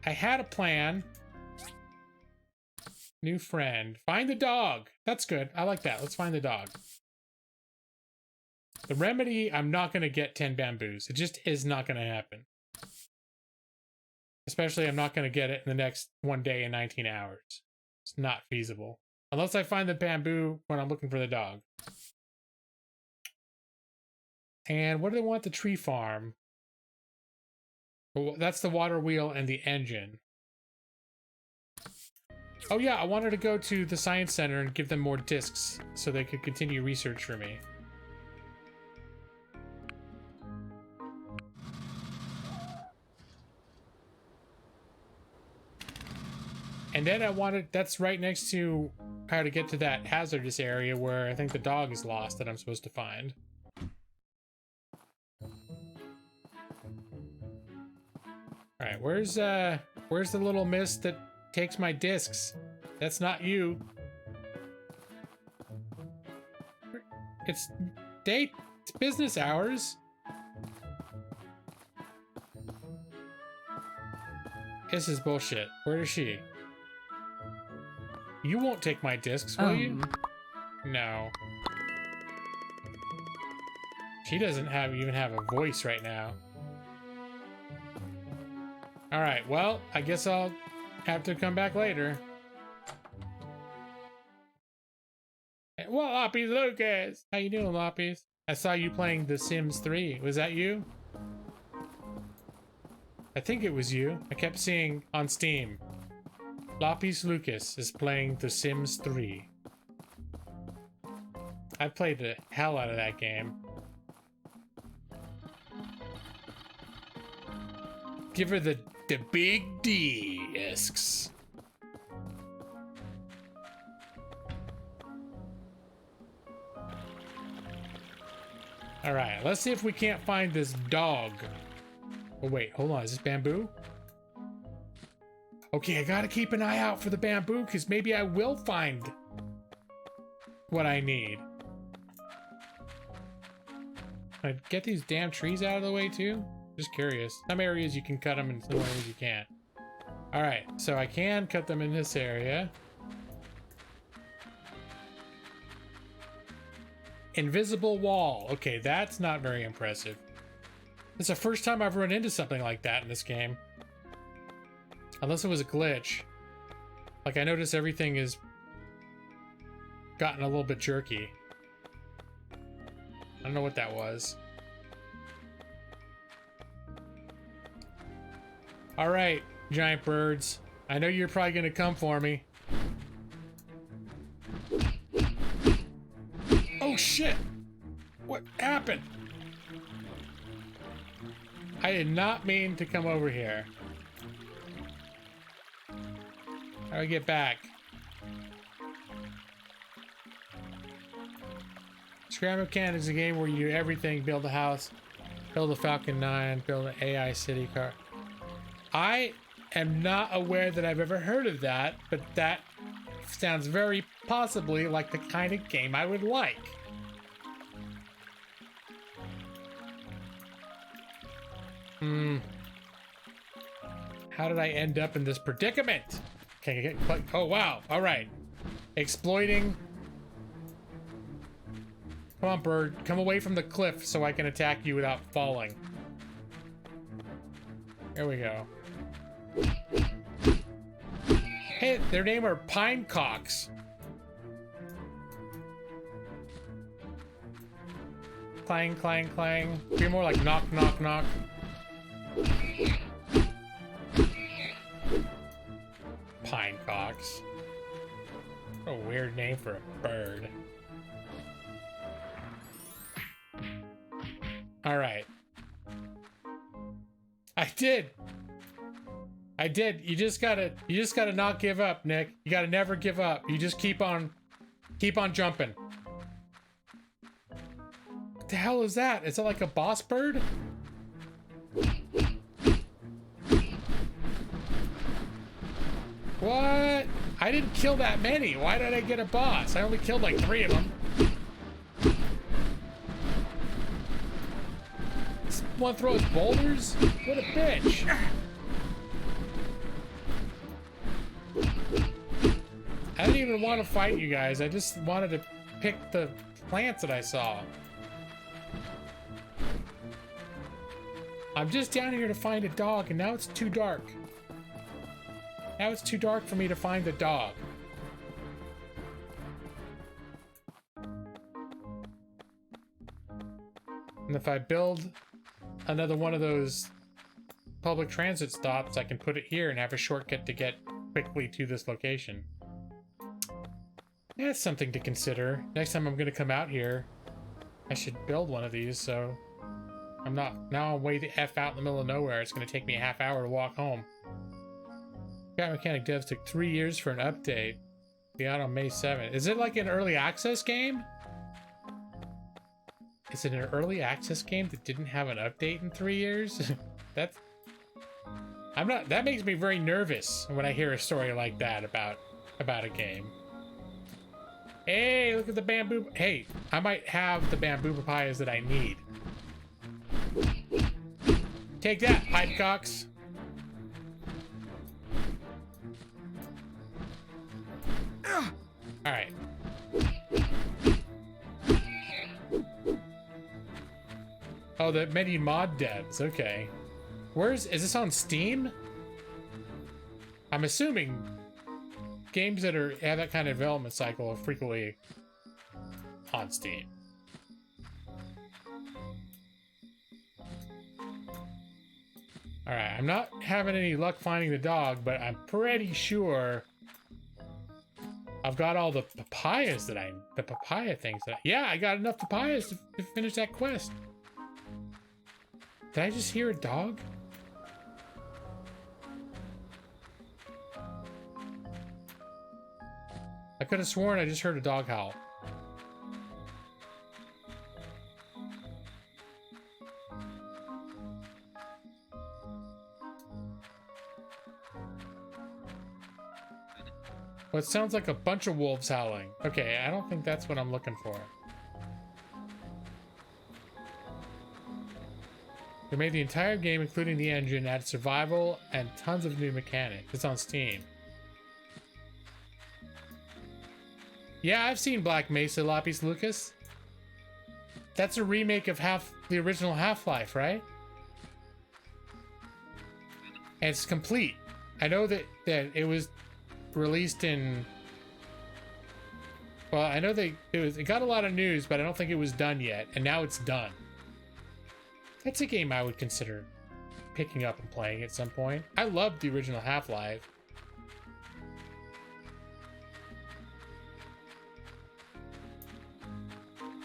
I had a plan. New friend. Find the dog. That's good. I like that. Let's find the dog. The remedy, I'm not going to get 10 bamboos. It just is not going to happen. Especially, I'm not going to get it in the next 1 day and 19 hours. It's not feasible. Unless I find the bamboo when I'm looking for the dog. And what do they want? The tree farm. Well, that's the water wheel and the engine. Oh yeah, I wanted to go to the science center and give them more discs so they could continue research for me. And then I wanted, that's right next to how to get to that hazardous area where I think the dog is lost that I'm supposed to find. Alright, where's the little mist that takes my discs? That's not you. It's business hours. This is bullshit. Where is she? You won't take my discs, will you? No. She doesn't even have a voice right now. Alright, well, I guess I'll have to come back later. Well, Loppies Lucas! How you doing, Loppies? I saw you playing The Sims 3. Was that you? I think it was you. I kept seeing on Steam. Loppies Lucas is playing The Sims 3. I played the hell out of that game. Give her the big discs. Alright, let's see if we can't find this dog. Oh wait, hold on, is this bamboo? Okay, I gotta keep an eye out for the bamboo, because maybe I will find what I need. Can I get these damn trees out of the way too? Just curious. Some areas you can cut them and some areas you can't. Alright, so I can cut them in this area. Invisible wall. Okay, that's not very impressive. It's the first time I've run into something like that in this game. Unless it was a glitch. Like, I notice everything has gotten a little bit jerky. I don't know what that was. Alright, giant birds. I know you're probably gonna come for me. Oh shit! What happened? I did not mean to come over here. How do I get back? Scrap Mechanic is a game where you do everything, build a house, build a Falcon 9, build an AI city car. I am not aware that I've ever heard of that, but that sounds very possibly like the kind of game I would like. How did I end up in this predicament? Okay, oh wow, all right. Exploiting. Come on, bird, come away from the cliff so I can attack you without falling. There we go. Hey, their name are pine cocks. Clang, clang, clang. Be more like knock, knock, knock. Pine cocks. What a weird name for a bird. All right. I did. You just gotta not give up, Nick. You gotta never give up. You just keep on jumping. What the hell is that? Is it like a boss bird? What? I didn't kill that many. Why did I get a boss? I only killed like 3 of them. This one throws boulders? What a bitch. I didn't even want to fight you guys. I just wanted to pick the plants that I saw. I'm just down here to find a dog, and now it's too dark. Now it's too dark for me to find the dog. And if I build another one of those public transit stops, I can put it here and have a shortcut to get quickly to this location. That's something to consider. Next time I'm going to come out here, I should build one of these, so I'm not... Now I'm way the F out in the middle of nowhere. It's going to take me a half hour to walk home. Cat Mechanic devs took 3 years for an update. Be out on May 7th. Is it like an early access game? Is it an early access game that didn't have an update in 3 years? That's... I'm not... That makes me very nervous when I hear a story like that about a game. Hey, look at the bamboo... Hey, I might have the bamboo papayas that I need. Take that, pipecocks. Alright. Oh, the many mod devs, okay. Is this on Steam? I'm assuming games that have that kind of development cycle are frequently on Steam. Alright, I'm not having any luck finding the dog, but I'm pretty sure I've got all the papayas the papaya things yeah, I got enough papayas to finish that quest. Did I just hear a dog? I could have sworn I just heard a dog howl. Well, it sounds like a bunch of wolves howling. Okay, I don't think that's what I'm looking for. They made the entire game, including the engine, add survival and tons of new mechanics. It's on Steam. Yeah, I've seen Black Mesa, Lapis Lucas. That's a remake of the original Half-Life, right? And it's complete. I know that it was released in... Well, I know it got a lot of news, but I don't think it was done yet, and now it's done. That's a game I would consider picking up and playing at some point. I loved the original Half-Life.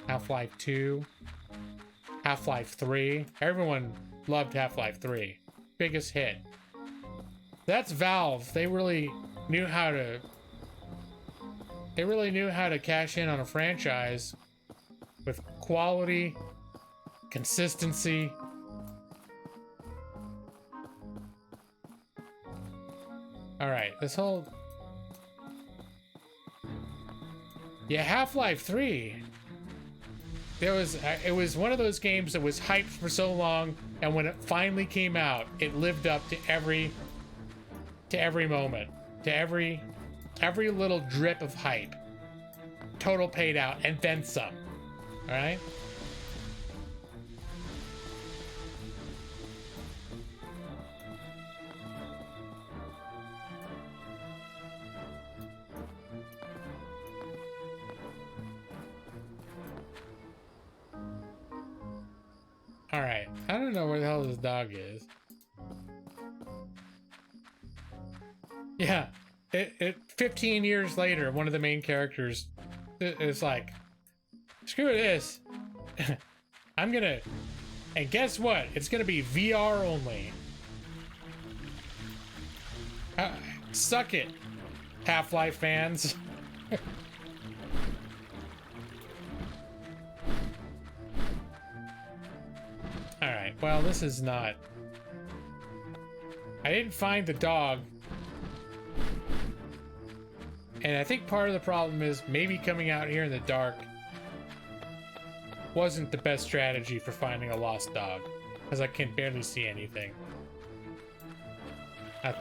Half-Life 2. Half-Life 3. Everyone loved Half-Life 3. Biggest hit. That's Valve. They really knew how to... They really knew how to cash in on a franchise with quality, consistency. Alright, this whole... Yeah, Half-Life 3. It was one of those games that was hyped for so long, and when it finally came out, it lived up to every moment, to every little drip of hype. Total paid out, and then some. All right. All right. I don't know where the hell this dog is. Yeah. 15 years later, one of the main characters is like, screw this. I'm gonna... And guess what? It's gonna be VR only. Suck it, Half-Life fans. Alright, well, this is not... I didn't find the dog. And I think part of the problem is maybe coming out here in the dark wasn't the best strategy for finding a lost dog, because I can barely see anything. I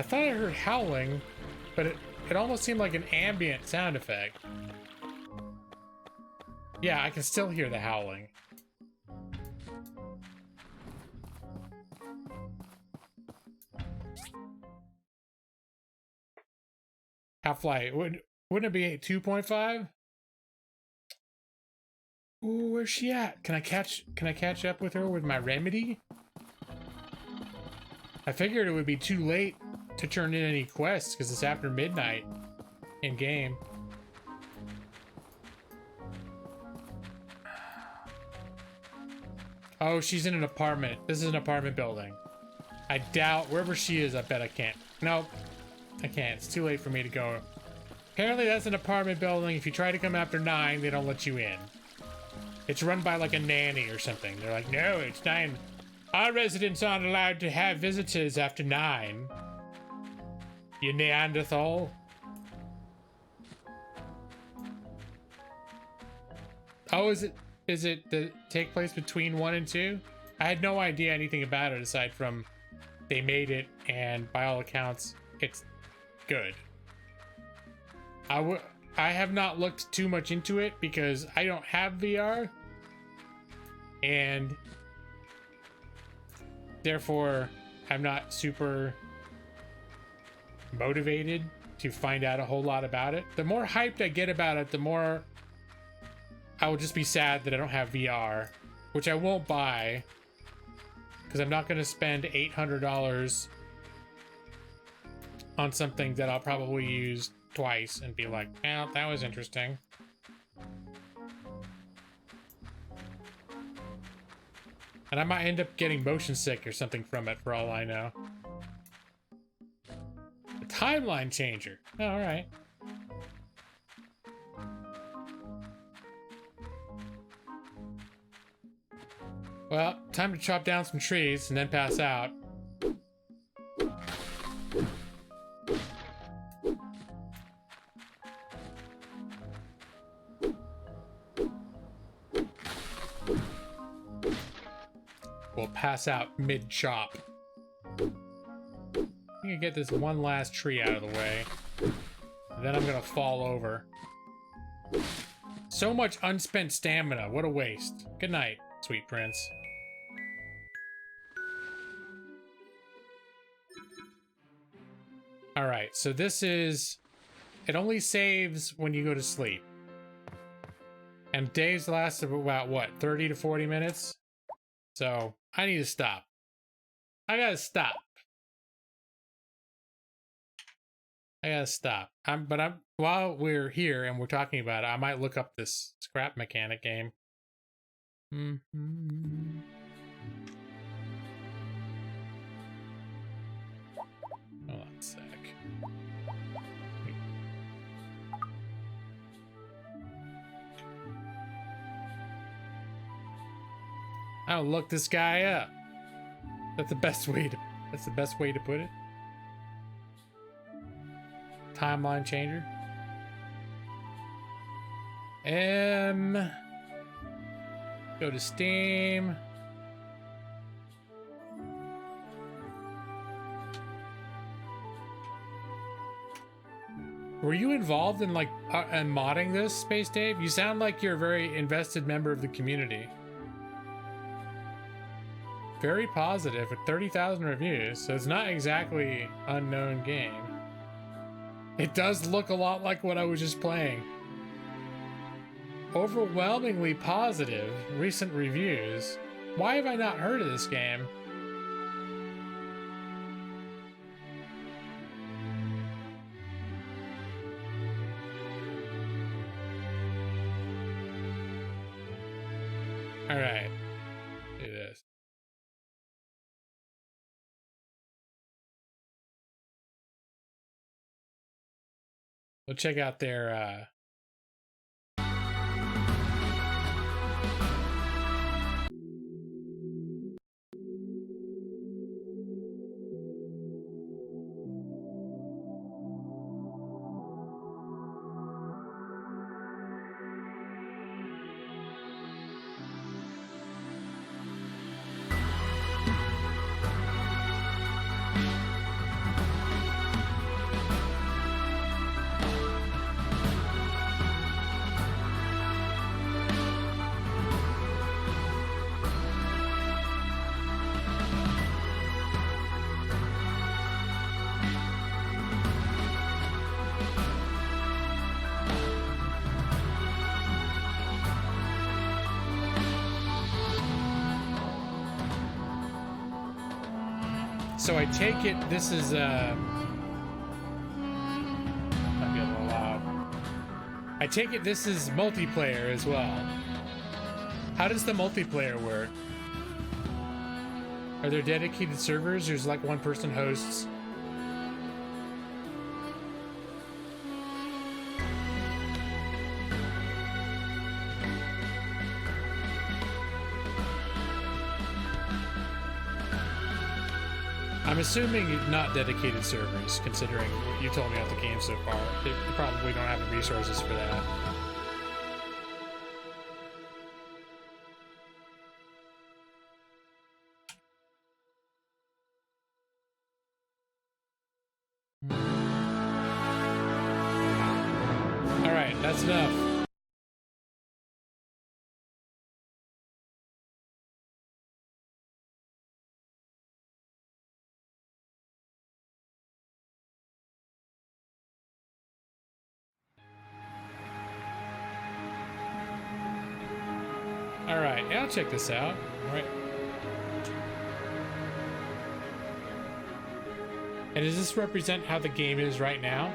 thought I heard howling, but it almost seemed like an ambient sound effect. Yeah, I can still hear the howling. Half-Life, wouldn't it be 2.5? Ooh, where's she at? Can I catch up with her with my remedy? I figured it would be too late to turn in any quests because it's after midnight in game. Oh, she's in an apartment. This is an apartment building. I doubt wherever she is, I bet I can't. Nope. I can't. It's too late for me to go. Apparently that's an apartment building. If you try to come after 9, they don't let you in. It's run by like a nanny or something. They're like, no, it's 9. Our residents aren't allowed to have visitors after 9. You Neanderthal. Oh, is it the take place between 1 and 2? I had no idea anything about it aside from they made it, and by all accounts, it's good. I have not looked too much into it because I don't have VR, and therefore I'm not super motivated to find out a whole lot about it. The more hyped I get about it, the more I will just be sad that I don't have VR, which I won't buy because I'm not going to spend $800 on something that I'll probably use twice and be like, well, that was interesting. And I might end up getting motion sick or something from it for all I know. A timeline changer. Oh, all right. Well, time to chop down some trees and then pass out. We'll pass out mid-chop. I'm gonna get this one last tree out of the way. And then I'm gonna fall over. So much unspent stamina. What a waste. Good night, sweet prince. Alright, so this is... It only saves when you go to sleep. And days last about, what, 30 to 40 minutes? So, I need to stop. I gotta stop. While we're here and we're talking about it, I might look up this scrap mechanic game. Hold on a sec. I'll look this guy up. That's the best way to put it. Timeline changer. Go to Steam. Were you involved in like in modding this, Space Dave? You sound like you're a very invested member of the community. Very positive with 30,000 reviews, so it's not exactly unknown game. It does look a lot like what I was just playing. Overwhelmingly positive recent reviews. Why have I not heard of this game? All right, do this. We'll check out their So I take it this is might be a little loud. I take it this is multiplayer as well. How does the multiplayer work? Are there dedicated servers? There's like one person hosts. I'm assuming not dedicated servers, considering what you told me about the game so far. They probably don't have the resources for that. Alright, that's enough. Alright, yeah, I'll check this out. Alright. And does this represent how the game is right now?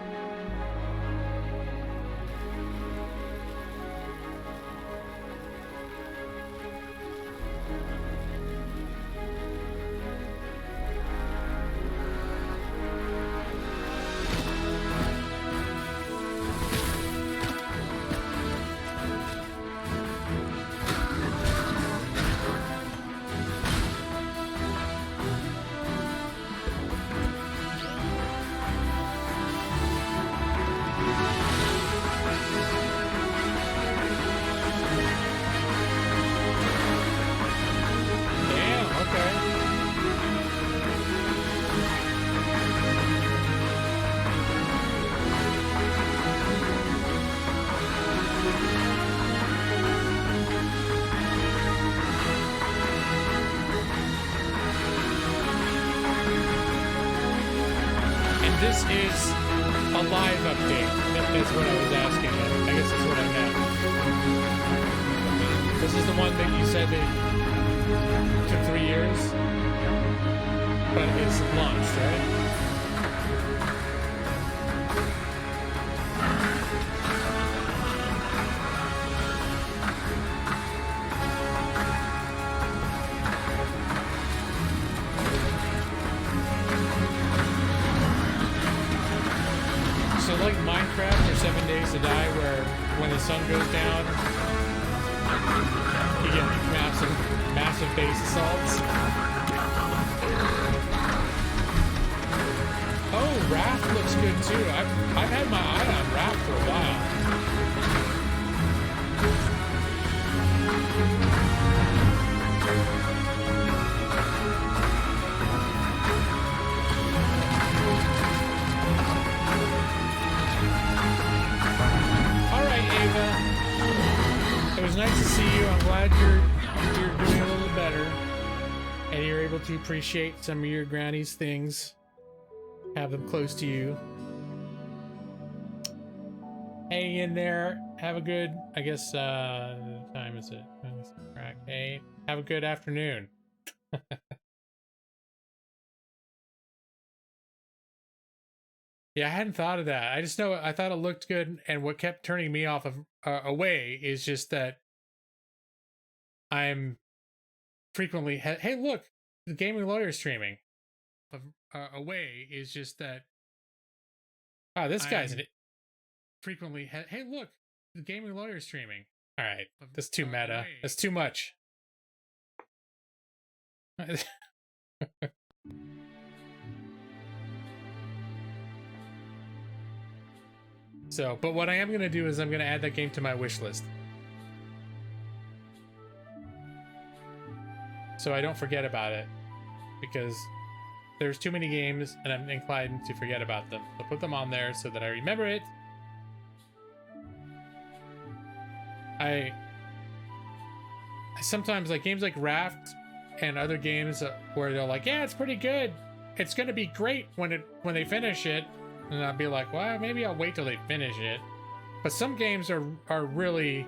This is a live update, is what I was asking. I guess that's what I meant. This is the one that you said that took 3 years, but it's launched, right? Like Minecraft or 7 Days to Die, where when the sun goes down, you get massive base assaults. Oh, Raft looks good too. I've had my eye on Raft for a while. It was nice to see you. I'm glad you're doing a little better, and you're able to appreciate some of your granny's things. Have them close to you. Hang in there. Have a good, I guess, time is it? Hey, have a good afternoon. Yeah, I hadn't thought of that. I just know I thought it looked good, and what kept turning me off of away is just that I'm frequently hey, look, the gaming lawyer streaming. Away is just that. Oh, this guy's frequently hey, look, the gaming lawyer streaming. All right, that's too meta. That's too much. So, but what I am going to do is I'm going to add that game to my wish list. So I don't forget about it. Because there's too many games and I'm inclined to forget about them. So put them on there so that I remember it. I sometimes like games like Raft and other games where they're like, yeah, it's pretty good. It's going to be great when they finish it. And I'll be like, well, maybe I'll wait till they finish it. But some games are really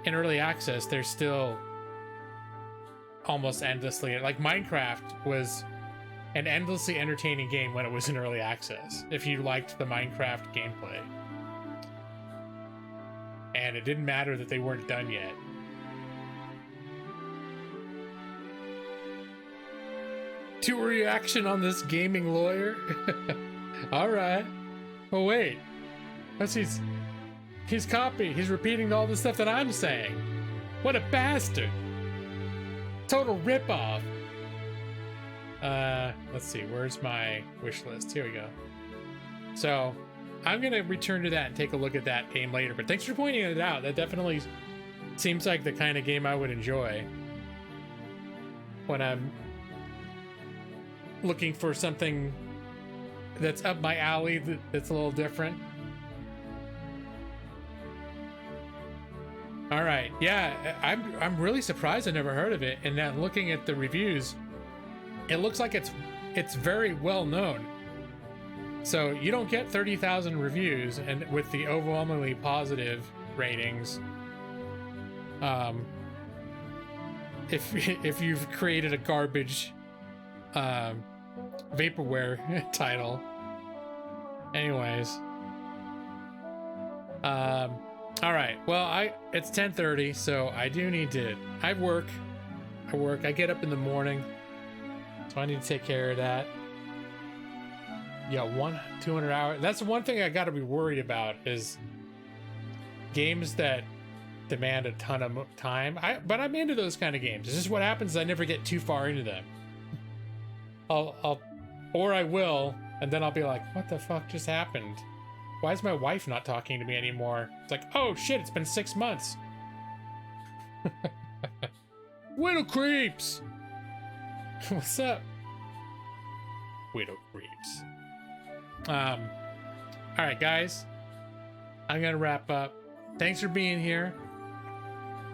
in early access. They're still almost endlessly, like Minecraft was an endlessly entertaining game when it was in early access, if you liked the Minecraft gameplay. And it didn't matter that they weren't done yet. To a reaction on this gaming lawyer? Alright. Oh wait. That's his copy. He's repeating all the stuff that I'm saying. What a bastard. Total ripoff. Let's see, where's my wish list? Here we go. So, I'm gonna return to that and take a look at that game later, but thanks for pointing it out. That definitely seems like the kind of game I would enjoy when I'm looking for something that's up my alley that's a little different. All right, yeah, I'm really surprised I never heard of it, and then looking at the reviews, it looks like it's very well known. So you don't get 30,000 reviews, and with the overwhelmingly positive ratings, if you've created a garbage vaporware title. Anyways, all right. Well, it's 10:30, so I do need to. I work. I get up in the morning, so I need to take care of that. Yeah, 200 hours. That's the one thing I got to be worried about is games that demand a ton of time. But I'm into those kind of games. It's just what happens is I never get too far into them. Or I will, and then I'll be like, what the fuck just happened? Why is my wife not talking to me anymore? It's like, oh shit, it's been 6 months. Widow creeps! What's up? Widow creeps. Alright guys, I'm gonna wrap up. Thanks for being here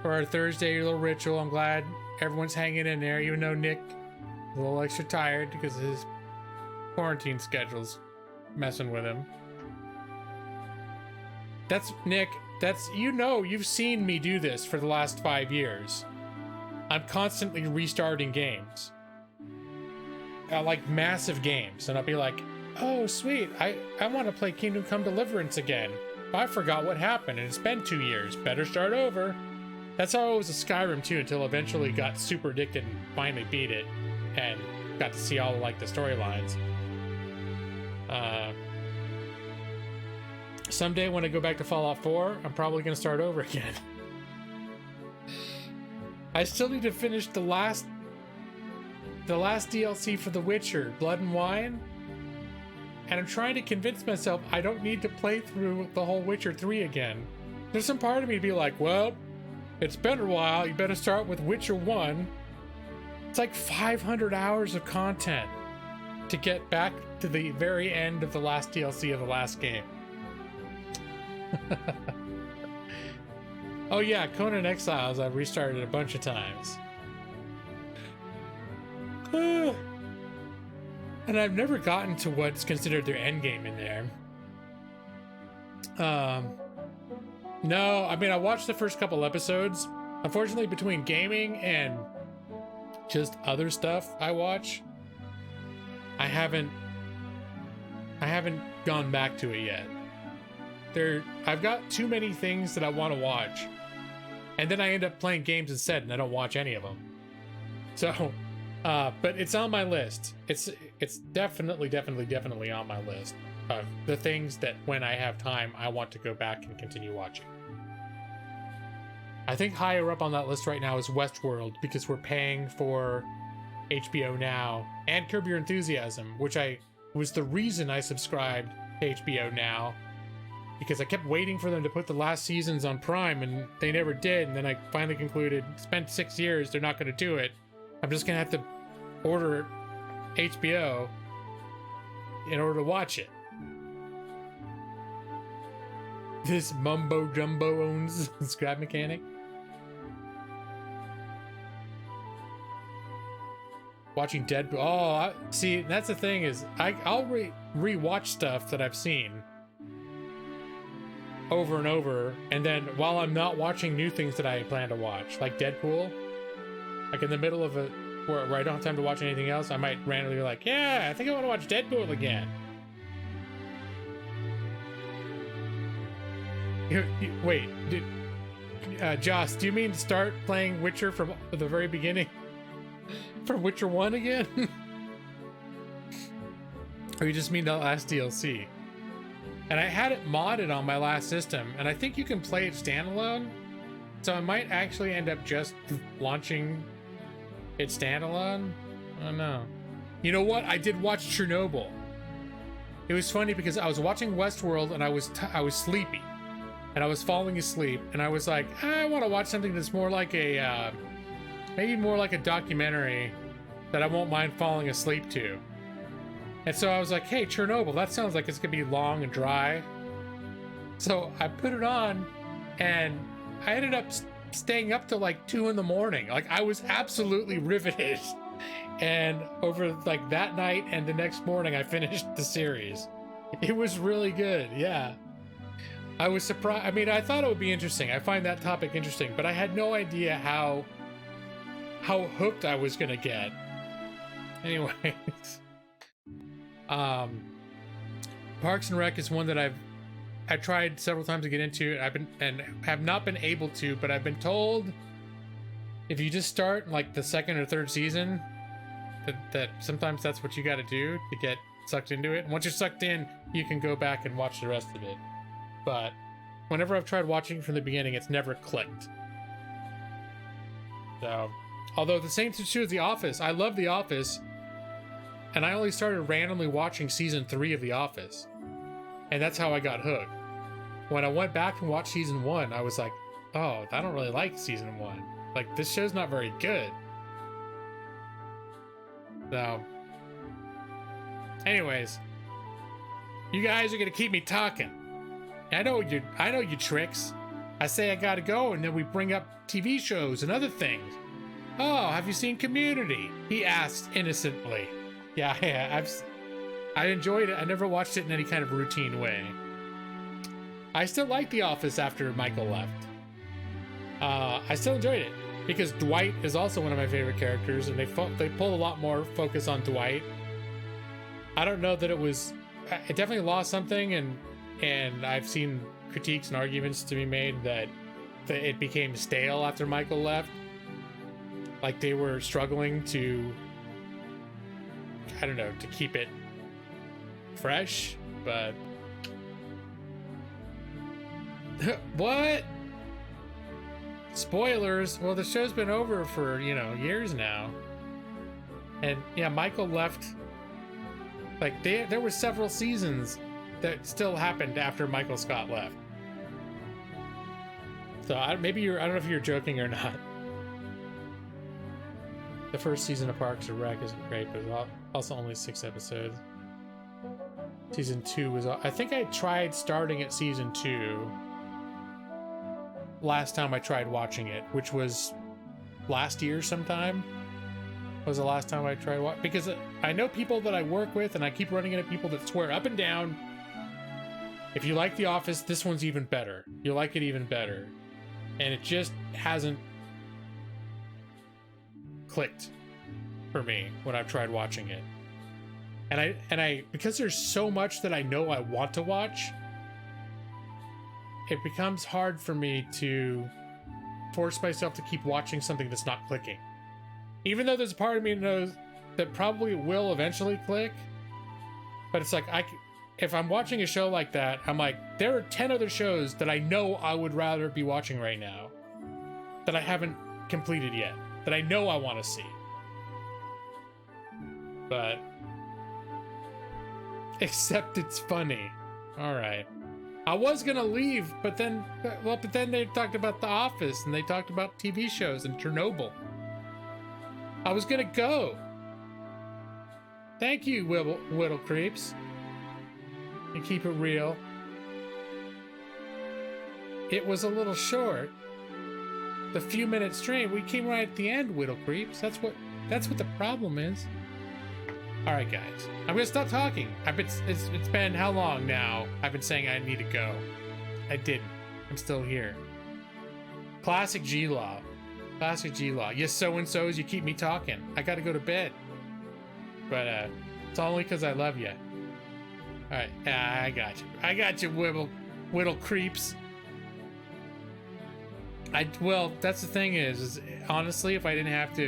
for our Thursday little ritual. I'm glad everyone's hanging in there, even though Nick is a little extra tired because his quarantine schedule's messing with him. That's Nick, you've seen me do this for the last 5 years. I'm constantly restarting games. Like massive games, and I'll be like, oh sweet, I want to play Kingdom Come Deliverance again. I forgot what happened and it's been 2 years. Better start over. That's how it was with Skyrim too, until eventually got super addicted and finally beat it and got to see all like the storylines. Someday when I go back to Fallout 4, I'm probably gonna start over again. I still need to finish the last DLC for The Witcher, Blood and Wine. And I'm trying to convince myself I don't need to play through the whole Witcher 3 again. There's some part of me to be like, well, it's been a while, you better start with Witcher 1. It's like 500 hours of content to get back to the very end of the last DLC of the last game. Oh yeah, Conan Exiles I've restarted a bunch of times. And I've never gotten to what's considered their end game in there. No, I mean, I watched the first couple episodes. Unfortunately, between gaming and just other stuff I watch, I haven't gone back to it yet. I've got too many things that I want to watch, and then I end up playing games instead, and I don't watch any of them. So, but it's on my list. It's definitely on my list of the things that when I have time, I want to go back and continue watching. I think higher up on that list right now is Westworld, because we're paying for HBO Now and Curb Your Enthusiasm, which was the reason I subscribed to HBO Now, because I kept waiting for them to put the last seasons on Prime, and they never did. And then I finally concluded, spent 6 years, they're not going to do it. I'm just going to have to order HBO in order to watch it. This mumbo jumbo owns Scrap Mechanic. Watching Deadpool. Oh, see, that's the thing is, I'll re-watch stuff that I've seen over and over, and then while I'm not watching new things that I plan to watch, like Deadpool, like in the middle of where I don't have time to watch anything else, I might randomly be like, yeah, I think I want to watch Deadpool again. Wait, Joss, do you mean start playing Witcher from the very beginning? From Witcher 1 again? Or you just mean the last DLC? And I had it modded on my last system, and I think you can play it standalone. So I might actually end up just launching it standalone. I don't know. You know what? I did watch Chernobyl. It was funny because I was watching Westworld and I was sleepy, and I was falling asleep, and I was like, I want to watch something that's more like a maybe more like a documentary that I won't mind falling asleep to. And so I was like, hey, Chernobyl, that sounds like it's gonna be long and dry. So I put it on, and I ended up staying up till like 2 in the morning. Like, I was absolutely riveted. And over like that night and the next morning, I finished the series. It was really good, yeah. I was surprised. I mean, I thought it would be interesting. I find that topic interesting, but I had no idea how hooked I was gonna get. Anyways. Parks and Rec is one that I tried several times to get into. And have not been able to, but I've been told if you just start like the second or third season, that sometimes that's what you got to do to get sucked into it. And once you're sucked in, you can go back and watch the rest of it. But whenever I've tried watching from the beginning, it's never clicked. So, although the same is true as The Office. I love The Office. And I only started randomly watching season 3 of The Office. And that's how I got hooked. When I went back and watched season 1, I was like, oh, I don't really like season 1. Like, this show's not very good. So, anyways, you guys are gonna keep me talking. I know your tricks. I say I gotta go, and then we bring up TV shows and other things. Oh, have you seen Community? He asked innocently. Yeah, I enjoyed it. I never watched it in any kind of routine way. I still like The Office after Michael left. I still enjoyed it because Dwight is also one of my favorite characters, and they pull a lot more focus on Dwight. I don't know that it definitely lost something, and I've seen critiques and arguments to be made that it became stale after Michael left. Like they were struggling to, I don't know, to keep it fresh, but what? Spoilers. Well, the show's been over for, years now. And yeah, Michael left. Like there were several seasons that still happened after Michael Scott left. So I don't know if you're joking or not. The first season of Parks and Rec isn't great, but it's also only 6 episodes. Season 2 was... I think I tried starting at season 2 last time I tried watching it, which was last year sometime. Was the last time I tried watching... Because I know people that I work with, and I keep running into people that swear up and down, if you like The Office, this one's even better. You'll like it even better. And it just hasn't clicked for me when I've tried watching it. And I because there's so much that I know I want to watch, it becomes hard for me to force myself to keep watching something that's not clicking. Even though there's a part of me that knows that probably will eventually click, but it's like if I'm watching a show like that, I'm like, there are 10 other shows that I know I would rather be watching right now that I haven't completed yet, that I know I want to see. But except it's funny. All right. I was gonna leave, but then they talked about The Office, and they talked about TV shows and Chernobyl. I was gonna go. Thank you, Whittle Creeps. And keep it real. It was a little short. The few minute stream, we came right at the end, Whittle Creeps. That's what the problem is. All right, guys, I'm gonna stop talking. It's been how long now? I've been saying I need to go. I didn't. I'm still here. Classic G-Law. Classic G-Law. Yes, so-and-sos, you keep me talking. I gotta go to bed. But, it's only because I love you. Alright, I got you. I got you, whittle creeps. Well, that's the thing is honestly, if I didn't have to...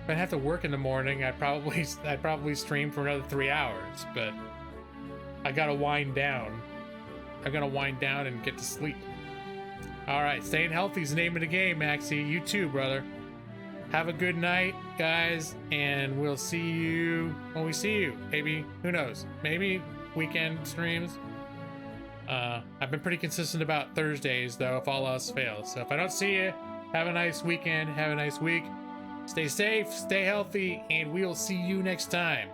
If I have to work in the morning, I'd probably stream for another 3 hours, but I gotta wind down. I gotta wind down and get to sleep. Alright, staying healthy is the name of the game, Maxie. You too, brother. Have a good night, guys, and we'll see you when we see you. Maybe, who knows? Maybe weekend streams. I've been pretty consistent about Thursdays, though, if all else fails. So if I don't see you, have a nice weekend, have a nice week. Stay safe, stay healthy, and we'll see you next time.